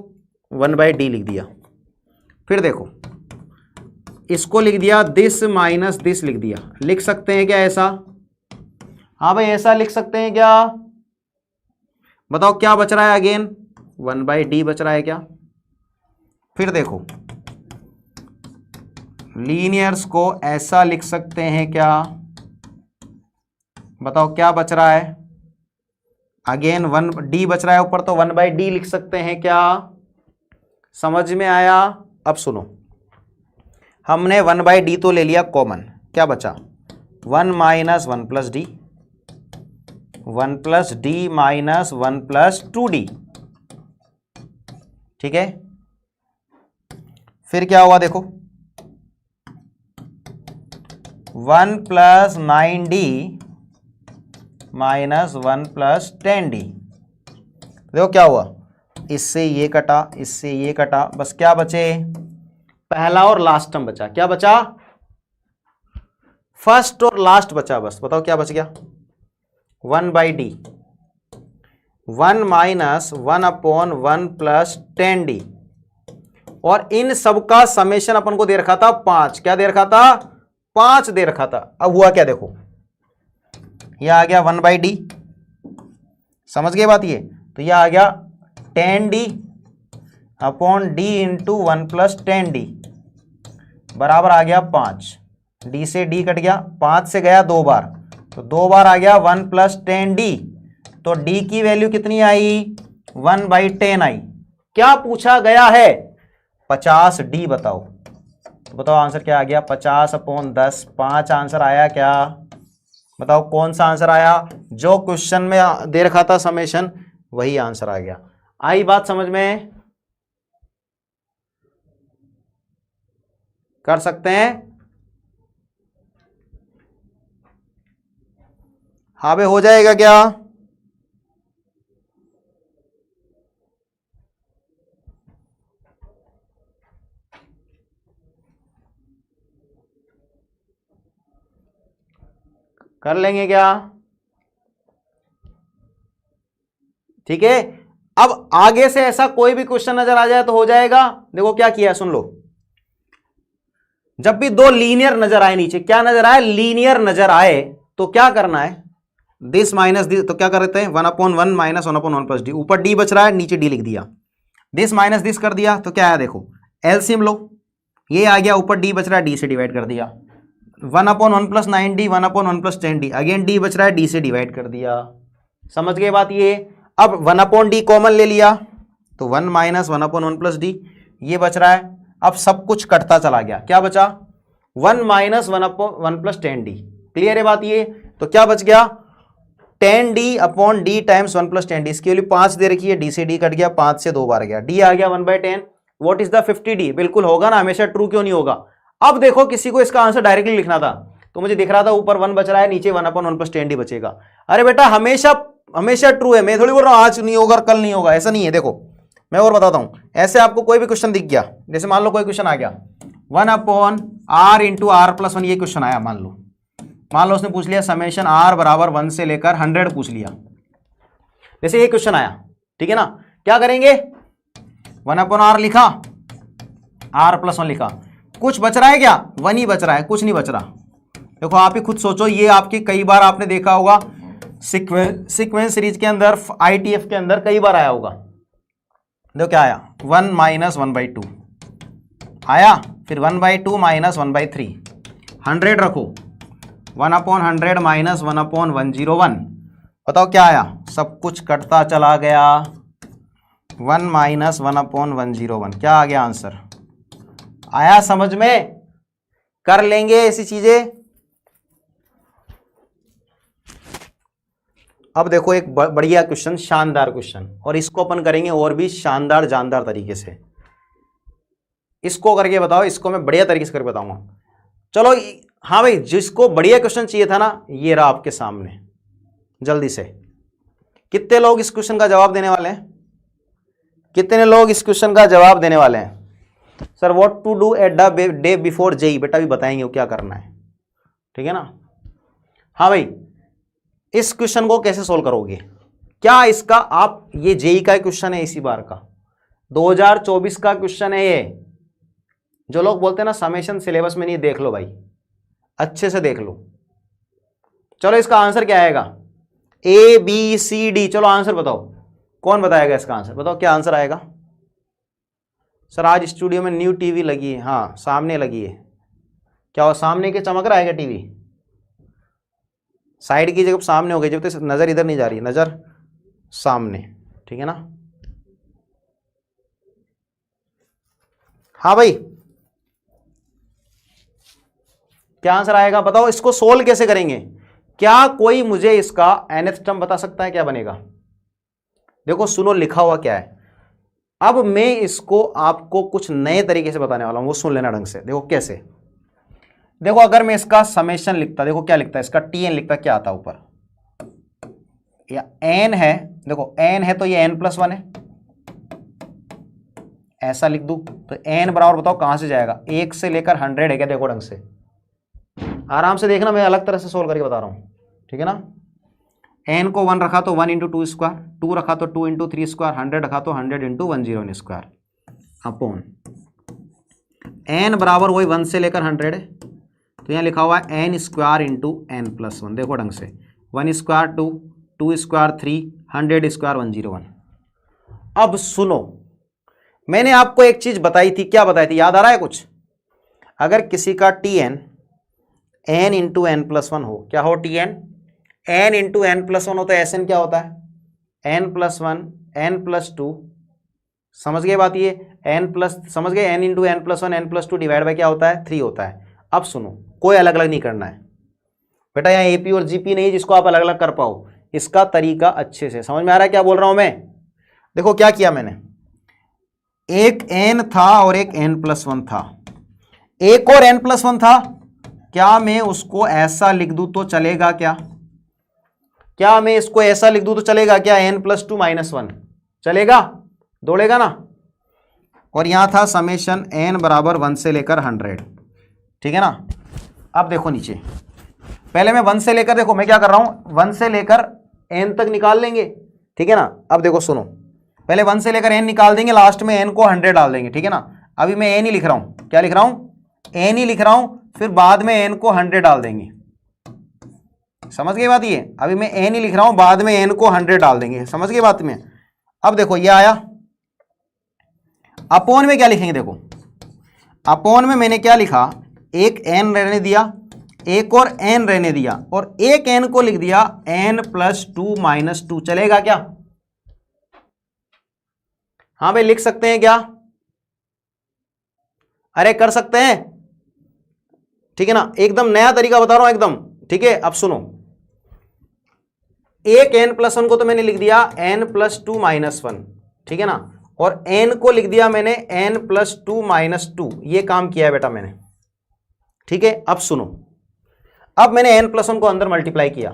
1/d लिख दिया। फिर देखो इसको लिख दिया, दिस माइनस दिस लिख दिया। लिख सकते हैं क्या ऐसा? हाँ भाई ऐसा लिख सकते हैं क्या? बताओ क्या बच रहा है, अगेन 1/d बच रहा है क्या? फिर देखो लीनियर्स को ऐसा लिख सकते हैं क्या? बताओ क्या बच रहा है, अगेन 1d बच रहा है ऊपर तो 1/d लिख सकते हैं क्या? समझ में आया? अब सुनो, हमने 1/d तो ले लिया कॉमन, क्या बचा 1 minus 1 plus D, 1 plus D minus 1 plus 2d, ठीक है। फिर क्या हुआ देखो 1 plus 9d minus 1 plus 10d। देखो क्या हुआ, इससे ये कटा, इससे ये कटा, बस क्या बचे, पहला और लास्ट टर्म बचा। क्या बचा? फर्स्ट और लास्ट बचा बस। बताओ क्या बच गया, 1/d, 1 माइनस 1/1 प्लस 10d। और इन सबका समेशन अपन को दे रखा था 5। क्या दे रखा था? 5 दे रखा था। अब हुआ क्या देखो, यह आ गया 1/d, समझ गए बात ये? तो यह आ गया 10d upon d into 1 plus 10d बराबर आ गया 5। d से d कट गया, 5 से गया 2 बार तो 2 बार आ गया 1 प्लस 10d। तो d की वैल्यू कितनी आई, 1/10 आई। क्या पूछा गया है, 50d बताओ। तो बताओ आंसर क्या आ गया, 50/10। 5 आंसर आया क्या? बताओ कौन सा आंसर आया? जो क्वेश्चन में दे रखा था समेशन, वही आंसर आ गया। आई बात समझ में? कर सकते हैं? हाँ भाई हो जाएगा क्या? कर लेंगे क्या? ठीक है। अब आगे से ऐसा कोई भी क्वेश्चन नजर आ जाए तो हो जाएगा। देखो क्या किया, सुन लो। जब भी दो लीनियर नजर आए, नीचे क्या नजर आए, लीनियर नजर आए, तो क्या करना है, दिस माइनस दिस, तो क्या कर रहे थे 1/1 माइनस 1/1 प्लस डी। ऊपर डी बच रहा है, नीचे डी लिख दिया। दिस माइनस दिस कर दिया तो क्या आया देखो, एलसीएम लो, ये आ गया, ऊपर डी बच रहा है, डी से डिवाइड कर दिया। 1/1 plus 9d 1/1 plus 10d, again D बच रहा है, डी से डिवाइड कर दिया। समझ गए बात ये? अब 1/d कॉमन ले लिया तो 1 माइनस 1/1 प्लस डी, ये बच रहा है। अब सब कुछ कटता चला गया, क्या बचा 1 माइनस 1/1 प्लस 10d। क्लियर है बात ये? तो क्या बच गया 10d upon D times 1 plus 10d। इसकी वैल्यू 5 दे रखी है, डी से डी कट गया, 5 से 2 बार गया, डी आ गया 1/10। What is the 50d? बिल्कुल होगा ना, हमेशा ट्रू क्यों नहीं होगा। अब देखो किसी को इसका आंसर डायरेक्टली लिखना था तो मुझे दिख रहा था ऊपर 1 बच रहा है, नीचे 1/1 प्लस 10d बचेगा। अरे बेटा हमेशा हमेशा ट्रू है, मैं थोड़ी बोल रहा हूं आज नहीं होगा और कल नहीं होगा, ऐसा नहीं है। देखो मैं और बताता हूं, ऐसे आपको कोई भी क्वेश्चन दिख गया, जैसे मान लो कोई क्वेश्चन आ गया 1/r इंटू r प्लस 1, ये क्वेश्चन आया मान लो, मान लो उसने पूछ लिया समेशन r बराबर 1 से लेकर 100 पूछ लिया, जैसे ये क्वेश्चन आया, ठीक है ना, क्या करेंगे, 1/r लिखा, r+1 लिखा, कुछ बच रहा है क्या, 1 ही बच रहा है, कुछ नहीं बच रहा। देखो आप ही खुद सोचो, ये आपकी कई बार आपने देखा होगा सीक्वेंस सीरीज के अंदर, ITF के अंदर कई बार आया होगा। देखो क्या आया, 1 - 1/2 आया, फिर 1/2 - 1/3, 100 रखो, 1/100 - 1/101, बताओ क्या आया, सब कुछ कटता चला गया, 1 - 1/101, क्या आ गया आंसर, आया समझ में, कर लेंगे ऐसी चीजें। अब देखो एक बढ़िया क्वेश्चन, शानदार क्वेश्चन, और इसको अपन करेंगे और भी शानदार जानदार तरीके से। इसको करके बताओ, इसको मैं बढ़िया तरीके से करके बताऊंगा। चलो हाँ भाई, जिसको बढ़िया क्वेश्चन चाहिए था ना, ये रहा आपके सामने, जल्दी से। कितने लोग इस क्वेश्चन का जवाब देने वाले हैं, कितने लोग इस क्वेश्चन का जवाब देने वाले हैं। Sir what to do at the day before JEE, बेटा भी बताएंगे क्या करना है, ठीक है ना। हाँ भाई, इस क्वेश्चन को कैसे सोल्व करोगे, क्या इसका आप, ये जेई का क्वेश्चन है इसी बार का, 2024 का क्वेश्चन है ये। जो लोग बोलते हैं ना समेशन सिलेबस में नहीं, देख लो भाई, अच्छे से देख लो। चलो इसका आंसर क्या आएगा, ABCD, चलो आंसर बताओ, कौन बताएगा इसका आंसर, बताओ क्या आंसर आएगा। सर आज स्टूडियो में न्यू टीवी लगी है, हाँ सामने लगी है, क्या वो सामने के चमक रहा है क्या टीवी, साइड की जगह सामने हो गई, जब तक नजर इधर नहीं जा रही, नजर सामने, ठीक है ना। हाँ भाई, क्या आंसर आएगा बताओ, इसको सोल्व कैसे करेंगे, क्या कोई मुझे इसका nth टर्म बता सकता है क्या बनेगा। देखो सुनो लिखा हुआ क्या है, अब मैं इसको आपको कुछ नए तरीके से बताने वाला हूं, वो सुन लेना ढंग से। देखो कैसे, देखो अगर मैं इसका समेशन लिखता, देखो क्या लिखता है, इसका TN लिखता, क्या आता ऊपर, या n है, देखो n है तो ये n+1 है, ऐसा लिख दूं तो n बराबर बताओ कहां से जाएगा, 1 से लेकर 100 है क्या, देखो ढंग से, आराम से देखना, मैं अलग तरह से सोल्व करके बता रहा हूं, ठीक है ना। n को 1 रखा तो 1 × 2 स्क्वायर, 2 रखा तो 2 × 3 स्क्वायर, 100 रखा तो 100 × 101 स्क्वायर, अपॉन n बराबर वही 1 से लेकर 100 है, तो यहाँ लिखा हुआ है n² × n+1, देखो ढंग से, 1 स्क्वायर 2, 2 स्क्वायर 3, 100 स्क्वायर 101। अब सुनो, मैंने आपको एक चीज बताई थी, क्या बताई थी, याद आ रहा है कुछ, अगर किसी का TN n × n+1 हो, क्या हो TN n × n+1 हो, तो SN क्या होता है, n+1 n+2, समझ गए बात, ये समझ गए, n × n+1 n+2 divide by क्या होता है, 3 होता है। अब सुनो, कोई अलग अलग नहीं करना है बेटा, यहाँ AP और GP नहीं जिसको आप अलग अलग कर पाओ, इसका तरीका अच्छे से समझ में आ रहा है क्या बोल रहा हूं मैं। देखो क्या किया मैंने, एक n था और एक n+1 था, एक और n+1 था, क्या मैं उसको ऐसा लिख दूं तो चलेगा क्या, क्या मैं इसको ऐसा लिख दूं तो चलेगा क्या, n+2 - 1 चलेगा, दौड़ेगा ना। और यहां था समेशन n बराबर 1 से लेकर 100, ठीक है ना। अब देखो नीचे, पहले मैं 1 से लेकर, देखो मैं क्या कर रहा हूं, 1 से लेकर n तक निकाल लेंगे, ठीक है ना। अब देखो सुनो, पहले 1 से लेकर n निकाल देंगे, लास्ट में n को 100 डाल देंगे, ठीक है ना। अभी मैं n ही लिख रहा हूं, क्या लिख रहा हूं, n ही लिख रहा हूं, फिर बाद में n को 100 डाल देंगे, समझ गए बात ये, अभी मैं n ही लिख रहा हूं, बाद में n को 100 डाल देंगे, समझ गए बात में। अब देखो ये आया, अपॉन में क्या लिखेंगे, देखो अपॉन में मैंने क्या लिखा, एक n रहने दिया, एक और n रहने दिया, और एक n को लिख दिया n+2 - 2, चलेगा क्या, हाँ भाई लिख सकते हैं क्या, अरे कर सकते हैं, ठीक है ना, एकदम नया तरीका बता रहा हूं एकदम, ठीक है। अब सुनो, एक n+1 को तो मैंने लिख दिया n+2 - 1, ठीक है ना, और n को लिख दिया मैंने n+2 - 2, ये काम किया है बेटा मैंने, ठीक है। अब सुनो, अब मैंने n+1 को अंदर मल्टीप्लाई किया,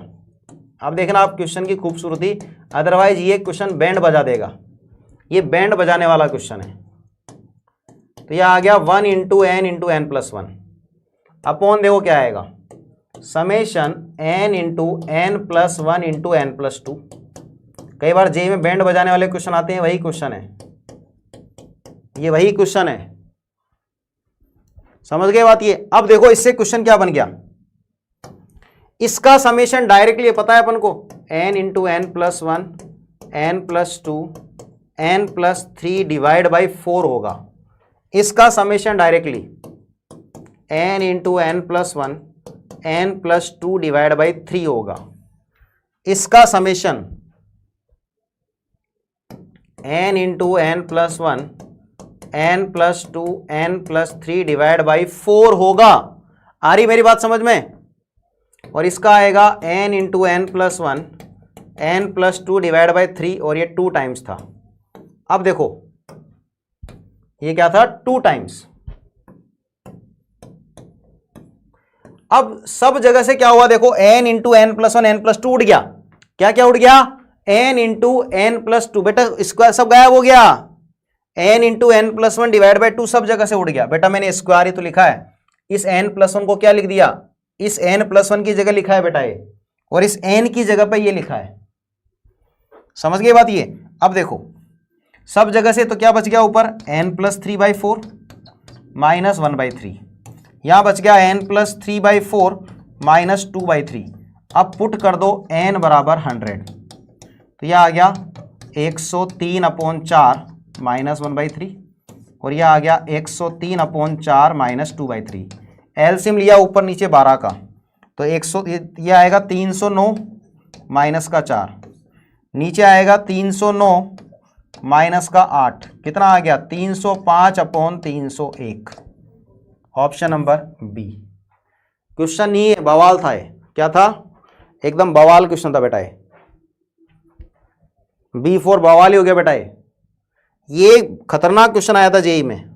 अब देखना आप क्वेश्चन की खूबसूरती, अदरवाइज ये क्वेश्चन बैंड बजा देगा, ये बैंड बजाने वाला क्वेश्चन है। तो यह आ गया 1 × n × n+1, अपॉन देखो क्या आएगा, summation n into N plus one into N plus two. कई बार जेई में बैंड बजाने वाले क्वेश्चन आते हैं, वही क्वेश्चन है, ये वही क्वेश्चन है। समझ गए बात ये। अब देखो इससे क्वेश्चन क्या बन गया, इसका समेशन डायरेक्टली पता है अपन को, n into N plus one N plus two N plus three divide by 4 होगा। इसका summation directly n into N plus one N plus two divide by 3 होगा। इसका summation n into N plus one N plus two N plus three divide by 4 होगा। आ रही मेरी बात समझ में। और इसका आएगा n into N plus one N plus two divide by 3, और ये 2 टाइम्स था। अब देखो ये क्या था, 2 टाइम्स। अब सब जगह से क्या हुआ देखो, n into N plus one N plus two उड़ गया। क्या क्या उड़ गया, n into N plus two, बेटा स्क्वायर सब गायब हो गया। n into N plus one divide by 2 सब जगह से उड़ गया। बेटा मैंने स्क्वायर ही तो लिखा है, इस n प्लस वन को क्या लिख दिया, इस n प्लस वन की जगह लिखा है बेटा ये, और इस n की जगह पे ये लिखा है। समझ गए बात ये। अब देखो सब जगह से तो क्या बच गया ऊपर, n plus three by four minus one by three, यहां बच गया n plus three by four minus two by three. अब पुट कर दो n बराबर 100, तो यह आ गया 103/4 माइनस वन बाई थ्री, और यह आ गया 103/4 minus two by three. LCM लिया ऊपर नीचे 12 का, तो 100 यह आएगा 309 माइनस का 4, नीचे आएगा 309 माइनस का 8, कितना आ गया 305/301। Option number B. क्वेश्चन नहीं है, बवाल था ये। क्या था, एकदम बवाल क्वेश्चन था बेटा ये। B4 बवाल ही हो गया बेटा ये खतरनाक क्वेश्चन आया था जेई में,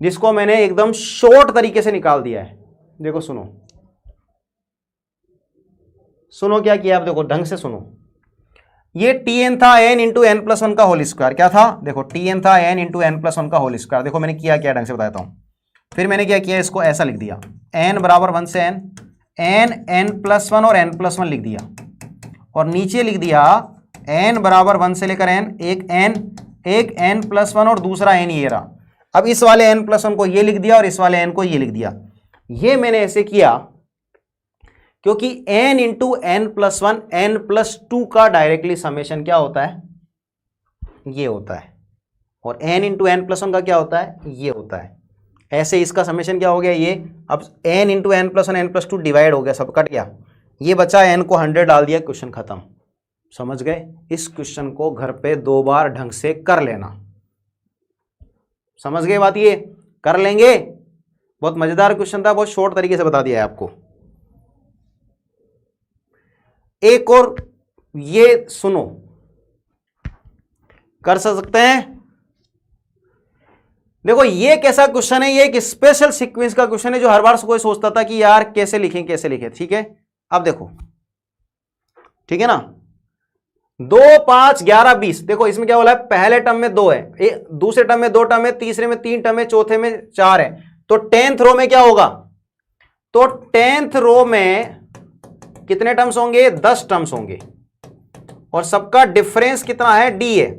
जिसको मैंने एकदम शॉर्ट तरीके से निकाल दिया है। देखो सुनो सुनो क्या किया आप, देखो ढंग से सुनो। ये tn था n into N plus one का होल स्क्वायर। क्या था, देखो tn था n into N plus one का होल स्क्वायर। देखो मैंने किया क्या, ढंग से बताता हूं। फिर मैंने क्या किया, इसको ऐसा लिख दिया, n बराबर 1 से n प्लस वन और n प्लस वन लिख दिया, और नीचे लिख दिया n बराबर 1 से लेकर n, एक n प्लस वन और दूसरा n ये रहा। अब इस वाले n प्लस वन को ये लिख दिया और इस वाले n को ये लिख दिया। ये मैंने ऐसे किया क्योंकि n into N plus one N plus two का डायरेक्टली समेशन क्या होता है, ये होता है, और n into N plus one का क्या होता है, ये होता है। ऐसे इसका समेशन क्या हो गया ये, अब n into N plus one N plus two divide हो गया, सब कट गया, ये बचा n को 100 डाल दिया, क्वेश्चन खत्म। समझ गए। इस क्वेश्चन को घर पे 2 बार ढंग से कर लेना। समझ गए बात ये, कर लेंगे। बहुत मजेदार क्वेश्चन था, बहुत शॉर्ट तरीके से बता दिया है आपको। एक और ये सुनो, कर सकते हैं। देखो ये कैसा क्वेश्चन है, ये एक स्पेशल सीक्वेंस का क्वेश्चन है जो हर बार कोई सोचता था कि यार कैसे लिखें कैसे लिखें। ठीक है, अब देखो, ठीक है ना, 2 5 11 20। देखो इसमें क्या बोला है, पहले टर्म में 2 है, दूसरे टर्म में 2 टर्म है, तीसरे में 3 टर्म है, चौथे में 4 है। तो 10th रो में क्या होगा, तो 10th रो में कितने टर्म्स होंगे, 10 टर्म्स होंगे, और सबका डिफरेंस कितना है, d है।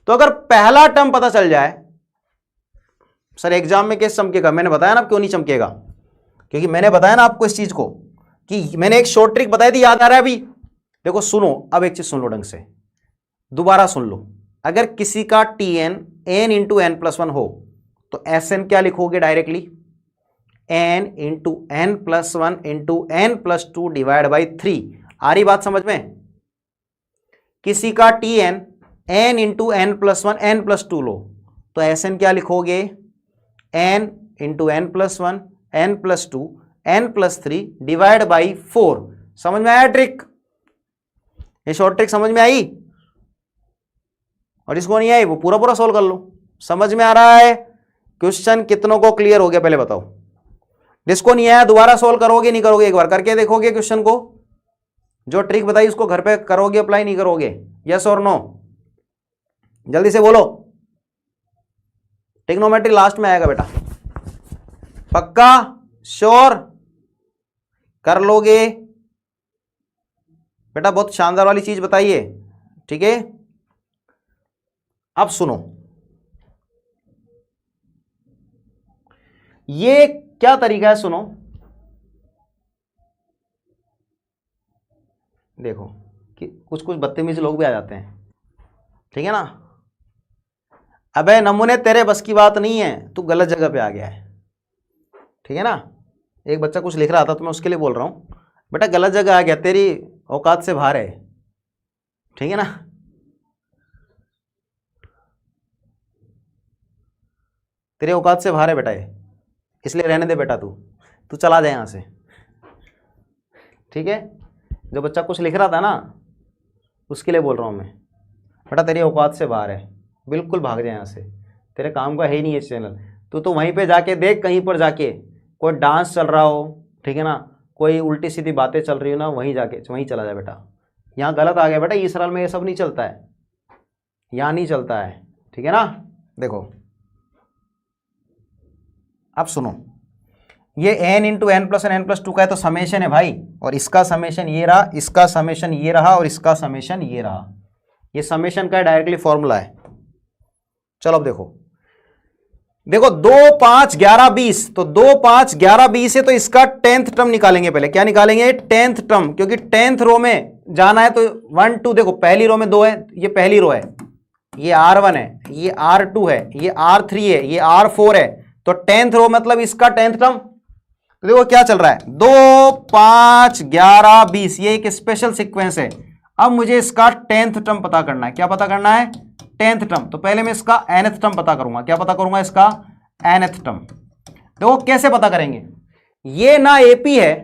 तो अगर पहला टर्म पता चल जाए, सर एग्जाम में कैसे चमकेगा, मैंने बताया ना, क्यों नहीं चमकेगा, क्योंकि मैंने बताया ना आपको इस चीज को कि मैंने एक शॉर्ट ट्रिक बताई थी, याद आ रहा है अभी। देखो सुनो, अब एक चीज सुन लो ढंग से, दोबारा सुन लो। अगर किसी का tn n into N plus one हो तो Sn क्या लिखोगे directly, n into N plus one into N plus two divide by 3। आ रही बात समझ में। किसी का tn n into N plus one N plus two लो तो Sn क्या लिखोगे, n into N plus one N plus two N plus three divide by 4। समझ में आया ट्रिक, ये शॉर्ट ट्रिक समझ में आई। और इसको नहीं आई वो पूरा पूरा सोल्व कर लो। समझ में आ रहा है क्वेश्चन, कितनों को क्लियर हो गया पहले बताओ। जिसको नहीं आया दोबारा सोल्व करोगे नहीं करोगे, एक बार करके देखोगे क्वेश्चन को, जो ट्रिक बताई उसको घर पे करोगे, अप्लाई नहीं करोगे, यस और नो, जल्दी से बोलो। ट्रिग्नोमेट्री लास्ट में आएगा बेटा, पक्का, श्योर, कर लोगे बेटा? बहुत शानदार वाली चीज बताइए, ठीक है। अब सुनो, ये क्या तरीका है, सुनो। देखो कि कुछ कुछ बदतमीज लोग भी आ जाते हैं, ठीक है ना। अबे नमूने, तेरे बस की बात नहीं है, तू गलत जगह पे आ गया है, ठीक है ना। एक बच्चा कुछ लिख रहा था तो मैं उसके लिए बोल रहा हूं, बेटा गलत जगह आ गया, तेरी औकात से बाहर है, ठीक है ना। तेरी औकात से बाहर है बेटा ये, इसलिए रहने दे बेटा, तू चला जाए यहां से, ठीक है। जो बच्चा कुछ लिख रहा था ना, उसके लिए बोल रहा हूं मैं, बेटा तेरी औकात से बाहर है, बिल्कुल भाग जाए यहाँ से, तेरे काम का है ही नहीं ये चैनल। तू तो वहीं पे जाके देख, कहीं पर जाके कोई डांस चल रहा हो, ठीक है ना, कोई उल्टी सीधी बातें चल रही हो ना, वहीं जाके वहीं चला जा बेटा। यहाँ गलत आ गया बेटा, इसराइल में ये सब नहीं चलता है, यहाँ नहीं चलता है, ठीक है ना। देखो अब सुनो, ये n into N plus N plus two का है तो समेशन है भाई, और इसका समेशन ये रहा, इसका समेशन ये रहा, और इसका समेशन ये रहा। ये समेशन का डायरेक्टली फॉर्मूला है। चलो अब देखो, देखो 2 5 11 20, तो 2 5 11 20 है तो इसका 10th टर्म निकालेंगे। पहले क्या निकालेंगे? 10th टर्म, क्योंकि 10th रो में जाना है तो 1 2, देखो पहली रो में 2 है, ये पहली रो है, ये R1 है, ये R2 है, ये R3 है, ये R4 है, तो 10th रो मतलब इसका 10th टर्म। तो देखो क्या चल रहा है, 2 5 11 20, ये एक स्पेशल सीक्वेंस है। अब मुझे इसका 10th टर्म पता करना है। क्या पता करना है? 10th term. तो पहले मैं इसका nth टर्म पता करूंगा। क्या पता करूंगा? इसका nth टर्म। देखो कैसे पता करेंगे, ये ना एपी है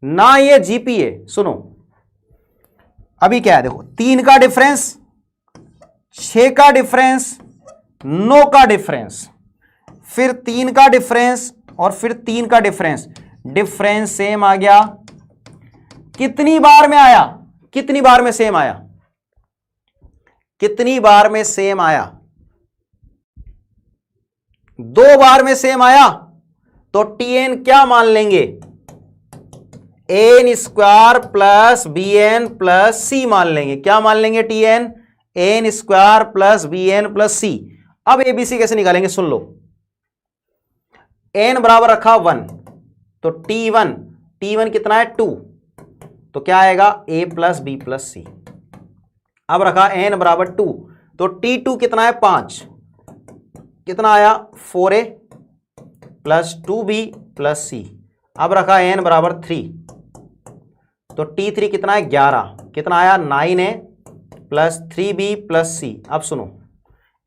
ना ये जीपी है। सुनो अभी क्या है, देखो 3 का डिफरेंस, 6 का डिफरेंस, 9 का डिफरेंस, फिर 3 का डिफरेंस और फिर 3 का डिफरेंस, डिफरेंस सेम आ गया। कितनी बार में आया? कितनी बार में सेम आया? कितनी बार में सेम आया? 2 बार में सेम आया। तो टीएन क्या मान लेंगे? N square plus b n plus c मान लेंगे। क्या मान लेंगे? Tn n square plus b n plus c. अब एबीसी कैसे निकालेंगे? सुन लो, एन बराबर रखा 1, तो टी1, टी1 कितना है? 2, तो क्या आएगा? ए प्लस बी प्लस सी। अब रखा एन बराबर 2, तो टी2 कितना है? 5, कितना आया? 4a plus 2b plus c. अब रखा एन बराबर 3, तो टी3 कितना है? 11, कितना आया? 9a plus 3b plus c. अब सुनो,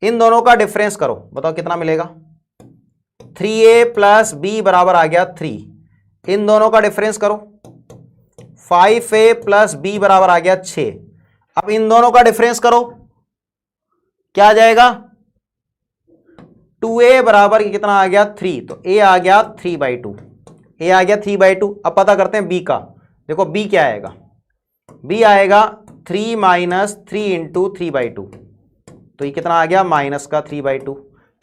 इन दोनों का डिफरेंस करो, बताओ कितना मिलेगा? 3a प्लस b बराबर आ गया 3। इन दोनों का डिफरेंस करो, 5a प्लस b बराबर आ गया 6। अब इन दोनों का डिफरेंस करो, क्या आ जाएगा? 2a बराबर कितना आ गया? 3, तो a आ गया 3/2, a आ गया 3/2। अब पता करते हैं b का। देखो b क्या आएगा? b आएगा 3 माइनस 3 इंटू 3/2, तो ये कितना आ गया? माइनस का 3/2।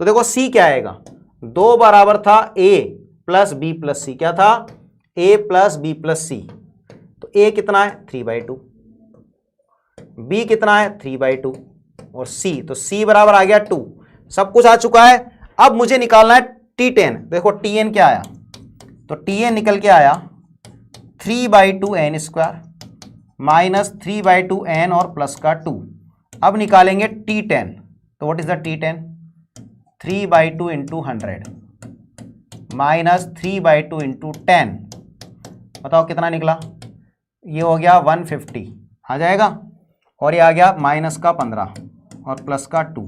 तो देखो c क्या आएगा? 2 बराबर था a प्लस b प्लस सी। क्या था? a प्लस b प्लस सी। तो a कितना है? 3/2, b कितना है? 3/2, और c, तो c बराबर आ गया 2। सब कुछ आ चुका है। अब मुझे निकालना है t10। देखो tn क्या आया? तो tn निकल के आया 3/2 n स्क्वायर माइनस 3/2 n और प्लस का 2। अब निकालेंगे t10, तो what is the t10? 3/2 into 100 minus 3/2 into 10, बताओ कितना निकला? ये हो गया 150 आ जाएगा, और ये आ गया माइनस का 15 और प्लस का 2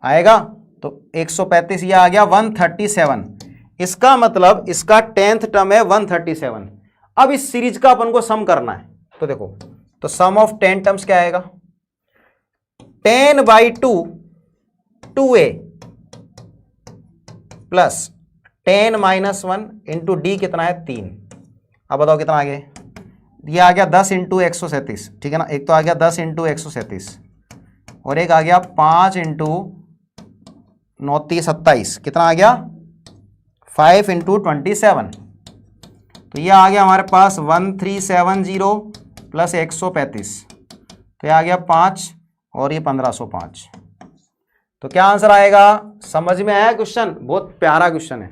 आएगा, तो 135। ये आ गया 137। इसका मतलब इसका 10th टर्म है 137। अब इस सीरीज का अपन को सम करना है, तो देखो, तो सम ऑफ 10 टर्म्स क्या आएगा? 10/2 2a plus 10 minus 1 into D कितना है? 3। अब बताओ कितना आ गया? ये आ गया 10 इंटू 137, ठीक है ना। एक तो आ गया 10 इंटू 137 और एक आ गया 5 इंटू 9 27, कितना आ गया? 5 इंटू 27। तो ये आ गया हमारे पास 1370 प्लस 135, तो ये आ गया 5 और ये 1505। तो क्या आंसर आएगा? समझ में आया क्वेश्चन? बहुत प्यारा क्वेश्चन है,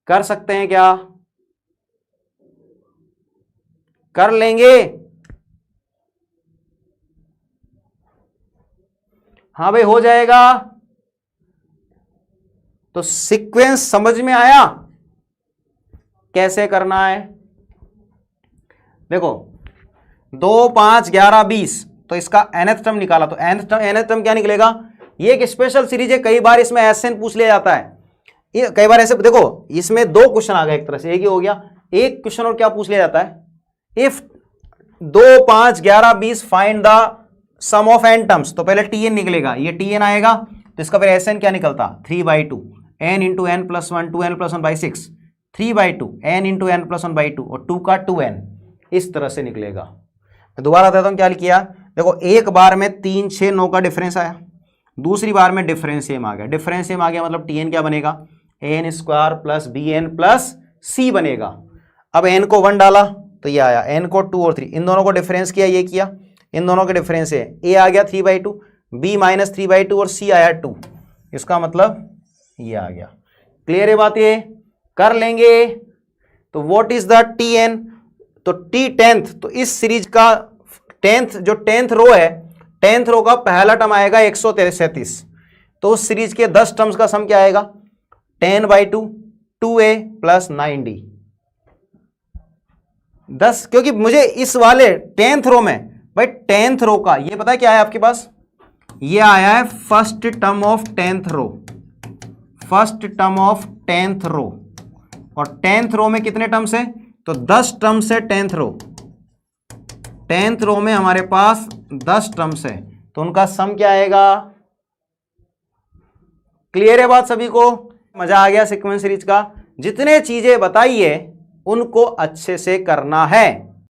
कर सकते हैं क्या? कर लेंगे? हाँ भाई हो जाएगा। तो सीक्वेंस समझ में आया कैसे करना है? देखो 2 5 11 20, तो इसका nth टर्म निकाला, तो nth टर्म क्या निकलेगा? ये एक स्पेशल सीरीज है, कई बार इसमें SN पूछ लिया जाता है। ये कई बार ऐसे देखो, इसमें 2 क्वेश्चन आ गए एक तरह से, एक ही हो गया। एक क्वेश्चन और क्या पूछ लिया जाता है? If 2 5 11 20 find the sum of n terms, तो पहले tn निकलेगा, ये tn आएगा, तो इसका फिर SN क्या निकलता? 3/2 n into n plus 1 2n plus 1/6, 3/2 n into n plus 1/2 और 2 का 2n, इस तरह से निकलेगा। मैं दोबारा बताता हूं क्या किया। देखो एक बार में 3 6 9 का डिफरेंस आया, दूसरी बार में डिफरेंस सेम आ गया। डिफरेंस सेम आ गया मतलब tn क्या बनेगा? n square plus bn plus c बनेगा। अब n को 1 डाला तो ये आया, n को 2 और 3, इन दोनों को डिफरेंस किया, ये किया, इन दोनों के डिफरेंस है, a आ गया 3/2, b माइनस 3/2 और c आया 2, इसका मतलब ये आ गया। क्लियर है बात? ये कर लेंगे। तो व्हाट इज द tn? तो t 10th, तो इस सीरीज का 10th जो 10th रो है, 10th रो का पहला टर्म आएगा 137, तो उस सीरीज के 10 टर्म्स का सम क्या आएगा? 10/2 2a प्लस 9d 10, क्योंकि मुझे इस वाले 10th रो में भाई 10th रो का ये पता है क्या है आपके पास? ये आया है first term of 10th row, first term of 10th row, और 10th रो में कितने टर्म्स है? तो 10 टर्म्स है 10th रो, 10th रो में हमारे पास 10 टर्म्स है, तो उनका सम क्या आएगा? क्लियर है बात सभी को? मजा आ गया सीक्वेंस सीरीज का? जितने चीजें बताइए उनको अच्छे से करना है।